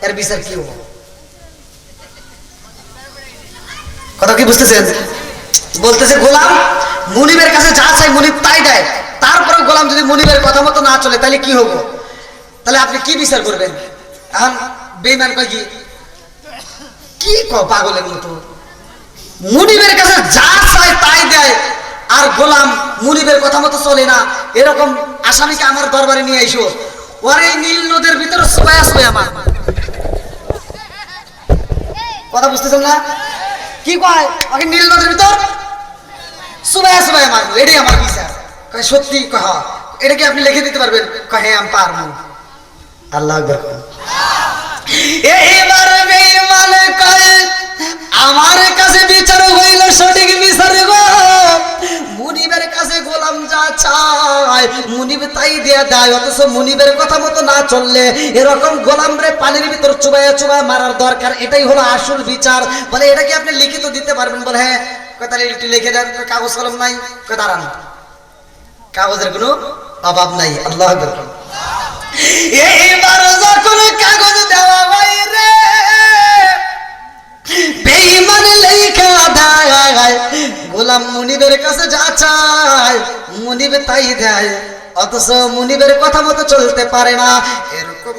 এর বিচার কি হবে? কথা কি বুঝতেছেন? বলতেছে গোলাম মুনিবের কাছে যা চাই মুনিব তাই দেয়, তারপরেও গোলাম যদি মুনিবের কথা মতো না চলে তাহলে কি হবো? তাহলে আপনি কি বিচার করবেন? এখন বেঈমান কয় কি পাগলের মতো, মুনিবের কাছে যা চায় তাই দেয় আর গোলাম মুনিবের কথা মতো চলে না, এরকম আসামিকে আমার দরবারে নিয়ে আইসো, ওর এই নীল নদের ভিতরে সবাই আসবে আমার কথা বুঝতেছেন না? কি কয় ওকে নীল নদের ভিতর সবাই আসবে আমার, এটাই আমার বিচার। কয় সত্যি? কয় হ্যাঁ। এটা কি আপনি লিখে দিতে পারবেন? কয় হ্যাঁ আমি পারবো। আল্লাহ আকবার। এইবার বেঈমান কয় আমার কাছে বিচার হইল সঠিক বিচার গো, মুনিবের কাছে গোলাম যা চায় মুনিব তাই দিয়ে দেয়, অথচ মুনিবের কথা মতো না চললে এরকম গোলাম রে পানির ভিতর চুবাইয়া চুবাইয়া মারার দরকার, এটাই হলো আসল বিচার। বলে এটা কি আপনি লিখিত দিতে পারবেন? বলে হ্যাঁ। কয় তাহলে একটু লিখে দেন। কাগজ কলম নাই? কয় দাঁড়ান, কাগজের কোনো অভাব নাই। আল্লাহ আকবার। এইবার যখন কাগজ দেওয়া হয় রে, বেঈমান লেখা দেয়, গোলাম মুনিবের কাছে যা চায় মুনিব তাই দেয়, অথচ মুনিবের কথা মতো চলতে পারে না। এরকম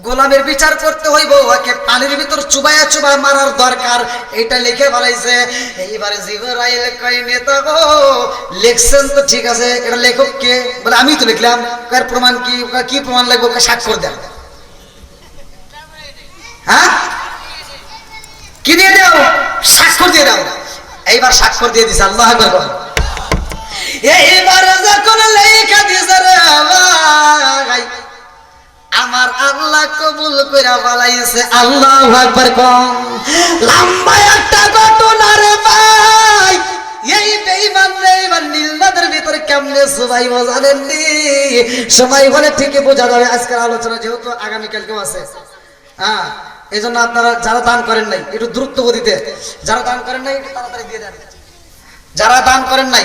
গোলামের বিচার করতে হইব, ওকে পানির ভিতর চুবাইয়া চুবাইয়া মারার দরকার, এটা লিখে বলাইছে। এইবারে জিবরাইল কয় নেতা গো লিখছেন তো ঠিক আছে, এটা লেখক কে? বলে আমি তো লিখলাম। কার প্রমাণ কি? কি প্রমাণ লাগবে? স্বাক্ষর দেন। হ্যাঁ কি দিয়ে দাও? স্বাক্ষর দিয়ে দাও। এইবার স্বাক্ষর দিয়ে দিছে। আল্লাহ আকবার বলেন। এইবার যখন লেখা দিছে রে ভাই, আমার আল্লাহ কবুল কইরা বলাইছে। আল্লাহু আকবার কম। লম্বা একটা ঘটনা রে ভাই, এই বেঈমান রে এবার নীল নদের ভিতরে কেমনে সবাই জানেন নি? সবাই বলে ঠিকই বোঝা যাবে আজকের আলোচনা যেহেতু আগামীকালকেও আছে। হ্যাঁ এই জন্য আপনারা যারা দান করেন নাই একটু দ্রুত গতিতে, যারা দান করেন নাই একটু তাড়াতাড়ি দিয়ে দেন, যারা দান করেন নাই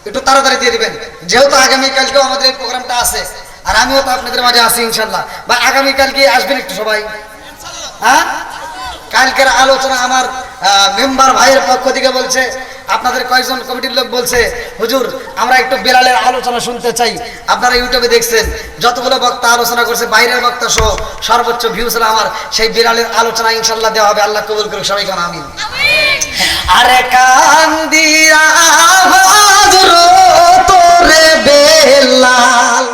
একটু তাড়াতাড়ি দিয়ে দিবেন, যেহেতু আগামীকালকেও আমাদের এই প্রোগ্রামটা আছে আর আমিও তো আপনাদের মাঝে আছি ইনশাল্লাহ। বা আগামীকালকে আসবেন একটু সবাই। হ্যাঁ কালকের আলোচনা আমার মেম্বার ভাইয়ের পক্ষ থেকে বলছে, আপনাদের কয়েকজন কমিটির লোক বলছে হুজুর আমরা একটু বেলালের আলোচনা শুনতে চাই। আপনারা ইউটিউবে দেখছেন যতগুলো বক্তা আলোচনা করছে বাইরের বক্তা সহ সর্বোচ্চ ভিউজ হলো আমার, সেই বেলালের আলোচনা ইনশাল্লাহ দেওয়া হবে। আল্লাহ কবুল করুক সবাই কান আমিন। আরে কান দিয়া তোরে বেলাল,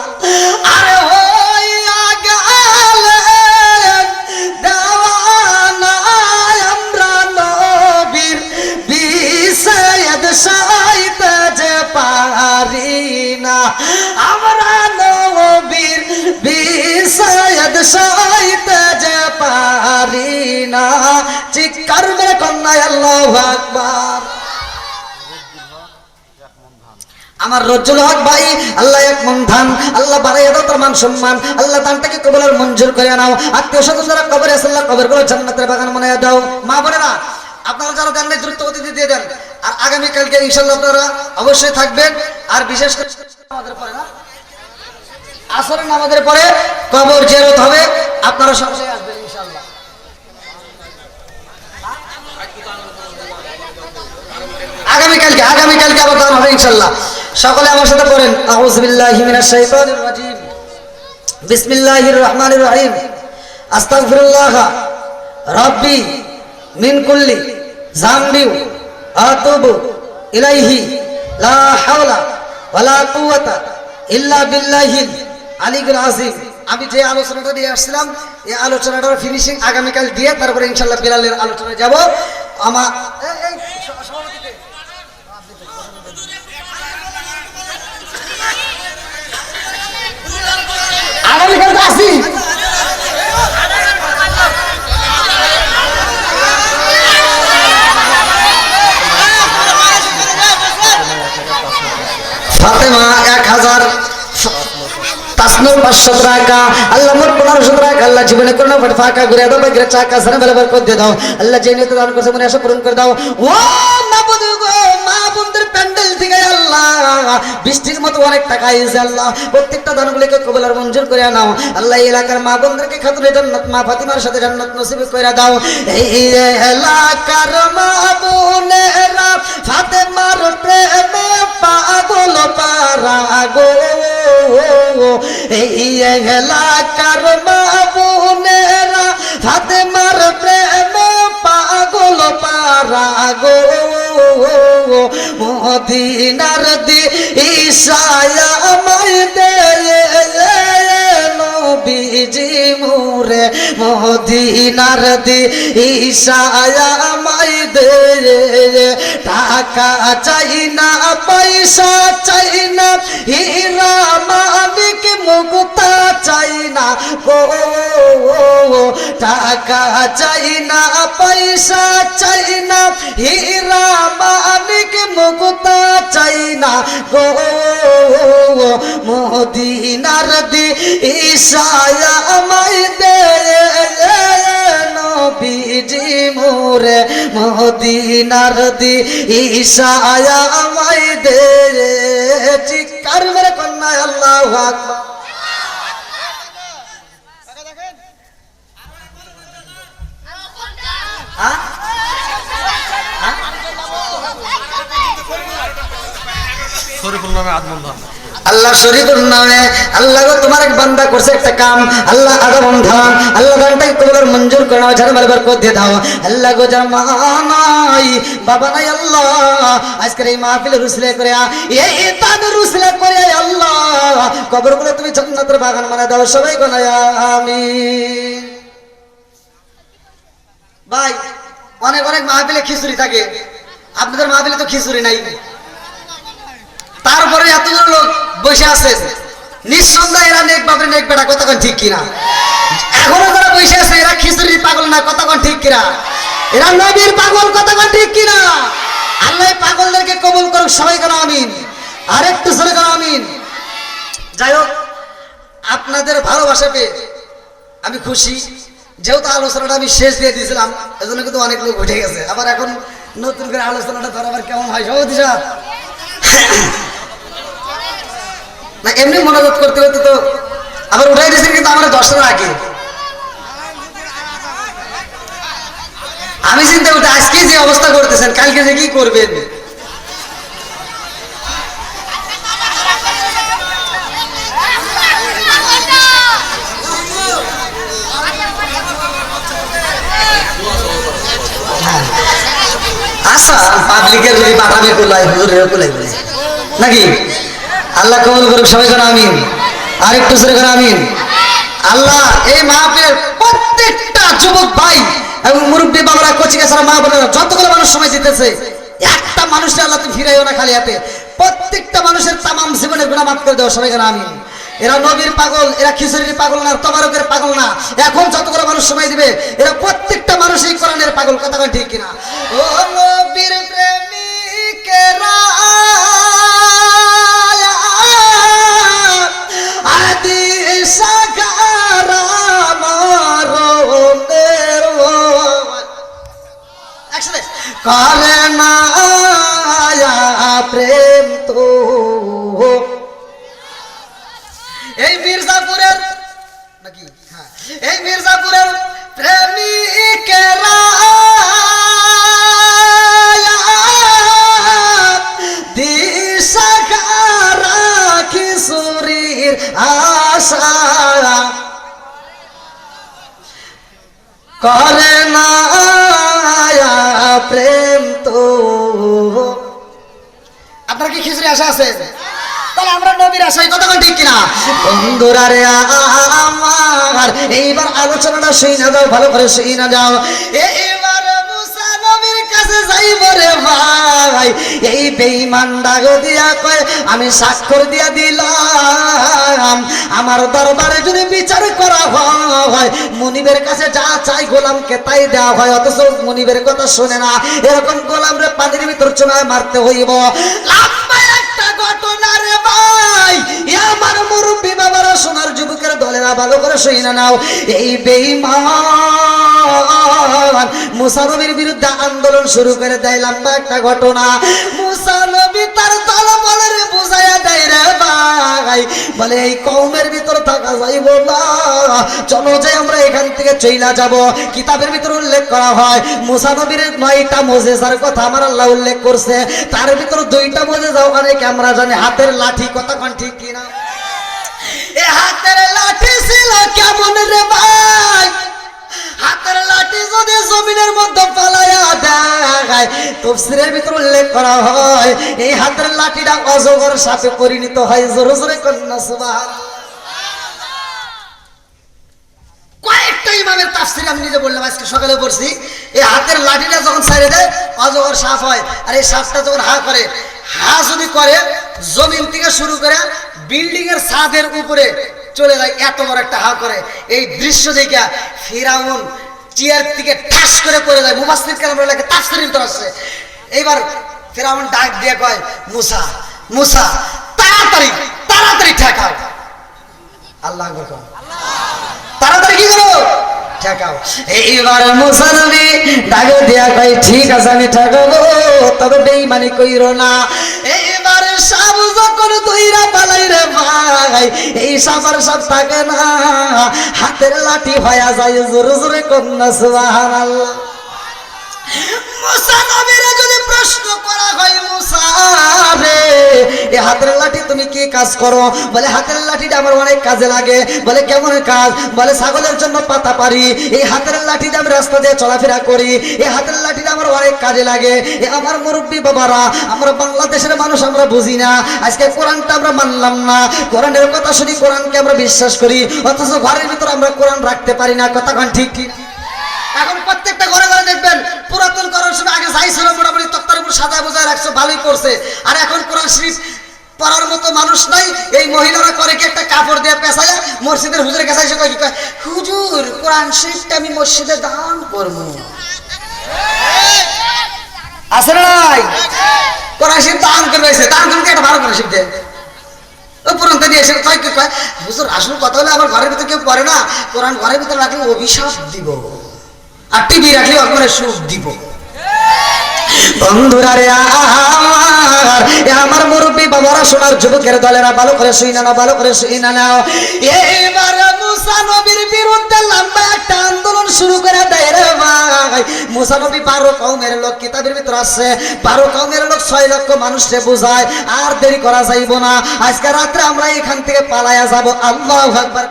আরে হইয়া গেলেন দেওয়ানা আমরা নবীর বিষয়দ সাইতে যে পারি না, আমরা নবীর বিষয়দ সাইতে যে পারি না। চিৎকার মেরে কন্যায় আল্লাহু আকবার। আমার রজ্জুল হক ভাই আল্লাহ এক মন ধান, আল্লাহ বাড়াইয়া দাও তার মান সম্মান, আল্লাহ দানটাকে কবুল আর মঞ্জুর করে নাও। আত্মীয় স্বজন যারা কবরে আছে আল্লাহ কবরগুলো জান্নাতের বাগান বানাইয়া দাও। মা বোনেরা আপনারা যারা দেন নাই দ্রুত গতিতে দিয়ে দেন। আর আগামীকালকে ইনশাআল্লাহ আপনারা অবশ্যই থাকবেন। আর বিশেষ করে আমাদের পরে না আসরের নামাজের পরে কবর জিয়ারত হবে, আপনারা সকলে আসবেন ইনশাআল্লাহ। আগামীকালকে আবার দান হবে ইনশাআল্লাহ। সকলে আমার সাথে পড়েন আউযু বিল্লাহি মিনাশ শাইতানির রাজিম, বিসমিল্লাহির রহমানির রহিম, আস্তাগফিরুল্লাহ রাব্বি মিন কুল্লি যামবি আতুবু ইলাইহি লা হাওলা ওয়ালা কুওয়াতা ইল্লা বিল্লাহিল আলিয়্যিল আযীম। আমি যে আলোচনাটা দিয়ে আসছিলাম এই আলোচনাটার ফিনিশিং আগামীকাল দিয়ে তারপরে ইনশাআল্লাহ বিলালের আলোচনায় যাব। আমার আগামীকাল তো আসি। ফাতেমা 1000 তাসনুর 500 টাকা, আল্লাহ মোট 1500 টাকা, আল্লাহ জীবনে কোনো ফাঁকা ঘুরে দাও, বাইরে চাকা সারা বেলাবার করে দিয়ে দাও, আল্লাহ যে নিয়ত দান করছে মনে আশা পূরণ করে দাও। ও মাবুদ গো, মা বোনদের প্যান্ডেল থেকে আল্লাহ বৃষ্টির মতো অনেক টাকা আইছে, আল্লাহ প্রত্যেকটা দানগুলোকে কবুল আর মঞ্জুর করে নাও। আল্লাহ এই এলাকার মা বোনদেরকে খাতুনে জান্নাত মা ফাতিমার সাথে জান্নাত নসিব করে দাও। এই এলাকার মা বোনেরা ফাতেমার প্রেমে পাগল পারা গো, এই এলাকার মা বোনেরা ফাতেমার প্রেমে পাগল পারা গো মদিনার দিশায় আমায় দে নবীজি মোরে মদিনার দিশায় আমায় দে টাকা চাই না পয়সা চাই না হীরা মানিক মুক্তা চাই না গো টাকা চাই না পয়সা চাই না হীরা মানিক মুক্তা চাই না গো মদিনার দিশায় আমায় দে নবীজি মোরে মদিনার দিশায় আমায় দে চিৎকার মেরে কন্যা আল্লাহু আকবার আল্লাহ শরীফুর নামে আল্লাহ গো তোমার এক বান্দা করছে একটা কাম আল্লাহ আদা বন্ধন আল্লাহ গানটাকে কবুল মঞ্জুর করে নাও যারা মারবার কর দিয়ে দাও আল্লাহ গো যার মা নাই বাবা নাই আল্লাহ আজকের এই মাহফিলে রুসলে করে এই তান রুসলে করে আল্লাহ কবরগুলো তুমি জান্নাতের বাগান বানায় দাও সবাই কোন আমিন ভাই অনেক অনেক মাহফিলে খিচুড়ি থাকে আপনাদের মাহফিলে তো খিচুড়ি নাই তারপরে এতগুলো লোক বসে আছে নিঃসন্দেহে এরা নেক বাপরে নেক বেটা কতক্ষণ ঠিক কিনা এখনো যারা বসে আছে এরা খিচুড়ির পাগল না কতক্ষণ ঠিক কিনা এরা নবীর পাগল কতক্ষণ ঠিক কিনা আল্লাহ পাগলদেরকে কবুল করুক সবাই কেন আমিন আরেকটু জোরে কেন আমিন যাই হোক আপনাদের ভালোবাসা পেয়ে আমি খুশি যেহেতু আলোচনাটা আমি শেষ দিয়ে দিয়েছিলাম এজন্য কিন্তু অনেক লোক উঠে গেছে আবার এখন নতুন করে আলোচনাটা ধর আবার কেমন হয় সভাপতি সাহেব না এমনি মনোযোগ করতে করতে তো আবার উঠাই দিয়েছেন কিন্তু আমার 10 টাকা আগে আমি চিন্তা করতে আজকে যে অবস্থা করতেছেন কালকে যে কি করবেন আচ্ছা পাবলিকের যদি বাতাবে কোলাই হুজুরের কোলাই বলে নাকি আল্লাহ কবুল করুক সবাই করে আমিন আরেকটু জোরে করে আমিন আল্লাহ এই মাহফিলের প্রত্যেকটা যুবক ভাই এবং মুরব্বী বাবারা কচিকা ছাড়া মা বোনেরা যতগুলো মানুষ সময় দিতেছে একটা মানুষের আল্লাহ তুমি ফিরাইও না খালি হাতে প্রত্যেকটা মানুষের তামাম জীবনের গুনাহ মাফ করে দাও সবাই করে আমিন এরা নবীর পাগল এরা খিচুড়ির পাগল না তবারকের পাগল না এখন যতগুলো মানুষ সময় দিবে এরা প্রত্যেকটা মানুষই কোরআনের পাগল কথা কয় ঠিক কিনা ও নবীর প্রেমিকেরা আদি সাগারা মারনের একসাথে করে না প্রেম তো এই মির্জাপুরের নাকি হ্যাঁ এই মির্জাপুরের প্রেমিকেরা দিশাগারা কিশোরীর আশা করে না প্রেম তো আপনার কি খিচুড়ি আশা আছে তাহলে আমরা নবীর আশায় কতক্ষণ ঠিক কিনা বন্ধুরা রে আমার এইবার আলোচনাটা শুই না যাও ভালো করে শুই না যাও এইবার মুসা নবীর কাছে যাইব রে ভাই এই বেঈমান ডাক দিয়া কয় আমি স্বাক্ষর দিয়া দিলাম আমার দরবারে যদি বিচার করা হয় মুনিবের কাছে যা চাই গোলামকে তাই দেওয়া হয় অথচ মুনিবের কথা শুনে না এরকম গোলাম রে পানির ভিতর চুনায় মারতে হইব একটা ঘটনা রে ভাই আমার মুরব্বী বাবারা সোনার যুবকের দলেরা ভালো করে শুই না নাও এই বেঈমান মুসা নবীর বিরুদ্ধে আন্দোলন শুরু করে দেয় লম্বা একটা ঘটনা মুসা নবী তার দলবলের বুঝাইয়া দেয় রে ভাই বলে এই কওমের ভিতর থাকা যাইব না চলো যে আমরা এখান থেকে চইলা যাব কিতাবের ভিতর উল্লেখ করা হয় মুসা নবীর 9টা মুজিজার কথা আমার আল্লাহ উল্লেখ করছে তার ভিতর 2টা মুজিজা অনেক আমরা জানি হাতের লাঠি কথা কোন ঠিক কিনা এ হাতের লাঠি ছিল কেমন রে ভাই হাতের লাঠি যদি জমিনের মধ্যে পালায়া দেয়, তাফসীরের ভিতর উল্লেখ করা হয় এই হাতের লাঠিটা অজগর সাপে পরিণত হয়। জোরে জোরে কন্যা সুবহানাল্লাহ। কয়েকটা ইমামের তাফসীর আমি নিজে বললাম, আজকে সকালে পড়ছি। এই হাতের লাঠিটা যখন ছেড়ে দেয় অজগর সাপ হয়। আর এই সাপটা যখন হা করে, হা যদি করে জমিন থেকে শুরু করে বিল্ডিং এর ছাদের উপরে চলে যায়, এত বড় একটা হা করে। এই দৃশ্য দেখে ফিরাউন চেয়ার থেকে ঠাস করে পড়ে যায়। মুফাসসির কেরামরা লেখে, তাফসীরের ভিতর আছে। এইবার ফিরাউন ডাক দিয়ে কয়, মুসা মুসা তাড়াতাড়ি তাড়াতাড়ি ঠেকাও। আল্লাহু আকবার, তাড়াতাড়ি কি করো, ঠেকাও। এইবার মুসা নবী ডাক দিয়া কয়, ঠিক আছে আমি ঠেকাবো, তবে বেঈমানি কইরো না। এইবার সাপ যখন দইরা পালাই রে ভাই, এই সাপার সাপ থাকে না, হাতের লাঠি হয়ে যায়। জোরে জোরে কন্যা সুবহানাল্লাহ। মুসা নবীরে যদি প্রশ্ন করা হয়, মুসা রে এই হাতের লাঠি তুমি কি কাজ করো? বলে হাতের লাঠিটা আমার অনেক কাজে লাগে। বলে কেমন কাজ? বলে ছাগলের জন্য পাতা পারি, এই হাতের লাঠিটা আমি রাস্তা দিয়ে চলাফেরা করি, এই হাতের লাঠিটা আমার অনেক কাজে লাগে। আমার মুরব্বী বাবারা, আমরা বাংলাদেশের মানুষ আমরা বুঝি না, আজকে কোরআনটা আমরা মানলাম না, কোরআনের কথা শুনি, কোরআনকে আমরা বিশ্বাস করি, অথচ ঘরের ভিতর আমরা কোরআন রাখতে পারি না। কথা কোন ঠিক ঠিক? এখন প্রত্যেকটা ঘরে ঘরে দেখবেন পুরাতন করার সময় আগে যাই ছিল মোটামুটি তক্তার উপর সাদা বোঝায় রাখছে, ভালোই করছে। আর এখন কোরআন শরীফ পড়ার মতো মানুষ নাই। এই মহিলারা করে কি একটা কাপড় দিয়ে পেঁচায় মসজিদের হুজুরের কাছে এসে কয়, হুজুর কোরআন শরীফটা আমি মসজিদে দান করবো। আছে না নাই? কোরআন শরীফ দান করবে, দান করবে একটা ভালো কোরআন শরীফ দেয়। পুরানটা দিয়ে এসে কয় কি কয়, হুজুর আসল কথা হলে আমার ঘরের ভিতরে কেউ পড়ে না, কোরআন ঘরের ভিতরে রাখলে অভিশাপ দিব, আর টিভি রাখলে আপনারা সুখ দিব। বন্ধুরা রে আমার মুরব্বী বাবারা, সোনার যুবকের দলেরা, ভালো করে শুই না, ভালো করে শুই না নাও। এইবার মুসা নবীর বিরুদ্ধে লম্বা একটা আন্দোলন শুরু করে দেয় রে ভাই। মুসা নবী 12 কওমের লোক, কিতাবের ভিতর আছে 12 কওমের লোক 6 লক্ষ মানুষকে বোঝায়। আর দেরি করা যাইব না, আজকে রাত্রে আমরা এখান থেকে পালায়া যাব। আল্লাহু আকবার।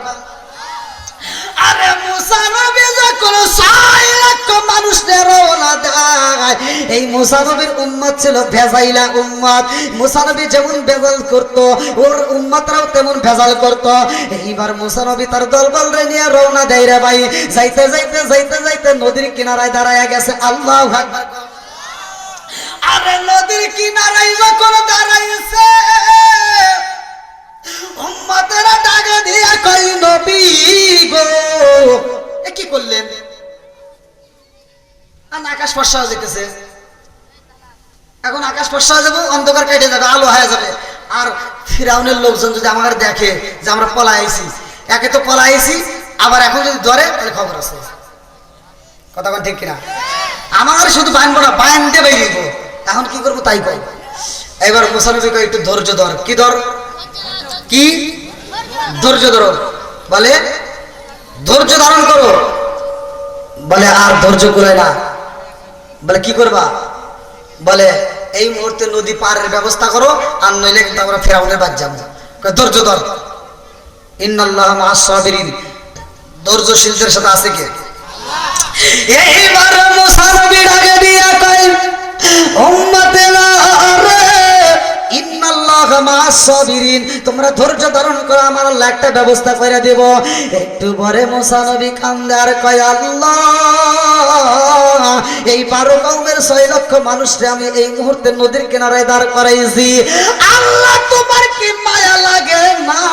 আরে মুসা নবী যখন 6 লক্ষ মানুষকে রওনা দেয়, এই মুসা নবীর উম্মত ছিল ভেজাইলা উম্মত। মুসা নবী যেমন ভেজাল করত, ওর উম্মতরাও তেমন ভেজাল করত। এইবার মুসা নবী তার দলবলরে নিয়ে রওনা দেয় রে ভাই। যাইতে যাইতে যাইতে যাইতে নদীর কিনারায় দাঁড়ায় গেছে। আল্লাহু আকবার। আরে নদীর কিনারায় যখন দাঁড়াইছে, উম্মতেরা ডাকে দিয়া কই, নবী গো এ কি করলেন? আর আকাশ ফর্সা হয়ে যেতেছে, এখন আকাশ ফর্সা হয়ে যাবে, অন্ধকার কেটে যাবে, আলো হয়ে যাবে। আর ফিরাউনের লোকজন যদি আমার দেখে যে আমরা পলাইছি, একে তো পলাইছি, আবার এখন যদি ধরে তাহলে খবর আছে। কথা কোন ঠিক কিনা? আমার শুধু বানবো না, বান দিয়ে বেরিয়ে এখন কি করবো তাই কই। এবার মুসা নবী কই, একটু ধৈর্য ধর। কি ধর? কি ধৈর্য ধরো? বলে ধৈর্য ধারণ করো। বলে আর ধৈর্য কুলায় না। বলে কি করবা? বলে এই মুহূর্তে নদী পারের ব্যবস্থা করো, আর নইলে কিন্তু আমরা ফিরাউনের বাদ যাবো। ধৈর্য ধর। ইন্নাল্লাহা মা'আস সাবিরিন, ধৈর্যশীলদের সাথে আছে কে? এইবার মুসা নবী ডাকে দিয়া কয়, উম্মতেরা রে ইন্নাল্লাহা মা'আস সাবিরিন, তোমরা ধৈর্য ধারণ করো, আমার আল্লাহ একটা ব্যবস্থা করে দেব। একটু পরে মুসা নবী কান্দে আর কয়, আল্লাহ এই 12 কওমের 6 লক্ষ মানুষকে আমি এই মুহূর্তে নদীর কিনারায় দাঁড় করাইছি, আল্লাহ তোমার কি মায়া লাগে না?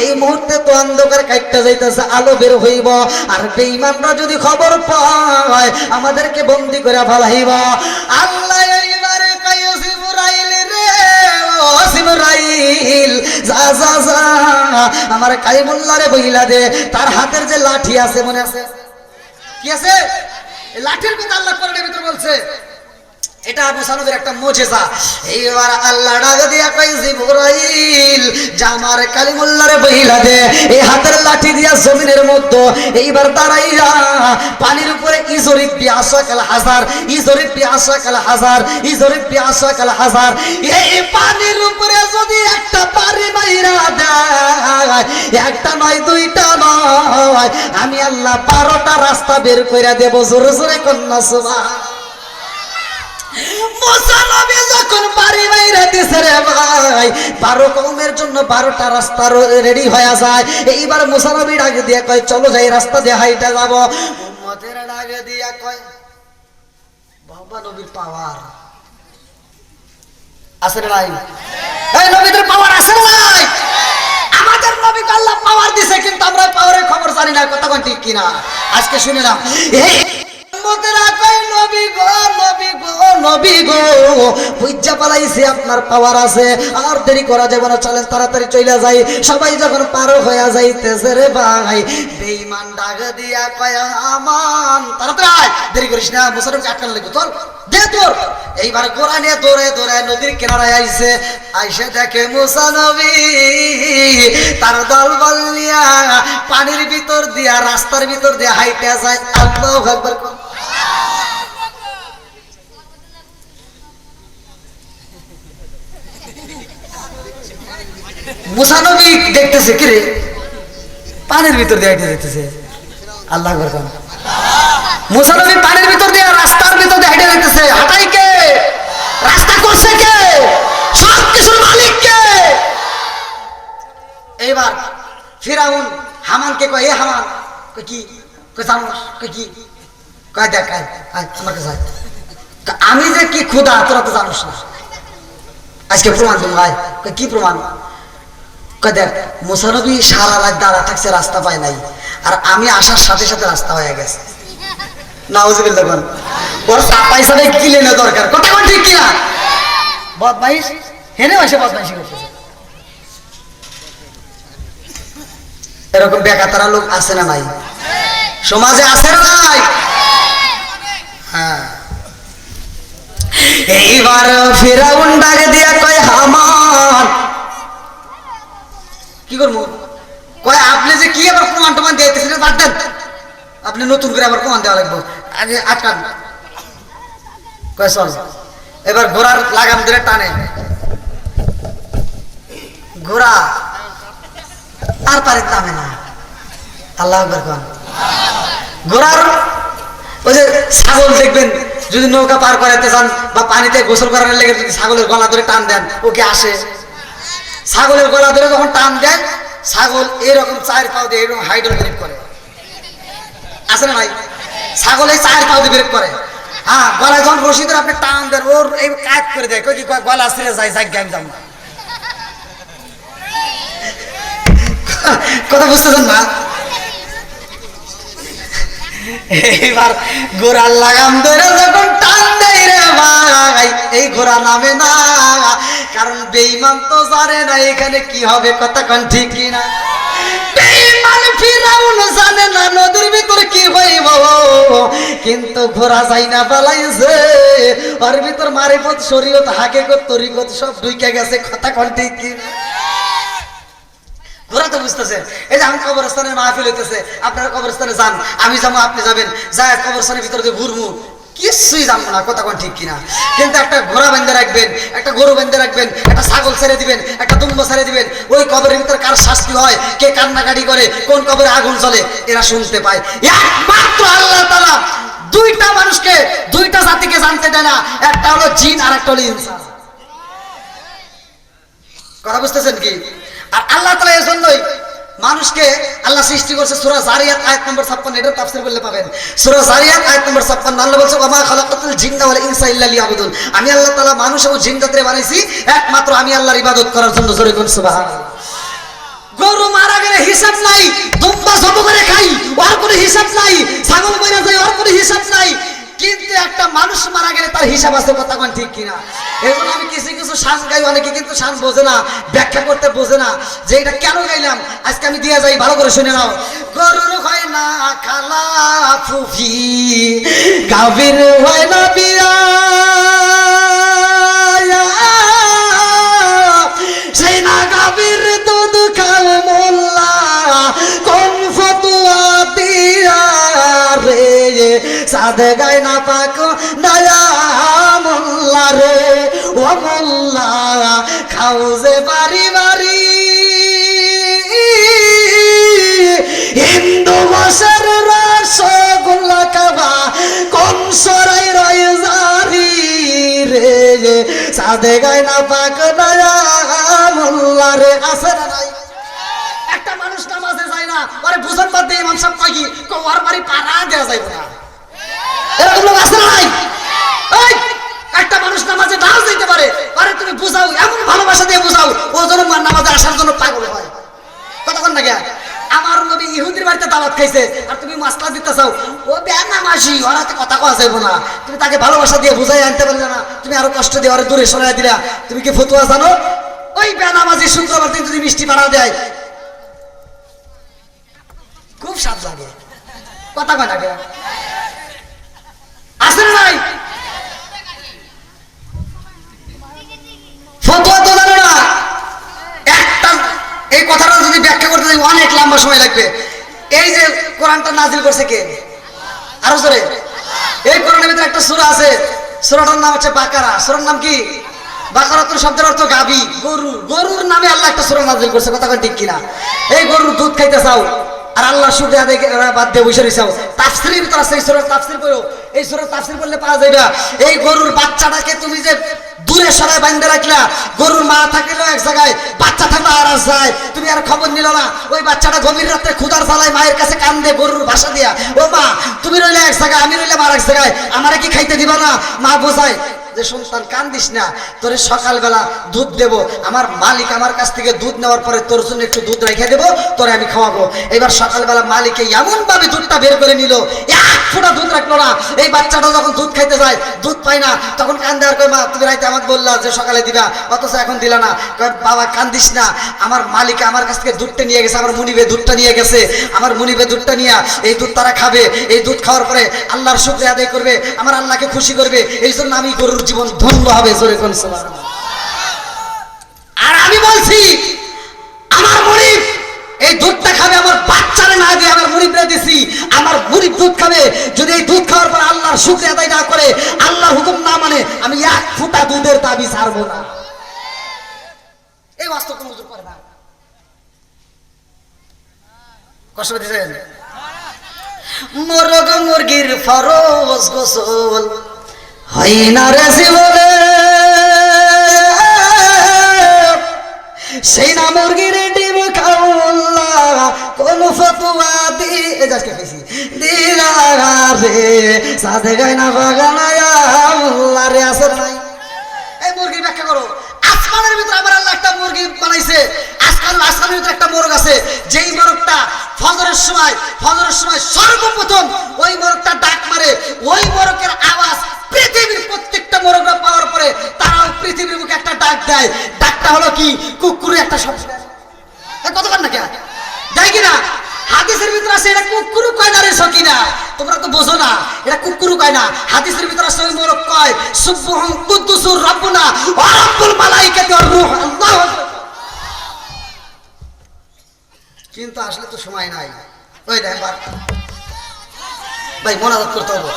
এই মুহূর্তে তো অন্ধকার কাটতে যাইতেছে, আলো বের হইব, আর বেঈমানরা যদি খবর পায় আমাদেরকে বন্দী করে ফেলাইব। আল্লাহ এইবারে কয়, জিবরাইল রে, ও জিবরাইল যা যা যা আমার কালিমুল্লাহরে বইলা দে, তার হাতের যে লাঠি আছে, মনে আছে? কি আছে? লাঠির কথা আল্লাহ কোরআনের ভিতর বলছে। এটা মুসা নবীর একটা মুজিজা। এইবার আল্লাহ ডাক দিয়া কই জিবরাইল জামার কালিমুল্লাহর বহিলা দে, এই হাতের লাঠি দিয়া জমিনের মধ্যে এইবার দাঁড়াইয়া পানির উপরে ইজরিব বিআসাকাল হাজার, ইজরিব বিআসাকাল হাজার, ইজরিব বিআসাকাল হাজার। এই পানির উপরে যদি একটা পারি মাইরা দেয়, একটা নয় দুইটা নয়, আমি আল্লাহ 12টা রাস্তা বের কইরা দেব। জোরে জোরে কন্যা সুবহান। মুসা নবী যখন পারি মাইরা দিছে রে ভাই, 12 কওমের জন্য 12টা রাস্তা রেডি হয়ে যায়। এইবার মুসা নবী ডাক দিয়া কয় চলো যাই রাস্তা দিয়ে হাইটা যাব। উম্মতের ডাক দিয়া কয় বাবা নবীর পাওয়ার আছে না নাই? এই নবীদের পাওয়ার আছে না নাই? আমাদের নবীকে আল্লাহ পাওয়ার দিছে, কিন্তু আমরা পাওয়ারের খবর জানি না। কথা কোন ঠিক কিনা আজকে শুনে নাও। এই নবী গো নবী গো নবী গো বুঝা পালাইছে আপনার পাওয়ার আছে, আর দেরি করা যাবে না, চলেন তাড়াতাড়ি চলে যাই। সবাই যখন পার হয়ে যাইতেছে রে ভাই, বেঈমান ডাক দিয়া কয় আমান তাড়াতাড়ি আয়, দেরি করিস না, মুসা নবীকে আটকান লাগবে, চল দে তোর। এইবার গোরা নিয়ে দৌড়ে দৌড়ে নদীর কিনারায় আইছে, আইসে দেখে মুসা নবী তার দলবল নিয়া পানির ভিতর দিয়া রাস্তার ভিতর দিয়া হাইটে যায়। আল্লাহু আকবার। মুসা নবী দেখতেছে কি রে পানির ভিতর দিয়ে হাইটে যাইতেছে। আল্লাহু আকবার। মুসা নবী পানির ভিতর দিয়ে রাস্তার ভিতর দিয়ে হাইটে যাইতেছে। হাঁটাই কে? রাস্তা করছে কে? সব কিছুর মালিক কে? এইবার ফিরাউন হামানকে কয় এ হামান, কই কি? কই জানোস? কই কি? কয় দেখ আয় আমার কাছে আয়। আমি যে কি ক্ষুধা তোরা তো জানোস না, আজকে প্রমাণ দেবো। আয়। কই কি প্রমাণ? কয় দেখ মুসা নবী সারা রাত দাঁড়া থাকছে, রাস্তা পায় নাই, আর আমি আসার সাথে সাথে রাস্তা হয়ে গেছে। নাউজুবিল্লাহ। কোন ওর চাপাই সাথে কিলে না দরকার। কথা কোন ঠিক কিনা? বদমাইশ হেনে বসে বদমাইশি করতেছে। এরকম বেকাতারা লোক আছে না নাই? সমাজে আছে না নাই? হ্যাঁ। এইবার ফিরাউন ডাক দিয়া কয় হামান কি করবো? কয় আপনি যে কি আবার প্রমাণ টমান দিয়েছেন বাদ দেন, আপনি নতুন করে আবার প্রমাণ দেওয়া লাগবে, আগে আটকান। কয় চল। এবার ঘোড়ার লাগাম ধরে টানে, ঘোড়া আর পারে নামে না। আল্লাহু আকবার। ঘোড়ার ওই যে ছাগল দেখবেন যদি নৌকা পার করাতে চান বা পানিতে গোসল করার লেগে যদি ছাগলের গলা ধরে টান দেন, ওকে আসে। ছাগলের গলা ধরে যখন টান দেন, ছাগল এরকম 4 পাও দিয়ে এরকম হাইড্রো ব্রেক করে, আছে না নাই? ছাগল এই 4 পাও দিয়ে ব্রেক করে। হ্যাঁ, গলায় যখন রশি ধরে আপনি টান দেন, ওর এই কাজ করে দেয়, কই কি গলা ছিঁড়ে যায়, যাই গাম যাম। কথা বুঝতেছেন না? এইবার ঘোড়ার লাগাম ধরে যখন টান দেয় রে ভাই, এই ঘোড়া নামে না, কারণ বেঈমান তো জানে না এখানে কি হবে। কথা কোন ঠিক কিনা? বেঈমান ফিরাউন জানে না নদীর ভিতর কি হইব, কিন্তু ঘোড়া যাই না পালাইছে, ওর ভিতর মারিফত শরীয়ত হাকিকত তরিকত সব ঢুকে গেছে। কথা কোন ঠিক কিনা? ঘোরা তো বুঝতেছে। এই যে আমি কবরস্থানের মাহফিল হইতেছে, আপনারা কবরস্থানে যান, আমি যাবো, আপনি যাবেন, যায় কবরস্থানের ভিতরে দিয়ে ঘুরবো, কিছুই জানবো না। কথা কোন ঠিক কিনা? কিন্তু একটা ঘোড়া বেঁধে রাখবেন, একটা গরু বেঁধে রাখবেন, একটা ছাগল ছেড়ে দিবেন, একটা দুম্বা ছেড়ে দিবেন, ওই কবরের ভিতরে কার শাস্তি হয়, কে কান্নাকাটি করে, কোন কবরে আগুন জ্বলে, এরা শুনতে পায়। একমাত্র আল্লাহ তাআলা 2টা মানুষকে 2টা জাতিকে জানতে দেয় না, একটা হলো জিন আর একটা হলো ইনসান। কথা বুঝতেছেন কি? আর আল্লাহ তাআলা এর জন্যই মানুষকে আল্লাহ সৃষ্টি করছে। সূরা জারিয়াত আয়াত নম্বর 56, এটার তাফসীর বললে পাবেন। সূরা জারিয়াত আয়াত নম্বর 56 আল্লাহ বলছে ওয়া মা খালাকাতুল জিন্না ওয়াল ইনসা ইল্লা লিয়াবুদুন, আমি আল্লাহ তাআলা মানুষ এবং জিন জাতিকে বানাইছি একমাত্র আমি আল্লাহর ইবাদত করার জন্য। জোরে বলুন সুবহানাল্লাহ। গরু মারা গেলে হিসাব নাই, দুম্বা জব করে খাই ওর কোনো হিসাব নাই, ছাগল মরে যায় ওর কোনো হিসাব নাই, কিন্তু একটা মানুষ মারা গেলে তার হিসাব আছে। কথা কোন ঠিক কিনা? এজন্য আমি কিছু কিছু শান গাই, অনেকে কিন্তু শান বোঝে না, ব্যাখ্যা করতে বোঝে না যে এটা কেন গাইলাম। আজকে আমি দিয়ে যাই, ভালো করে শুনে নাও। গরুর হয় না খালা ফুফি, গাভীর হয় না বিয়া, সাদে গায় না পাক দয়া মোল্লা রে ও মোল্লা খাও যে বাড়ি বাড়ি হিন্দু বসের রসগোল্লা খাবা কোন সরাই রয় জারি রে সাদে গায় না পাক দয়া মোল্লা রে। আছে না নাই? একটা মানুষ নামাজে যায় না, আরে বুঝান বাদ দিয়ে ইমাম সাহেব কয় কি ওর বাড়ি পাড়া দেওয়া যাইবে না, এরকম লোক আছে না নাই? এই একটা মানুষ নামাজে নাও যেতে পারে, আরে তুমি বুঝাও, এমন ভালোবাসা দিয়ে বুঝাও ও যেন নামাজে আসার জন্য পাগল হয়। কতক্ষণ না গিয়া আমার নবী ইহুদির বাড়িতে দাওয়াত খাইছে আর তুমি মাসলা দিতে চাও, ও বেনামাজি, ওরা তো কথা কওয়া যাইব না, তুমি তাকে ভালোবাসা দিয়ে বুঝাই আনতে পারলে না, তুমি আরো কষ্ট দিয়ে আরো দূরে সরাই দিলা। তুমি কি ফতুয়া জানো? ওই বেনামাজি শুক্রবার দিন যদি মিষ্টি বাড়া দেয় খুব স্বাদ লাগে, কথা কয় লাগে। আসেন নাই ফতোয়া তো জানো না, একটা এই কথাটা যদি ব্যাখ্যা করতে যাই অনেক লম্বা সময় লাগবে। এই যে কোরআনটা নাজিল করছে কে? আরো জোরে। এই কোরআনের ভিতরে একটা সূরা আছে, সূরাটার নাম হচ্ছে বাকারা। সূরার নাম কি? বাকারাতুল শব্দের অর্থ গাবি, গরু। গরুর নামে আল্লাহ একটা সূরা নাজিল করছে, কথা কয় ঠিক কিনা? এই গরুর দুধ খাইতে চাও আর আল্লাহ শুকরিয়া আদায় বাদ দিয়ে বসে রইছাও, তাফসীরের ভিতর আছে এই সূরার তাফসীর পড়ো, এই সূরার তাফসীর করলে পাওয়া যাবে। এই গরুর বাচ্চাটাকে তুমি যে দূরে সরাই বাইন্ধে রাখলা, গরুর মা থাকলো এক জায়গায়, বাচ্চা থাকলো আর যায়, তুমি আর খবর নিল না, ওই বাচ্চাটা গভীর রাতে ক্ষুধার জ্বালায় মায়ের কাছে কান্দে গরুর ভাষা দিয়া, ও মা তুমি রইলে এক জায়গায়, আমি রইলাম আর এক জায়গায়, আমারে কি খাইতে দিবা না? মা বোঝায় যে সন্তান কান্দিস না, তোরে সকালবেলা দুধ দেব, আমার মালিক আমার কাছ থেকে দুধ নেওয়ার পরে তোর জন্য একটু দুধ রেখে দেবো, তোরে আমি খাওয়াবো। এবার সকালবেলা মালিকে এমন ভাবে দুধটা বের করে নিল, এক ফোঁটা দুধ রাখলো না। এই বাচ্চাটা যখন দুধ খাইতে যায়, দুধ পায় না, তখন কান্দে আর কয় মা তুমি রাইতে আমাকে বললা যে সকালে দিবা, অথচ এখন দিলা না। কয় বাবা কান্দিস না, আমার মালিকে আমার কাছ থেকে দুধটা নিয়ে গেছে, আমার মুনিবে দুধটা নিয়ে গেছে, আমার মুনিবে দুধটা নিয়ে এই দুধ তারা খাবে, এই দুধ খাওয়ার পরে আল্লাহর শুকরিয়া আদায় করবে, আমার আল্লাহকে খুশি করবে, এই জন্য আমি গরুর জীবন ধন্য হবে। জোরে কোন সুবহানাল্লাহ। আর আমি বলছি আমার মুনিব এই দুধটা খাবে, আমার বাচ্চারে না দিয়ে আমার মুনিবরে দিছি, আমার মুনিব দুধ খাবে। যদি এই দুধ খাওয়ার পর আল্লাহর শুকরিয়া আদায় না করে, আল্লাহর হুকুম না মানে, আমি এক ফোঁটা দুধের দাবি ছাড়বো না। এই বাস্তব কোন হুজুর করে না। কষ্ট পেয়েছেন? মোরগ মুরগির ফরজ গোসল হয় না রে জীবনে, সেই না মুরগির ডিম খাওয়া কোন ফতুয়া দিলা রে সাথে গায় না বাগানায় আল্লাহ রে। আছে নাই? এই মুরগির ব্যাখ্যা করো। আসমানের ভিতরে আবার আল্লাহ একটা মুরগি বানাইছে, আসমানের ভিতরে একটা মোরগ আছে, যেই মোরগটা ফজরের সময় সর্বপ্রথম ওই মোরগটা ডাক মারে, ওই মোরগের আওয়াজ পৃথিবীর প্রত্যেকটা মোরগরা পাওয়ার পরে তারাও পৃথিবীর মুখে একটা ডাক দেয়। ডাকটা হলো কি? কুকুরে একটা শব্দ। কতক্ষণ না কে দেয় কিনা? হাদিসের ভিতরে আছে এটা কুকুরু কয় না রে সকিনা, তোমরা তো বোঝো না, এটা কুকুরু কয় না। হাদিসের ভিতরে আছে ওই মোরগ কয় সুবহান কুদ্দুসুর রাব্বুনা ওয়া রাব্বুল মালাইকাতি ওয়ার রূহ। আল্লাহু আকবার। কিন্তু আসলে তো সময় নাই। ওই দেখ ভাই মোনাজাত করতে হবে,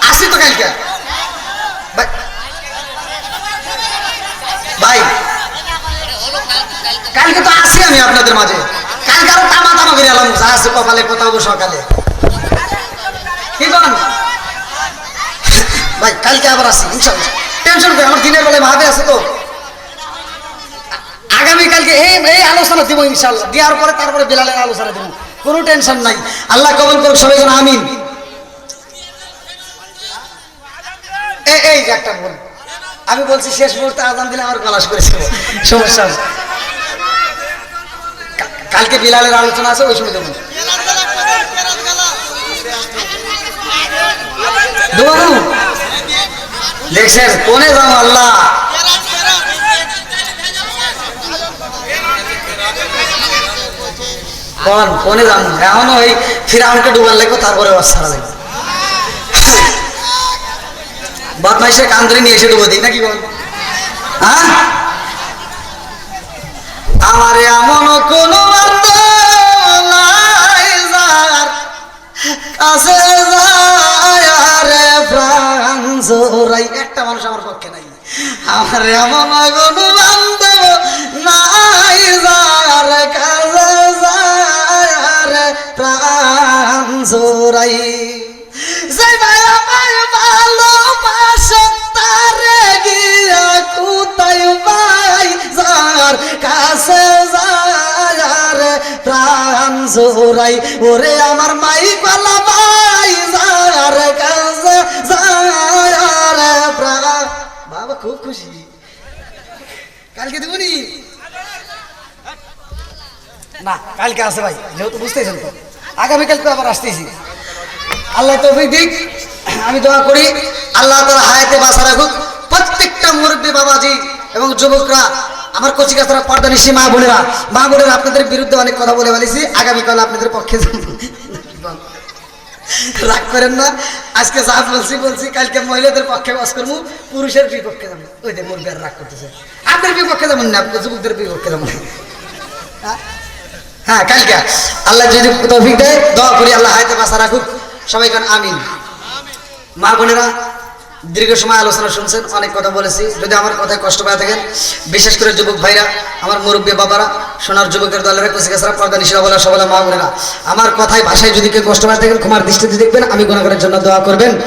আসি তো কালকে ভাই, কালকে তো আসি আমি আপনাদের মাঝে, কালকে আরো তামা করে এলাম, যা আছে কপালে কথা হবো সকালে, কি বলেন ভাই? কালকে আবার আসি ইনশাআল্লাহ, টেনশন করে, আমার দিনের বেলায় ভাবে আছে তো, আগামীকালকে এই আলোচনা দিব ইনশাআল্লাহ, দেওয়ার পরে তারপরে বেলালের আলোচনা দেবো, কোনো টেনশন নাই। আল্লাহ কবুল করুক সবাই যেন আমিন। এই যে একটা বল, আমি বলছি শেষ মুহূর্তে আজান দিলে আমার গলাস করেছে, সমস্যা আছে। কালকে বিলালের আলোচনা আছে, ওই সময় দেবো। দেখছেন কোনে যাও আল্লাহ, কোনে যান এখনো ওই ফিরাউনকে ডুবার লাগবে, তারপরে ছাড়া লাগবে। বদমাইশের কান্দরে নিয়ে এসে ডুবো দিই নাকি বল? হ্যাঁ, আমার এমন কোন কাছে যায় পক্ষে নাই। আমার এমন কোনো বান্ধব নাই যার কাছে যার প্রাণ জোড়াই, যে ভাই আমায় ভালোবাসে তারে গিয়া কোথায় ভাই যার কাছে যার প্রাণ জোড়াই, ওরে আমার মাই কলা ভাই যার কাছে যার প্রাণ। বাবা খুব খুশি, কালকে দেবনি না, কালকে আছে ভাই, যেহেতু বুঝতেছেন তো আগামীকাল তো আবার আসতেছি। আল্লাহ তৌফিক দিক, আমি দোয়া করি আল্লাহ তাআলা হায়াতে বাঁচা রাখুক প্রত্যেকটা মুরব্বী বাবাজি এবং যুবকরা, আমার কচি কাছারা পর্দা নিশি মা বোনেরা আপনাদের বিরুদ্ধে অনেক কথা বলে বলেছি, আগামীকাল আপনাদের পক্ষে রাগ করেন না। আজকে যা বলছি কালকে মহিলাদের পক্ষে বাস করবো, পুরুষের বিপক্ষে যাবো। ওই যে মুরব্বী রাগ করতেছে, আপনাদের বিপক্ষে যেমন না, যুবকদের বিপক্ষে যেমন। হ্যাঁ কালকে আল্লাহ যদি তৌফিক দেয় দোয়া করি আল্লাহ হায়াতে বাঁচা রাখুক সবাই, কারণ আমিন। মা বোনেরা দীর্ঘ সময় আলোচনা শুনছেন, অনেক কথা বলেছি, যদি আমার কথায় কষ্ট পায় থাকেন, বিশেষ করে যুবক ভাইরা, আমার মুরব্বী বাবারা, সোনার যুবকের দলেরা, কচিকাছারা, পর্দা নিশিরা বলা সবাই মা বোনেরা, আমার কথায় ভাষায় যদি কেউ কষ্ট পায় থাকেন ক্ষমার দৃষ্টিতে দেখবেন, আমি গুনাহগারের জন্য দোয়া করবেন।